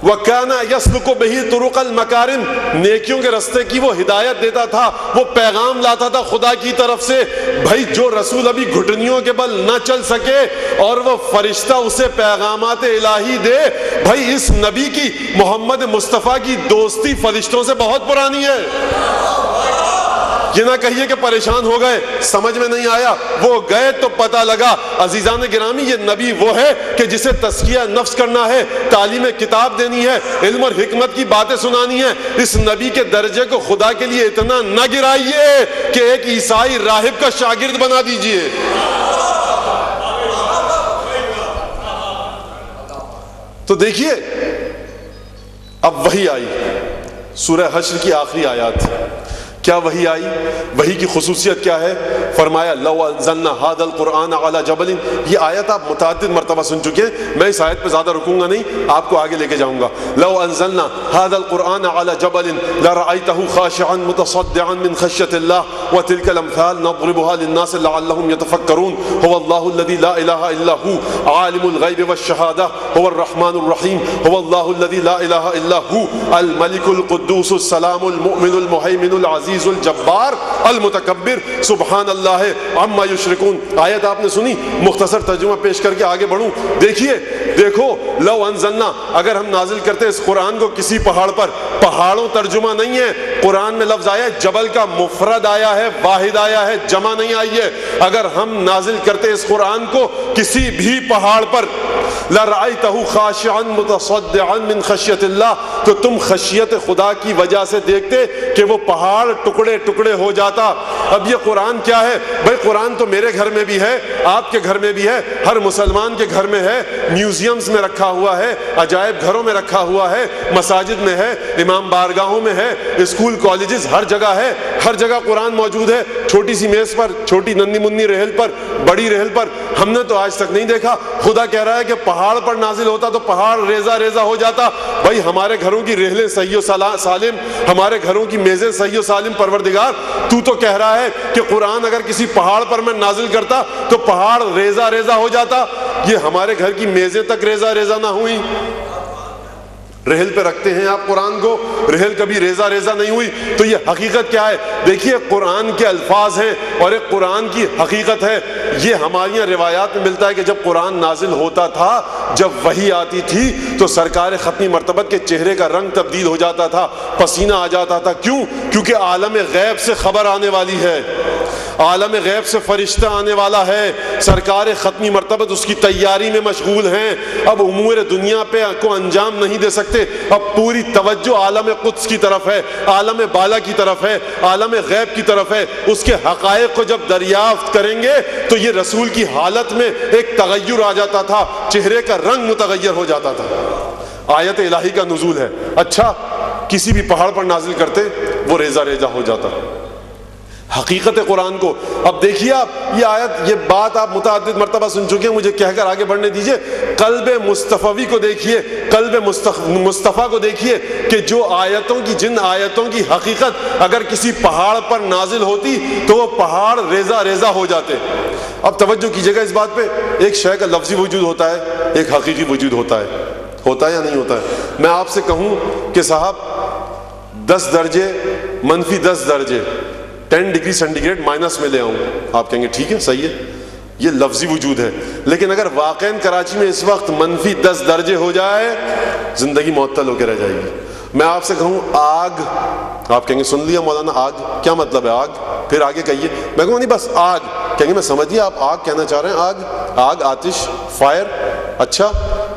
وَكَانَ يَسْلُكُ بِهِ طُرُقَ الْمَكَارِمِ, نیکیوں کے رستے کی وہ ہدایت دیتا تھا, وہ پیغام لاتا تھا خدا کی طرف سے. بھائی جو رسول ابھی گھٹنیوں کے بل نہ چل سکے اور وہ فرشتہ اسے پیغامات الہی دے, بھائی اس نبی کی, محمد مصطفیٰ کی دوستی فرشتوں سے بہت پرانی ہے. یہ نہ کہیے کہ پریشان ہو گئے, سمجھ میں نہیں آیا, وہ گئے تو پتہ لگا. عزیزان گرامی, یہ نبی وہ ہے کہ جسے تزکیہ نفس کرنا ہے, تعلیم کتاب دینی ہے, علم اور حکمت کی باتیں سنانی ہے. اس نبی کے درجے کو خدا کے لیے اتنا نہ گرائیے کہ ایک عیسائی راہب کا شاگرد بنا دیجئے. تو دیکھیے اب وحی آئی, سورہ حشر کی آخری آیات. کیا وحی آئی؟ وحی کی خصوصیت کیا ہے؟ فرمایا لو انزلنا هذا القرآن على جبل. یہ آیت آپ متعدد مرتبہ سن چکے ہیں, میں اس آیت پہ زیادہ رکوں گا نہیں, آپ کو آگے لے کے جاؤں گا. لو انزلنا هذا القرآن على جبل لرأيته خاشعا متصدعا من خشية الله وتلك الأمثال نضربها للناس لعلهم يتفكرون. هو الله الذي لا إله إلا هو عالم الغيب والشهادة هو الرحمن الرحيم. هو الله الذي لا إله إلا هو الملك القدوس السلام المؤمن المهيمن العزيز الجبار المتکبر سبحان اللہ عما یشرکون. آیت آپ نے سنی, مختصر ترجمہ پیش کر کے آگے بڑھوں. دیکھو لو انزلنا, اگر ہم نازل کرتے اس قرآن کو کسی پہاڑ پر, پہاڑوں ترجمہ نہیں ہے, قرآن میں لفظ آیا ہے, جبل کا مفرد آیا ہے, واحد آیا ہے, جمع نہیں آئی ہے. اگر ہم نازل کرتے اس قرآن کو کسی بھی پہاڑ پر, لرأيته خاشعا متصدعا من خشیت اللہ, تو تم خشیت خدا کی وجہ سے دیکھتے کہ وہ پہاڑ ٹکڑے ٹکڑے ہو جاتا. اب یہ قرآن کیا ہے بھائی؟ قرآن تو میرے گھر میں بھی ہے, آپ کے گھر میں بھی ہے, ہر مسلمان کے گھر میں ہے, میوزیمز میں رکھا ہوا ہے, عجائب گھروں میں رکھا ہوا ہے, مساجد میں ہے, امام بارگاہوں میں ہے, اسکول کالجز ہر جگہ ہے, ہر جگہ قرآن موجود ہے. چھوٹی سی میز پر, چھوٹی ننھی منی رحل پر, بڑی رحل پر, ہم نے تو آج تک نہیں دیکھا. خدا کہہ رہا ہے کہ پہاڑ پر نازل ہوتا تو پہاڑ ریزہ ریزہ ہو جاتا. بھائی ہمارے گھروں کی رحلیں صحیح و سالم, ہمارے گھروں کی میزیں صحیح و سالم. پروردگار تو کہہ رہا ہے کہ قرآن اگر کسی پہاڑ پر میں نازل کرتا تو پہاڑ ریزہ ریزہ ہو جاتا. یہ ہمارے گھر کی میزیں تک ریزہ ریزہ نہ ہوئی. رحل پہ رکھتے ہیں آپ قرآن کو, رحل کبھی ریزہ ریزہ نہیں ہوئی. تو یہ حقیقت کیا ہے؟ دیکھیے قرآن کے الفاظ ہیں اور ایک قرآن کی حقیقت ہے. یہ ہماری روایات میں ملتا ہے کہ جب قرآن نازل ہوتا تھا, جب وحی آتی تھی تو سرکار ختمی مرتبت کے چہرے کا رنگ تبدیل ہو جاتا تھا, پسینہ آ جاتا تھا. کیوں؟ کیونکہ عالم غیب سے خبر آنے والی ہے, عالم غیب سے فرشتہ آنے والا ہے. سرکار ختمی مرتبت اس کی تیاری میں مشغول ہیں. اب امور دنیا پہ کو انجام نہیں دے سکتے, اب پوری توجہ عالم قدس کی طرف ہے, عالم بالا کی طرف ہے, عالم غیب کی طرف ہے. اس کے حقائق کو جب دریافت کریں گے تو یہ رسول کی حالت میں ایک تغیر آ جاتا تھا, چہرے کا رنگ متغیر ہو جاتا تھا. آیت الہی کا نزول ہے. اچھا کسی بھی پہاڑ پر نازل کرتے وہ ریزہ ریزہ ہو جاتا. حقیقت قرآن کو اب دیکھیے آپ, یہ آیت, یہ بات آپ متعدد مرتبہ سن چکے ہیں, مجھے کہہ کر آگے بڑھنے دیجئے. قلب مصطفی کو دیکھیے, قلب مصطفیٰ کو دیکھیے کہ جو آیتوں کی, جن آیتوں کی حقیقت اگر کسی پہاڑ پر نازل ہوتی تو وہ پہاڑ ریزہ ریزہ ہو جاتے. اب توجہ کیجیے گا اس بات پہ, ایک شے کا لفظی وجود ہوتا ہے, ایک حقیقی وجود ہوتا ہے یا نہیں ہوتا ہے؟ میں آپ سے کہوں کہ صاحب 10 درجے منفی 10 درجے 10 ڈگری سینٹی گریڈ مائنس میں لے آؤں, آپ کہیں گے ٹھیک ہے, صحیح ہے, یہ لفظی وجود ہے. لیکن اگر واقعاً کراچی میں اس وقت منفی 10 درجے ہو جائے, زندگی معطل ہو کے رہ جائے گی. میں آپ سے کہوں آگ, آپ کہیں گے سن لیا مولانا آگ کیا مطلب ہے آگ, پھر آگے کہیے. میں کہوں نہیں بس آگ, کہیں گے میں سمجھیے آپ آگ کہنا چاہ رہے ہیں, آگ آتش, فائر. اچھا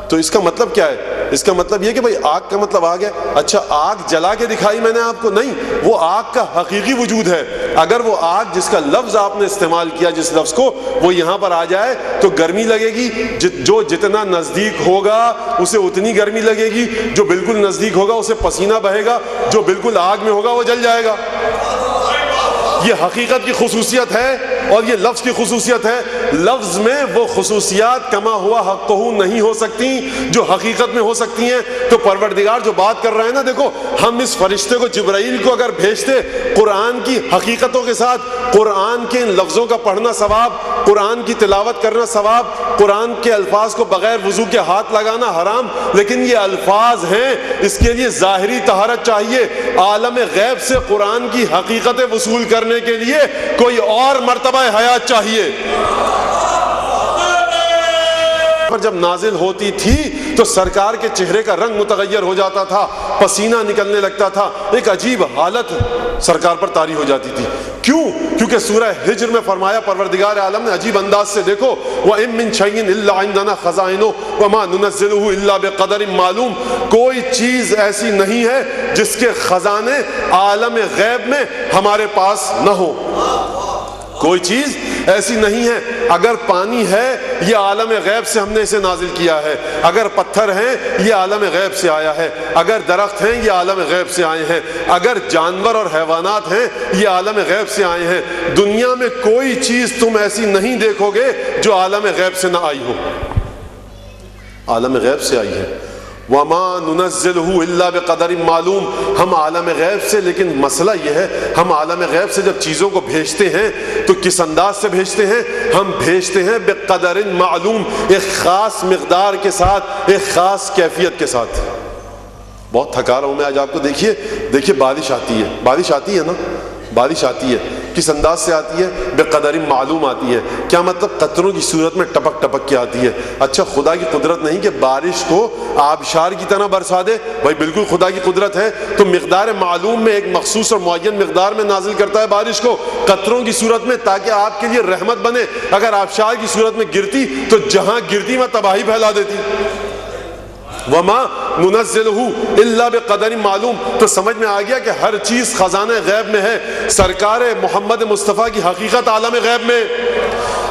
تو اس کا مطلب کیا ہے؟ اس کا مطلب یہ کہ بھئی آگ کا مطلب آگ ہے. اچھا آگ جلا کے دکھائی میں نے آپ کو؟ نہیں, وہ آگ کا حقیقی وجود ہے. اگر وہ آگ جس کا لفظ آپ نے استعمال کیا جس لفظ کو وہ یہاں پر آ جائے تو گرمی لگے گی، جو جتنا نزدیک ہوگا اسے اتنی گرمی لگے گی، جو بالکل نزدیک ہوگا اسے پسینہ بہے گا، جو بالکل آگ میں ہوگا وہ جل جائے گا۔ یہ حقیقت کی خصوصیت ہے اور یہ لفظ کی خصوصیت ہے۔ لفظ میں وہ خصوصیات کما ہوا حقہ نہیں ہو سکتی جو حقیقت میں ہو سکتی ہیں۔ تو پروردگار جو بات کر رہے ہیں نا، دیکھو ہم اس فرشتے کو جبرائیل کو اگر بھیجتے قرآن کی حقیقتوں کے ساتھ، قرآن کے ان لفظوں کا پڑھنا ثواب، قرآن کی تلاوت کرنا ثواب، قرآن کے الفاظ کو بغیر وضو کے ہاتھ لگانا حرام، لیکن یہ الفاظ ہیں، اس کے لیے ظاہری طہارت چاہیے۔ عالم غیب سے قرآن کی حقیقتیں وصول کرنے کے لیے کوئی اور مرتبہ حیات چاہیے۔ پر جب نازل ہوتی تھی تو سرکار کے چہرے کا رنگ متغیر ہو جاتا تھا، پسینہ نکلنے لگتا تھا، ایک عجیب حالت سرکار پر طاری ہو جاتی تھی۔ کیوں؟ کیونکہ سورہ ہجر میں فرمایا پروردگار عالم نے عجیب انداز سے، دیکھو وَإِن مِّن شَيْءٍ إِلَّا عِندَنَا خَزَائِنُهُ وَمَا نُنَزِّلُهُ إِلَّا بِقَدَرٍ مَّعْلُومٍ، کوئی چیز ایسی نہیں ہے جس کے خزانے عالم غیب میں ہمارے پاس نہ ہو، کوئی چیز ایسی نہیں ہے۔ اگر پانی ہے یہ عالم غیب سے ہم نے اسے نازل کیا ہے، اگر پتھر ہیں یہ عالم غیب سے آیا ہے، اگر درخت ہیں یہ عالم غیب سے آئے ہیں، اگر جانور اور حیوانات ہیں یہ عالم غیب سے آئے ہیں۔ دنیا میں کوئی چیز تم ایسی نہیں دیکھو گے جو عالم غیب سے نہ آئی ہو، عالم غیب سے آئی ہے۔ وَمَا نُنَزِّلُهُ إِلَّا بِقَدَرٍ مَّعْلُومٍ، ہم عالم غیب سے، لیکن مسئلہ یہ ہے ہم عالم غیب سے جب چیزوں کو بھیجتے ہیں تو کس انداز سے بھیجتے ہیں؟ ہم بھیجتے ہیں بِقَدَرٍ معلوم، ایک خاص مقدار کے ساتھ، ایک خاص کیفیت کے ساتھ۔ بہت تھکا رہا ہوں میں آج آپ کو، دیکھیے بارش آتی ہے، بارش آتی ہے نا، بارش آتی ہے، کس انداز سے آتی ہے؟ بقدر معلوم آتی ہے۔ کیا مطلب؟ قطروں کی صورت میں ٹپک ٹپک کے آتی ہے۔ اچھا خدا کی قدرت نہیں کہ بارش کو آبشار کی طرح برسا دے؟ بھائی بالکل خدا کی قدرت ہے، تو مقدار معلوم میں ایک مخصوص اور معین مقدار میں نازل کرتا ہے بارش کو قطروں کی صورت میں، تاکہ آپ کے لیے رحمت بنے۔ اگر آبشار کی صورت میں گرتی تو جہاں گرتی میں تباہی پھیلا دیتی۔ وَمَا نُنَزِّلُهُ إِلَّا بِقَدَرٍ معلوم، تو سمجھ میں آ گیا کہ ہر چیز خزانہ غیب میں ہے۔ سرکار محمد مصطفیٰ کی حقیقت عالم غیب میں،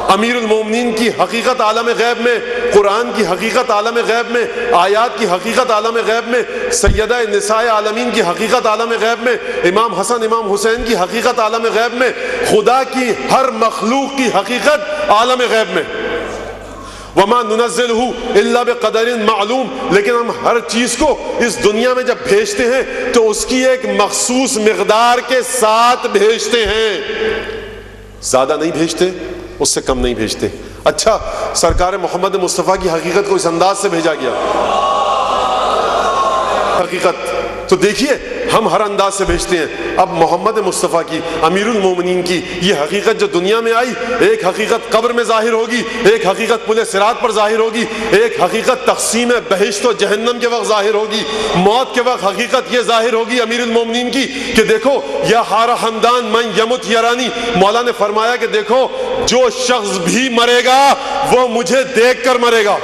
امیر المومنین کی حقیقت عالم غیب میں، قرآن کی حقیقت عالم غیب میں، آیات کی حقیقت عالم غیب میں، سیدہ نساء عالمین کی حقیقت عالم غیب میں، امام حسن امام حسین کی حقیقت عالم غیب میں، خدا کی ہر مخلوق کی حقیقت عالم غیب میں۔ وَمَا نُنَزِّلُهُ إِلَّا بِقَدَرٍ معلوم، لیکن ہم ہر چیز کو اس دنیا میں جب بھیجتے ہیں تو اس کی ایک مخصوص مقدار کے ساتھ بھیجتے ہیں، زیادہ نہیں بھیجتے، اس سے کم نہیں بھیجتے۔ اچھا سرکار محمد مصطفیٰ کی حقیقت کو اس انداز سے بھیجا گیا، حقیقت تو دیکھیے ہم ہر انداز سے بھیجتے ہیں۔ اب محمد مصطفیٰ کی، امیر المومنین کی یہ حقیقت جو دنیا میں آئی، ایک حقیقت قبر میں ظاہر ہوگی، ایک حقیقت پل صراط پر ظاہر ہوگی، ایک حقیقت تقسیم بہشت و جہنم کے وقت ظاہر ہوگی، موت کے وقت حقیقت یہ ظاہر ہوگی امیر المومنین کی کہ دیکھو یا حار حمدان من یمت یرانی، مولا نے فرمایا کہ دیکھو جو شخص بھی مرے گا وہ مجھے دیکھ کر مرے گا۔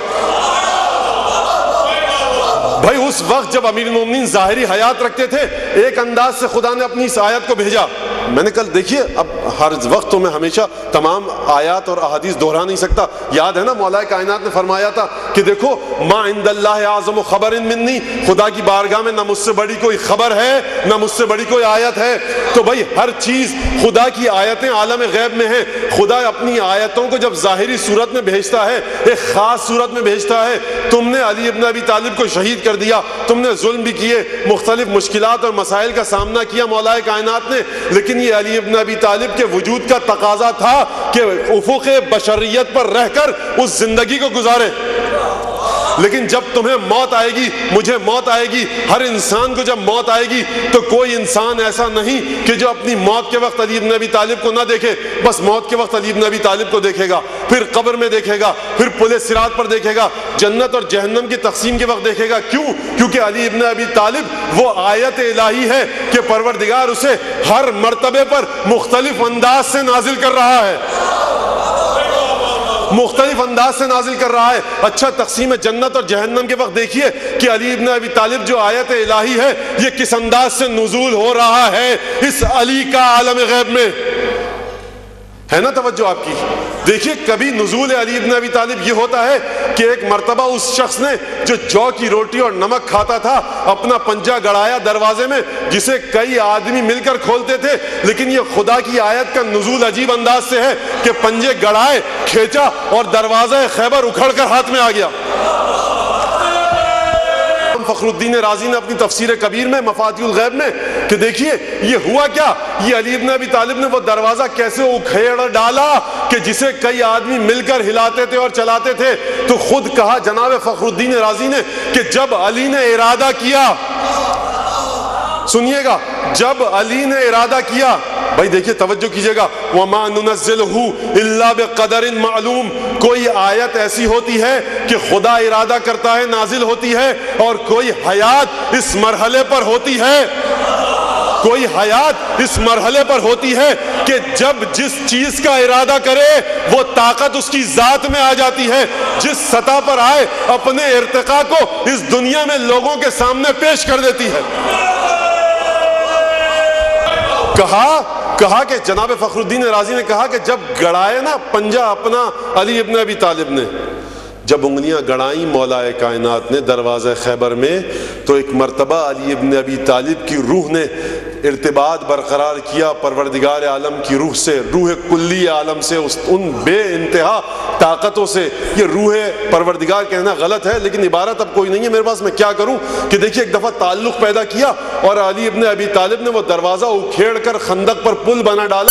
بھائی اس وقت جب امیر المومنین ظاہری حیات رکھتے تھے، ایک انداز سے خدا نے اپنی اس آیت کو بھیجا۔ میں نے کل دیکھیے، اب ہر وقت تو میں ہمیشہ تمام آیات اور احادیث دہرا نہیں سکتا، یاد ہے نا مولا کائنات نے فرمایا تھا کہ دیکھو ما عند اللہ اعظم خبر منی، خدا کی بارگاہ میں نہ مجھ سے بڑی کوئی خبر ہے نہ مجھ سے بڑی کوئی آیت ہے۔ تو بھائی ہر چیز خدا کی آیتیں عالم غیب میں ہیں۔ خدا اپنی آیتوں کو جب ظاہری صورت میں بھیجتا ہے، ایک خاص صورت میں بھیجتا ہے۔ تم نے علی ابن ابی طالب کو شہید کر دیا، تم نے ظلم بھی کیے، مختلف مشکلات اور مسائل کا سامنا کیا مولا کائنات نے، لیکن یہ علی ابن ابی طالب کے وجود کا تقاضا تھا کہ افق بشریت پر رہ کر اس زندگی کو گزارے۔ لیکن جب تمہیں موت آئے گی، مجھے موت آئے گی، ہر انسان کو جب موت آئے گی تو کوئی انسان ایسا نہیں کہ جو اپنی موت کے وقت علی ابن ابی طالب کو نہ دیکھے۔ بس موت کے وقت علی ابن ابی طالب کو دیکھے گا، پھر قبر میں دیکھے گا، پھر پل صراط پر دیکھے گا، جنت اور جہنم کی تقسیم کے وقت دیکھے گا۔ کیوں؟ کیونکہ علی ابن ابی طالب وہ آیت الہی ہے کہ پروردگار اسے ہر مرتبے پر مختلف انداز سے نازل کر رہا ہے، مختلف انداز سے نازل کر رہا ہے۔ اچھا تقسیم جنت اور جہنم کے وقت دیکھیے کہ علی ابن ابی طالب جو آیت الہی ہے یہ کس انداز سے نزول ہو رہا ہے اس علی کا عالم غیب میں، ہے نا توجہ آپ کی؟ دیکھیے کبھی نزول علی ابن ابی طالب یہ ہوتا ہے کہ ایک مرتبہ اس شخص نے جو جو کی روٹی اور نمک کھاتا تھا اپنا پنجہ گڑایا دروازے میں جسے کئی آدمی مل کر کھولتے تھے، لیکن یہ خدا کی آیت کا نزول عجیب انداز سے ہے کہ پنجے گڑائے، کھینچا اور دروازہ خیبر اکھڑ کر ہاتھ میں آ گیا۔ فخر الدین رازی نے اپنی تفسیر کبیر میں مفاتیح الغیب میں کہ دیکھیے یہ ہوا کیا، یہ علی ابن ابی طالب نے وہ دروازہ کیسے اکھیڑ ڈالا کہ جسے کئی آدمی مل کر ہلاتے تھے اور چلاتے تھے، تو خود کہا جناب فخر الدین رازی نے کہ جب علی نے ارادہ کیا، سنیے گا، جب علی نے ارادہ کیا، بھائی دیکھیے توجہ کیجئے گا، وَمَا نُنَزِّلُهُ إِلَّا بِقَدَرٍ مَعْلُوم، کوئی آیت ایسی ہوتی ہے کہ خدا ارادہ کرتا ہے نازل ہوتی ہے، اور کوئی حیات اس مرحلے پر ہوتی ہے، کوئی حیات اس مرحلے پر ہوتی ہے کہ جب جس چیز کا ارادہ کرے وہ طاقت اس کی ذات میں آ جاتی ہے، جس سطح پر آئے اپنے ارتقاء کو اس دنیا میں لوگوں کے سامنے پیش کر دیتی ہے۔ کہا کہ جناب فخر الدین رازی نے کہا کہ جب گڑائے نا پنجہ اپنا علی ابن ابی طالب نے، جب انگلیاں گڑائیں مولا کائنات نے دروازہ خیبر میں، تو ایک مرتبہ علی ابن ابی طالب کی روح نے ارتباط برقرار کیا پروردگار عالم کی روح سے، روح کلی عالم سے، ان بے انتہا طاقتوں سے۔ یہ روح پروردگار کہنا غلط ہے لیکن عبارت اب کوئی نہیں ہے میرے پاس، میں کیا کروں کہ دیکھیے ایک دفعہ تعلق پیدا کیا اور علی ابن ابی طالب نے وہ دروازہ اکھیڑ کر خندق پر پل بنا ڈالا۔